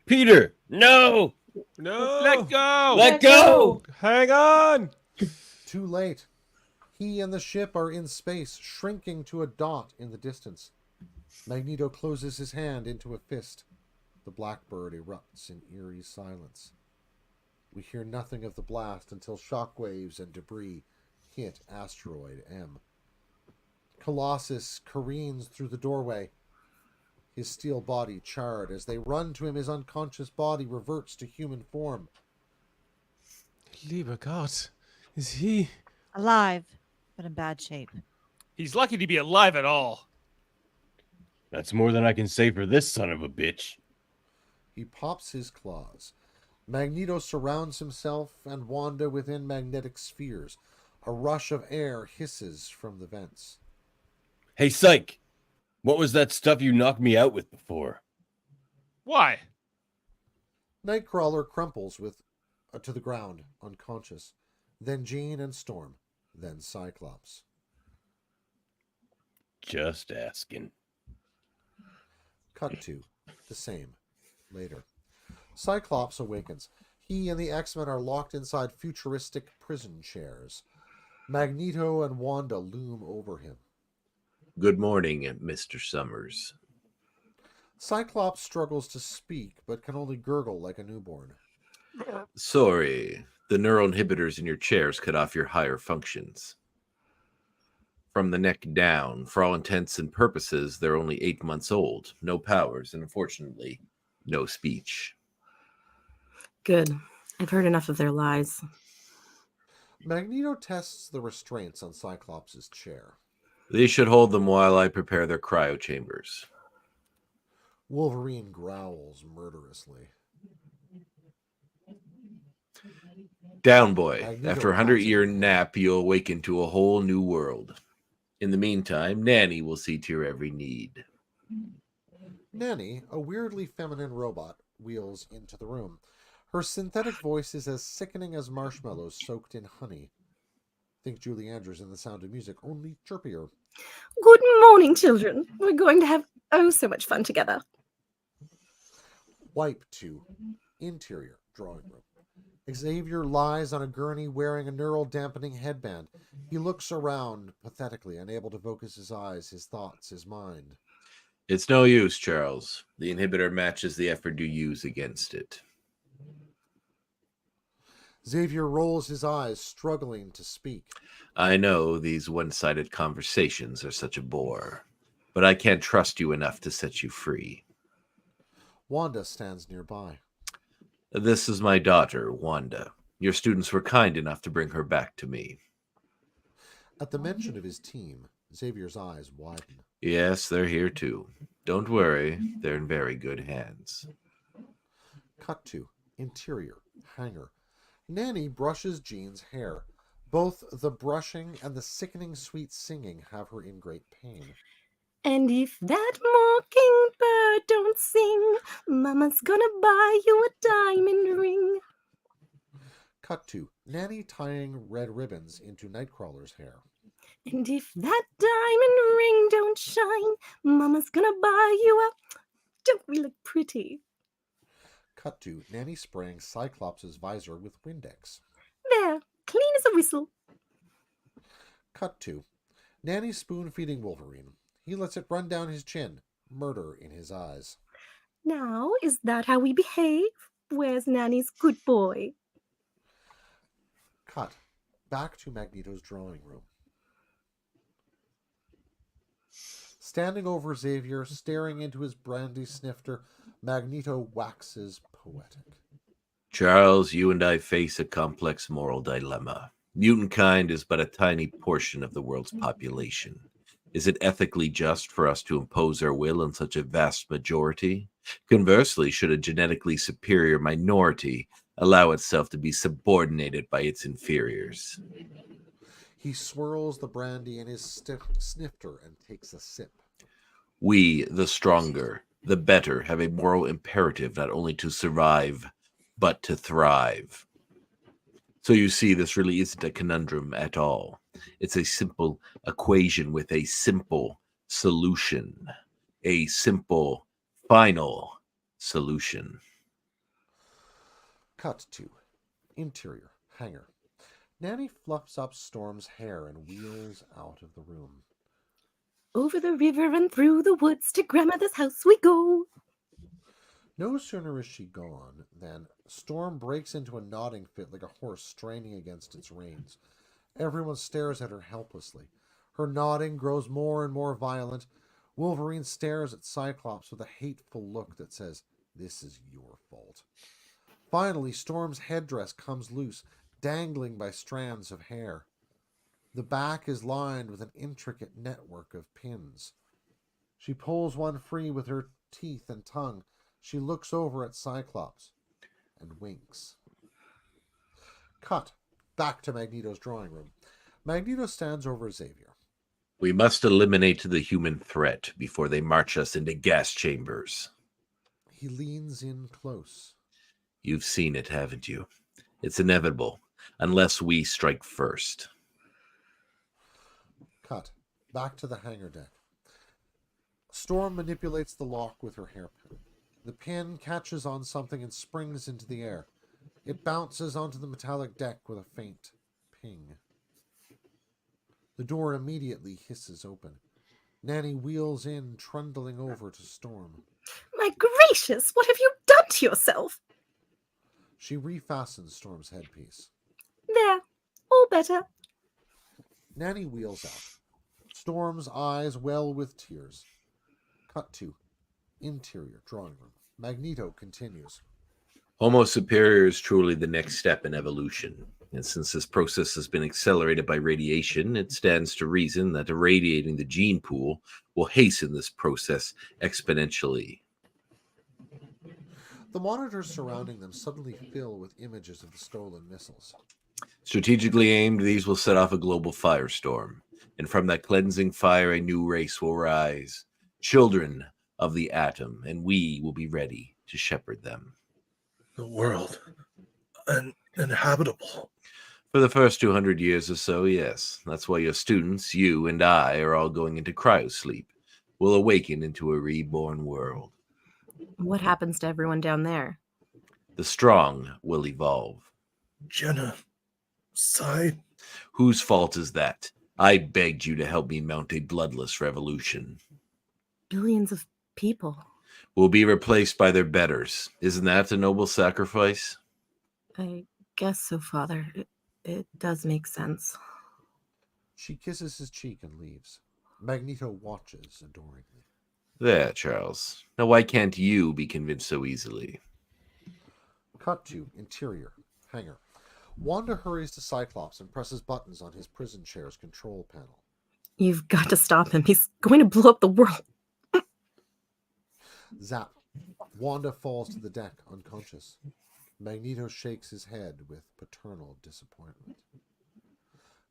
Peter, no! No! Let go! Let go! Hang on! Too late. He and the ship are in space, shrinking to a dot in the distance. Magneto closes his hand into a fist. The Blackbird erupts in eerie silence. We hear nothing of the blast until shockwaves and debris hit asteroid M. Colossus careens through the doorway, his steel body charred. As they run to him, his unconscious body reverts to human form. Lieber Gott, is he... Alive, but in bad shape. He's lucky to be alive at all. That's more than I can say for this son of a bitch. He pops his claws. Magneto surrounds himself and Wanda within magnetic spheres. A rush of air hisses from the vents. Hey, Psych! What was that stuff you knocked me out with before? Why? Nightcrawler crumples to the ground, unconscious. Then Jean and Storm. Then Cyclops. Just asking. Cut to the same. Later. Cyclops awakens. He and the X-Men are locked inside futuristic prison chairs. Magneto and Wanda loom over him. Good morning, Mr. Summers. Cyclops struggles to speak, but can only gurgle like a newborn. Sorry, the neural inhibitors in your chairs cut off your higher functions. From the neck down, for all intents and purposes, they're only 8 months old. No powers, and unfortunately, No speech. Good. I've heard enough of their lies. Magneto tests the restraints on Cyclops' chair. They should hold them while I prepare their cryo chambers. Wolverine growls murderously. Down, boy. Magneto After a pats 100-year him. nap, you'll awaken to a whole new world. In the meantime, Nanny will see to your every need. Nanny, a weirdly feminine robot, wheels into the room. Her synthetic voice is as sickening as marshmallows soaked in honey. Think Julie Andrews in The Sound of Music, only chirpier. Good morning, children. We're going to have so much fun together. Wipe to interior drawing room. Xavier lies on a gurney wearing a neural dampening headband. He looks around, pathetically, unable to focus his eyes, his thoughts, his mind. It's no use, Charles. The inhibitor matches the effort you use against it. Xavier rolls his eyes, struggling to speak. I know these one-sided conversations are such a bore, but I can't trust you enough to set you free. Wanda stands nearby. This is my daughter, Wanda. Your students were kind enough to bring her back to me. At the mention of his team, Xavier's eyes widen. Yes, they're here too. Don't worry, they're in very good hands. Cut to interior hangar. Nanny brushes Jean's hair. Both the brushing and the sickening sweet singing have her in great pain. And if that mockingbird don't sing, Mama's gonna buy you a diamond ring. Cut to Nanny tying red ribbons into Nightcrawler's hair. And if that diamond ring don't shine, Mama's gonna buy you a... Don't we look pretty? Cut to Nanny spraying Cyclops' visor with Windex. There, clean as a whistle. Cut to Nanny spoon-feeding Wolverine. He lets it run down his chin, murder in his eyes. Now, is that how we behave? Where's Nanny's good boy? Cut. Back to Magneto's drawing room. Standing over Xavier, staring into his brandy snifter, Magneto waxes poetic. Charles, you and I face a complex moral dilemma. Mutant kind is but a tiny portion of the world's population. Is it ethically just for us to impose our will on such a vast majority? Conversely, should a genetically superior minority allow itself to be subordinated by its inferiors? He swirls the brandy in his snifter and takes a sip. We, the stronger, the better, have a moral imperative not only to survive, but to thrive. So you see, this really isn't a conundrum at all. It's a simple equation with a simple solution. A simple, final solution. Cut to interior hangar. Nanny fluffs up Storm's hair and wheels out of the room. Over the river and through the woods to grandmother's house we go. No sooner is she gone than Storm breaks into a nodding fit like a horse straining against its reins. Everyone stares at her helplessly. Her nodding grows more and more violent. Wolverine stares at Cyclops with a hateful look that says, "This is your fault." Finally, Storm's headdress comes loose, dangling by strands of hair. The back is lined with an intricate network of pins. She pulls one free with her teeth and tongue. She looks over at Cyclops and winks. Cut. Back to Magneto's drawing room. Magneto stands over Xavier. We must eliminate the human threat before they march us into gas chambers. He leans in close. You've seen it, haven't you? It's inevitable, unless we strike first. Cut. Back to the hangar deck. Storm manipulates the lock with her hairpin. The pin catches on something and springs into the air. It bounces onto the metallic deck with a faint ping. The door immediately hisses open. Nanny wheels in, trundling over to Storm. My gracious, what have you done to yourself? She refastens Storm's headpiece. There, all better. Nanny wheels out. Storm's eyes well with tears. Cut to interior drawing room. Magneto continues. Homo superior is truly the next step in evolution. And since this process has been accelerated by radiation, it stands to reason that irradiating the gene pool will hasten this process exponentially. The monitors surrounding them suddenly fill with images of the stolen missiles. Strategically aimed, these will set off a global firestorm. And from that cleansing fire, a new race will rise. Children of the atom, and we will be ready to shepherd them. The world uninhabitable. For the first 200 years or so, yes. That's why your students, you and I, are all going into cryosleep. We'll awaken into a reborn world. What happens to everyone down there? The strong will evolve. Genocide? Whose fault is that? I begged you to help me mount a bloodless revolution. Billions of people. Will be replaced by their betters. Isn't that a noble sacrifice? I guess so, Father. It does make sense. She kisses his cheek and leaves. Magneto watches adoringly. There, Charles. Now why can't you be convinced so easily? Cut to interior hangar. Wanda hurries to Cyclops and presses buttons on his prison chair's control panel. You've got to stop him. He's going to blow up the world. Zap. Wanda falls to the deck, unconscious. Magneto shakes his head with paternal disappointment.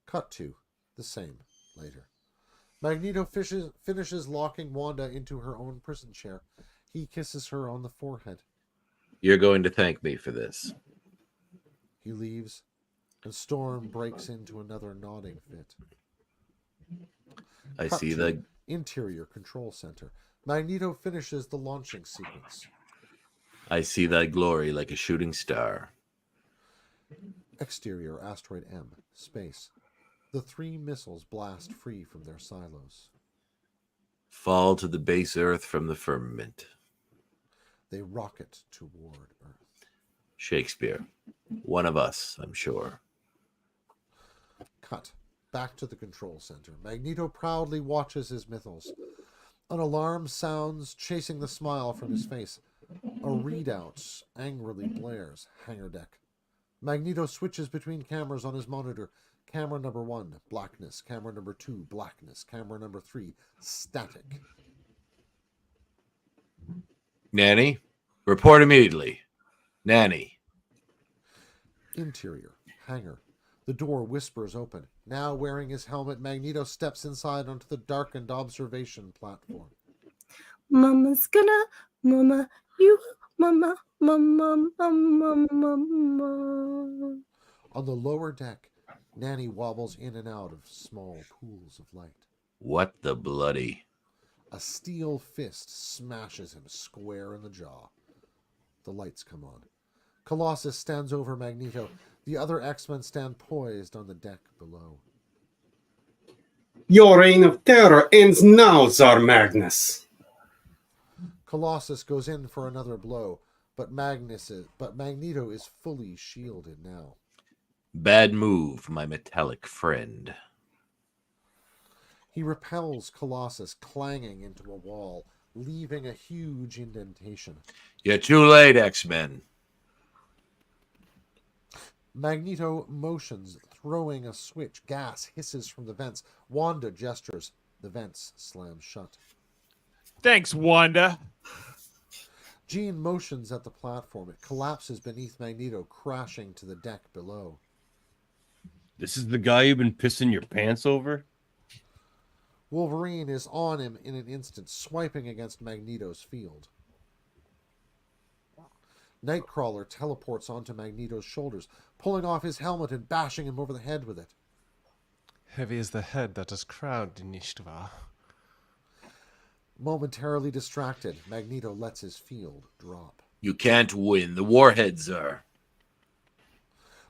Cut to the same later. Magneto finishes locking Wanda into her own prison chair. He kisses her on the forehead. You're going to thank me for this. He leaves, and Storm breaks into another nodding fit. I Cut see to the interior control center. Magneto finishes the launching sequence. I see thy glory like a shooting star. Exterior asteroid M, space. The 3 missiles blast free from their silos. Fall to the base earth from the firmament. They rocket toward Earth. Shakespeare. One of us, I'm sure. Cut. Back to the control center. Magneto proudly watches his missiles. An alarm sounds, chasing the smile from his face. A readout angrily blares. Hangar deck. Magneto switches between cameras on his monitor. Camera number 1, blackness. Camera number 2, blackness. Camera number 3, static. Nanny, report immediately. Nanny. Interior, hangar. The door whispers open. Now wearing his helmet, Magneto steps inside onto the darkened observation platform. Mama's gonna, mama, you, mama, mama, mama, mama. On the lower deck, Nanny wobbles in and out of small pools of light. What the bloody? A steel fist smashes him square in the jaw. The lights come on. Colossus stands over Magneto. The other X-Men stand poised on the deck below. Your reign of terror ends now, Tsar Magnus. Colossus goes in for another blow, but Magneto is fully shielded now. Bad move, my metallic friend. He repels Colossus, clanging into a wall, leaving a huge indentation. You're too late, X-Men. Magneto motions, throwing a switch. Gas hisses from the vents. Wanda gestures. The vents slam shut. Thanks, Wanda. Jean motions at the platform. It collapses beneath Magneto, crashing to the deck below. This is the guy you've been pissing your pants over? Wolverine is on him in an instant, swiping against Magneto's field. Nightcrawler teleports onto Magneto's shoulders, pulling off his helmet and bashing him over the head with it. Heavy is the head that is crowned, nicht wahr? Momentarily distracted, Magneto lets his field drop. You can't win. The warheads are.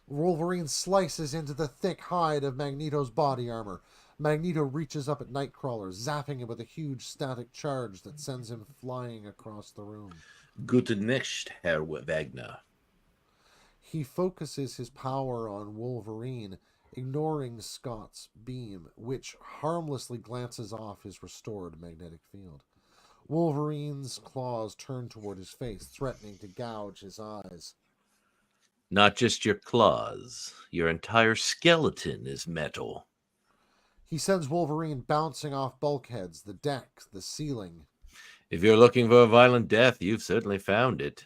Wolverine slices into the thick hide of Magneto's body armor. Magneto reaches up at Nightcrawler, zapping him with a huge static charge that sends him flying across the room. Gute Nacht, Herr Wagner. He focuses his power on Wolverine, ignoring Scott's beam, which harmlessly glances off his restored magnetic field. Wolverine's claws turn toward his face, threatening to gouge his eyes. Not just your claws, your entire skeleton is metal. He sends Wolverine bouncing off bulkheads, the deck, the ceiling. If you're looking for a violent death, you've certainly found it.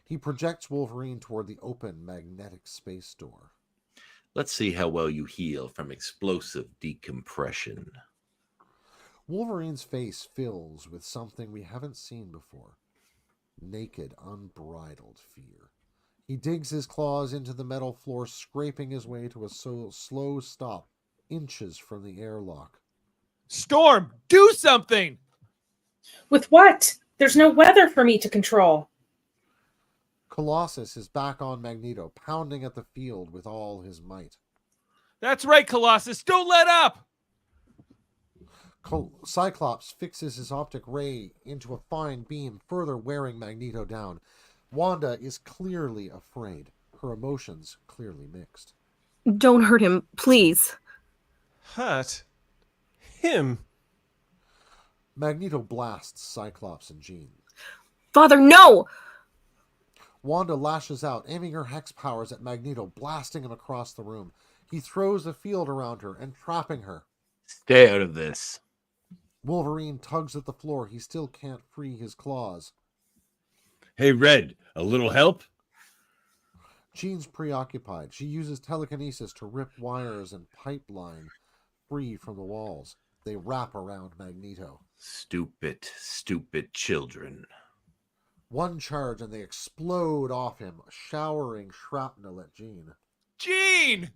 He projects Wolverine toward the open magnetic space door. Let's see how well you heal from explosive decompression. Wolverine's face fills with something we haven't seen before. Naked, unbridled fear. He digs his claws into the metal floor, scraping his way to a slow stop, inches from the airlock. Storm, do something! With what? There's no weather for me to control. Colossus is back on Magneto, pounding at the field with all his might. That's right, Colossus. Don't let up! Cyclops fixes his optic ray into a fine beam, further wearing Magneto down. Wanda is clearly afraid, her emotions clearly mixed. Don't hurt him, please. Hurt? Him? Magneto blasts Cyclops and Jean. Father, no! Wanda lashes out, aiming her hex powers at Magneto, blasting him across the room. He throws the field around her, entrapping her. Stay out of this. Wolverine tugs at the floor. He still can't free his claws. Hey, Red, a little help? Jean's preoccupied. She uses telekinesis to rip wires and pipeline free from the walls. They wrap around Magneto. Stupid, stupid children. One charge and they explode off him, showering shrapnel at Jean. Jean!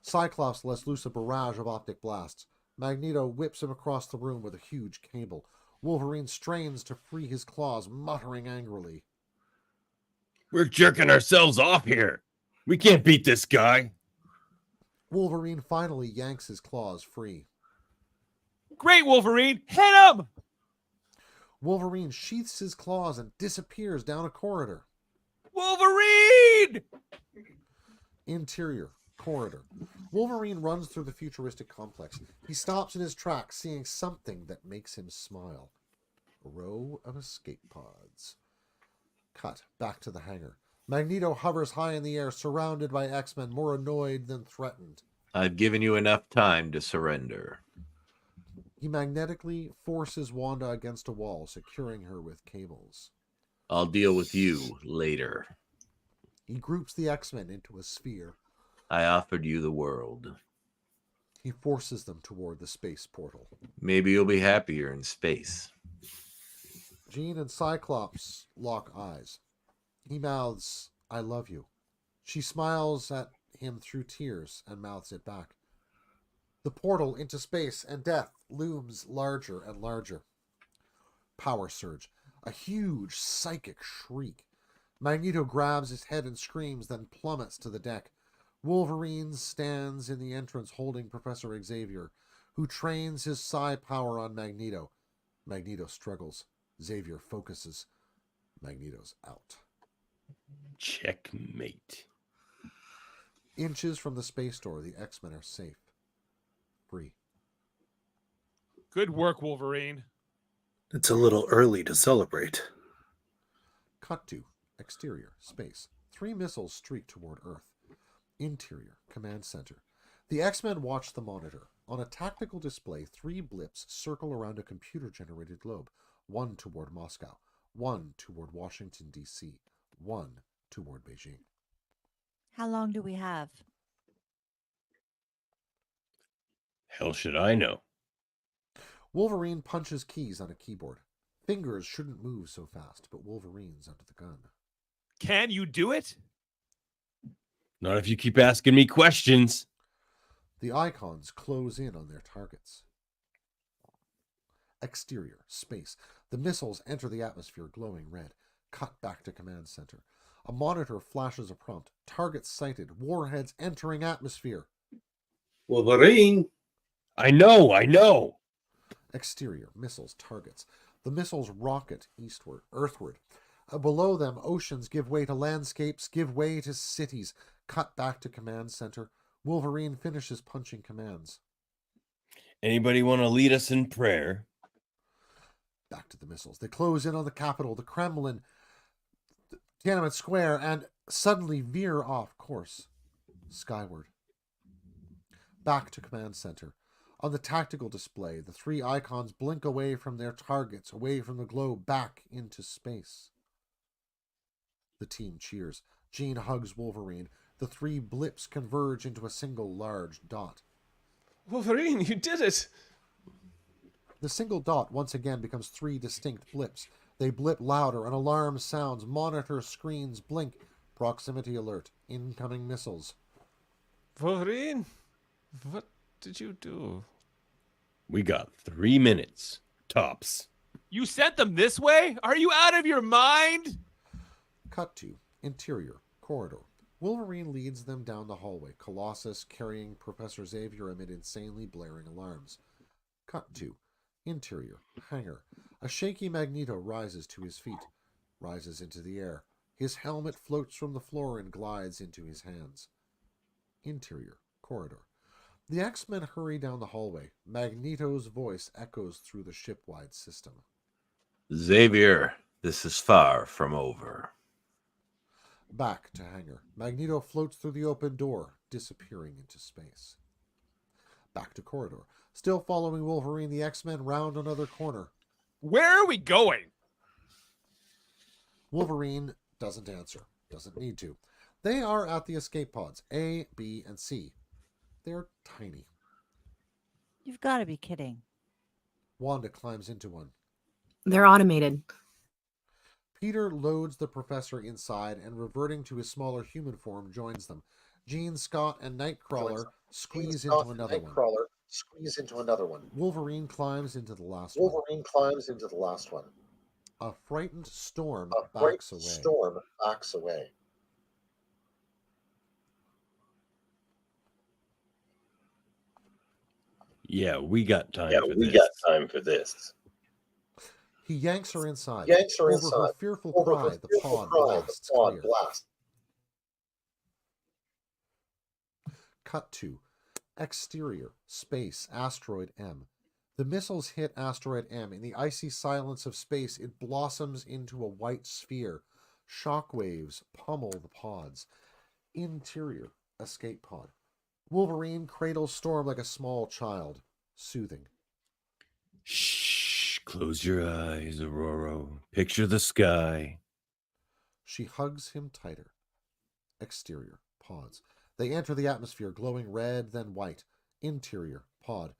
Cyclops lets loose a barrage of optic blasts. Magneto whips him across the room with a huge cable. Wolverine strains to free his claws, muttering angrily. We're jerking ourselves off here. We can't beat this guy. Wolverine finally yanks his claws free. Great, Wolverine! Hit him! Wolverine sheaths his claws and disappears down a corridor. Wolverine! Interior corridor. Wolverine runs through the futuristic complex. He stops in his tracks, seeing something that makes him smile. A row of escape pods. Cut back to the hangar. Magneto hovers high in the air, surrounded by X-Men, more annoyed than threatened. I've given you enough time to surrender. He magnetically forces Wanda against a wall, securing her with cables. I'll deal with you later. He groups the X-Men into a sphere. I offered you the world. He forces them toward the space portal. Maybe you'll be happier in space. Jean and Cyclops lock eyes. He mouths, "I love you." She smiles at him through tears and mouths it back. The portal into space and death looms larger and larger. Power surge. A huge psychic shriek. Magneto grabs his head and screams, then plummets to the deck. Wolverine stands in the entrance holding Professor Xavier, who trains his psi power on Magneto. Magneto struggles. Xavier focuses. Magneto's out. Checkmate. Inches from the space door, the X-Men are safe. Free. Good work, Wolverine. It's a little early to celebrate. Cut to exterior, space. 3 missiles streak toward Earth. Interior, command center. The X-Men watch the monitor. On a tactical display, 3 blips circle around a computer-generated globe. 1 toward Moscow, 1 toward Washington, D.C., 1 toward Beijing. How long do we have? Hell should I know? Wolverine punches keys on a keyboard. Fingers shouldn't move so fast, but Wolverine's under the gun. Can you do it? Not if you keep asking me questions. The icons close in on their targets. Exterior, space. The missiles enter the atmosphere glowing red. Cut back to command center. A monitor flashes a prompt. Targets sighted. Warheads entering atmosphere. Wolverine. I know. Exterior, missiles, targets. The missiles rocket earthward. Below them, oceans give way to landscapes, give way to cities. Cut back to command center. Wolverine finishes punching commands. Anybody want to lead us in prayer? the missiles. They close in on the Capitol, the Kremlin, Tiananmen Square, and suddenly veer off course, skyward. Back to Command Center. On the tactical display, the three icons blink away from their targets, away from the globe, back into space. The team cheers. Jean hugs Wolverine. The three blips converge into a single large dot. Wolverine, you did it! The single dot once again becomes three distinct blips. They blip louder, an alarm sounds, monitor screens blink. Proximity alert, incoming missiles. Wolverine, what did you do? We got 3 minutes, tops. You sent them this way? Are you out of your mind? Cut to interior corridor. Wolverine leads them down the hallway, Colossus carrying Professor Xavier amid insanely blaring alarms. Cut to interior hangar. A shaky Magneto rises to his feet, rises into the air. His helmet floats from the floor and glides into his hands. Interior corridor. The X-Men hurry down the hallway. Magneto's voice echoes through the ship-wide system. Xavier, this is far from over. Back to hangar. Magneto floats through the open door, disappearing into space. Back to corridor. Still following Wolverine, the X-Men round another corner. Where are we going? Wolverine doesn't answer. Doesn't need to. They are at the escape pods, A, B, and C. They're tiny. You've got to be kidding. Wanda climbs into one. They're automated. Peter loads the professor inside and, reverting to his smaller human form, joins them. Jean, Scott, and Nightcrawler squeeze into another one. Wolverine climbs into the last one. A frightened Storm backs away. Yeah, we got time for this. He yanks her inside. Over her fearful cry, the pod blasts clear. Cut to exterior, space, asteroid M. The missiles hit asteroid M. In the icy silence of space, it blossoms into a white sphere. Shockwaves pummel the pods. Interior, escape pod. Wolverine cradles Storm like a small child, soothing. Shh, close your eyes, Aurora. Picture the sky. She hugs him tighter. Exterior, pods. They enter the atmosphere, glowing red, then white. Interior, pod.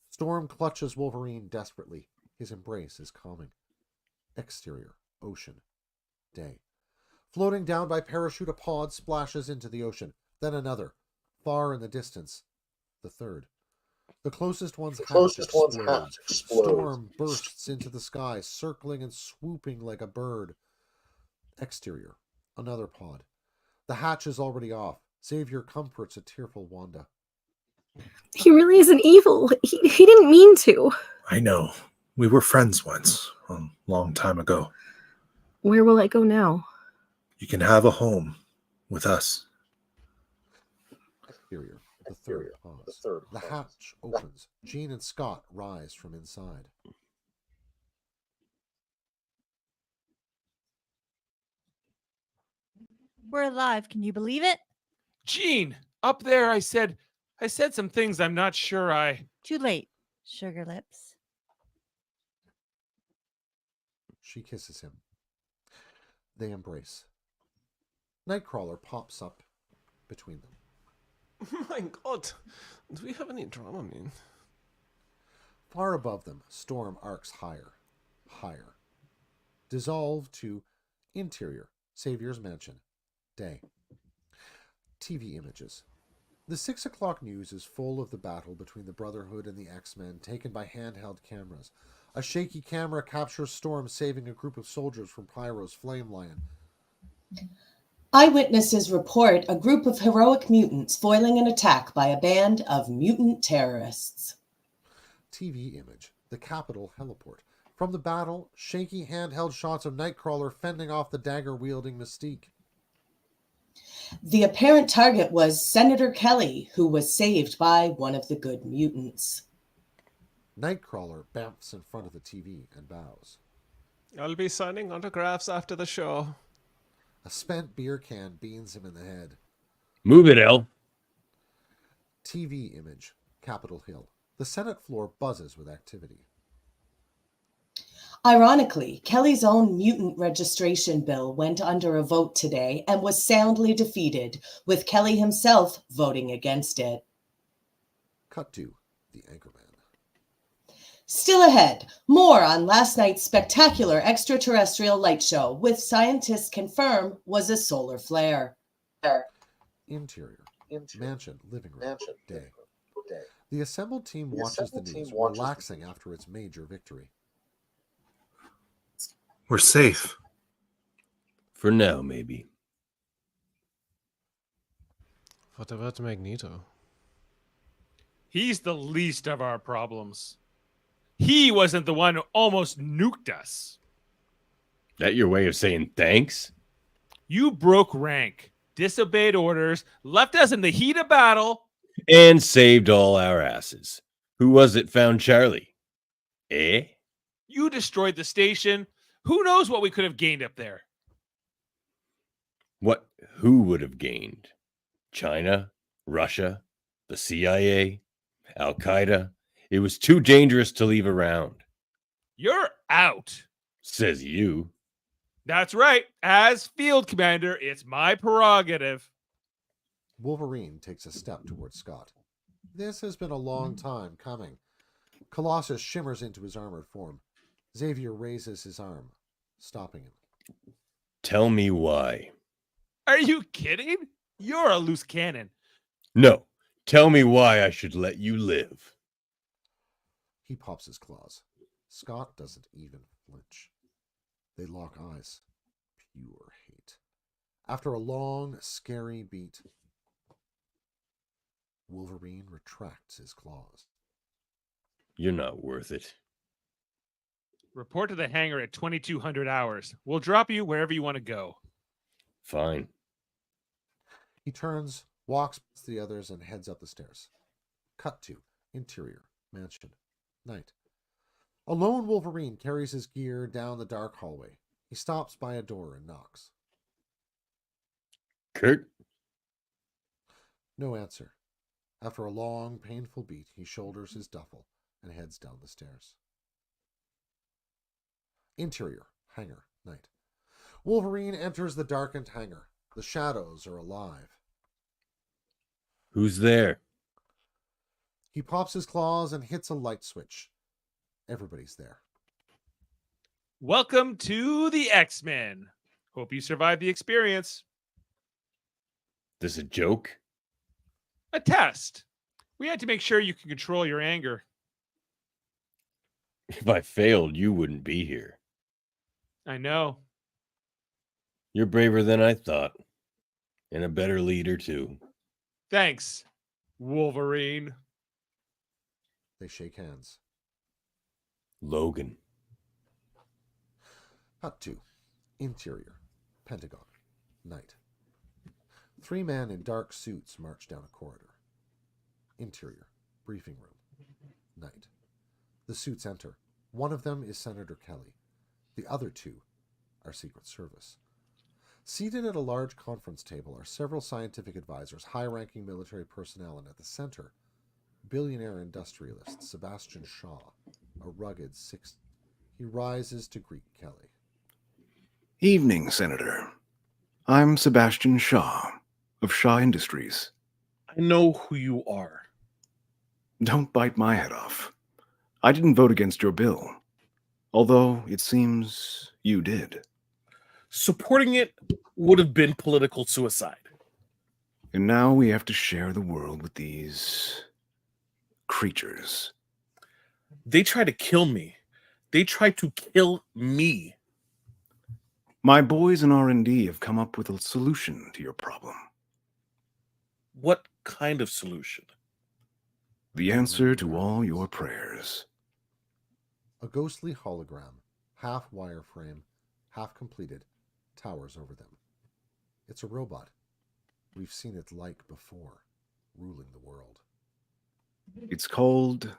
Storm clutches Wolverine desperately. His embrace is calming. Exterior, ocean. Day. Floating down by parachute, a pod splashes into the ocean. Then another. Far in the distance, the third. The closest one's hatch explodes. Storm bursts into the sky, circling and swooping like a bird. Exterior, another pod. The hatch is already off. Xavier comforts a tearful Wanda. He really isn't evil. He didn't mean to. I know. We were friends once, a long time ago. Where will I go now? You can have a home with us. Exterior, the third pause. The hatch opens. Jean and Scott rise from inside. We're alive. Can you believe it? Jean, up there I said some things I'm not sure I... Too late, sugar lips. She kisses him. They embrace. Nightcrawler pops up between them. My God, do we have any drama, man? Far above them, Storm arcs higher, higher. Dissolve to interior, Xavier's mansion. Day. TV images. The 6 o'clock news is full of the battle between the Brotherhood and the X-Men, taken by handheld cameras. A shaky camera captures Storm saving a group of soldiers from Pyro's flame lion. Eyewitnesses report a group of heroic mutants foiling an attack by a band of mutant terrorists. TV image. The Capitol heliport. From the battle, shaky handheld shots of Nightcrawler fending off the dagger-wielding Mystique. The apparent target was Senator Kelly, who was saved by one of the good mutants. Nightcrawler bamps in front of the TV and bows. I'll be signing autographs after the show. A spent beer can beans him in the head. Move it, Elf. TV image, Capitol Hill. The Senate floor buzzes with activity. Ironically, Kelly's own mutant registration bill went under a vote today and was soundly defeated, with Kelly himself voting against it. Cut to the Anchorman. Still ahead, more on last night's spectacular extraterrestrial light show, with scientists confirm was a solar flare. Interior. Mansion, living room, day. The assembled team watches the news, relaxing after its major victory. We're safe. For now, maybe. What about Magneto? He's the least of our problems. He wasn't the one who almost nuked us. That your way of saying thanks? You broke rank, disobeyed orders, left us in the heat of battle, And saved all our asses. Who was it found Charlie? Eh? you destroyed the station. Who knows what we could have gained up there? What? Who would have gained? China? Russia? The CIA? Al Qaeda? It was too dangerous to leave around. You're out. Says you. That's right. As field commander, it's my prerogative. Wolverine takes a step towards Scott. This has been a long time coming. Colossus shimmers into his armored form. Xavier raises his arm, stopping him. Tell me why. Are you kidding? You're a loose cannon. No. Tell me why I should let you live. He pops his claws. Scott doesn't even flinch. They lock eyes. Pure hate. After a long, scary beat, Wolverine retracts his claws. You're not worth it. Report to the hangar at 2200 hours. We'll drop you wherever you want to go. Fine. He turns, walks past the others, and heads up the stairs. Cut to interior, mansion, night. A lone Wolverine carries his gear down the dark hallway. He stops by a door and knocks. Kurt? No answer. After a long, painful beat, he shoulders his duffel and heads down the stairs. Interior, hangar, night. Wolverine enters the darkened hangar. The shadows are alive. Who's there? He pops his claws and hits a light switch. Everybody's there. Welcome to the X-Men. Hope you survived the experience. This a joke? A test. We had to make sure you can control your anger. If I failed, you wouldn't be here. I know. You're braver than I thought. And a better leader, too. Thanks, Wolverine. They shake hands. Logan. Cut to interior, Pentagon, night. 3 men in dark suits march down a corridor. Interior, briefing room, night. The suits enter. One of them is Senator Kelly. The other 2 are Secret Service. Seated at a large conference table are several scientific advisors, high-ranking military personnel, and at the center, billionaire industrialist Sebastian Shaw, a rugged 6. He rises to greet Kelly. Evening, Senator. I'm Sebastian Shaw of Shaw Industries. I know who you are. Don't bite my head off. I didn't vote against your bill, although it seems you did. Supporting it would have been political suicide. And now we have to share the world with these creatures. They tried to kill me. They tried to kill me. My boys in R&D have come up with a solution to your problem. What kind of solution? The answer to all your prayers. A ghostly hologram, half wireframe, half completed, towers over them. It's a robot. We've seen it like before, ruling the world. It's called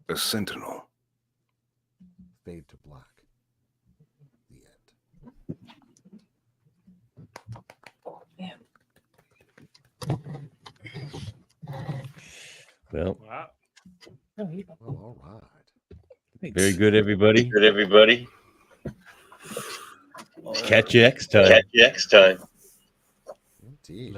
a Sentinel. Fade to black. Well, Wow. All right. very good, everybody. Good, everybody. Catch you next time. Catch you next time. Indeed.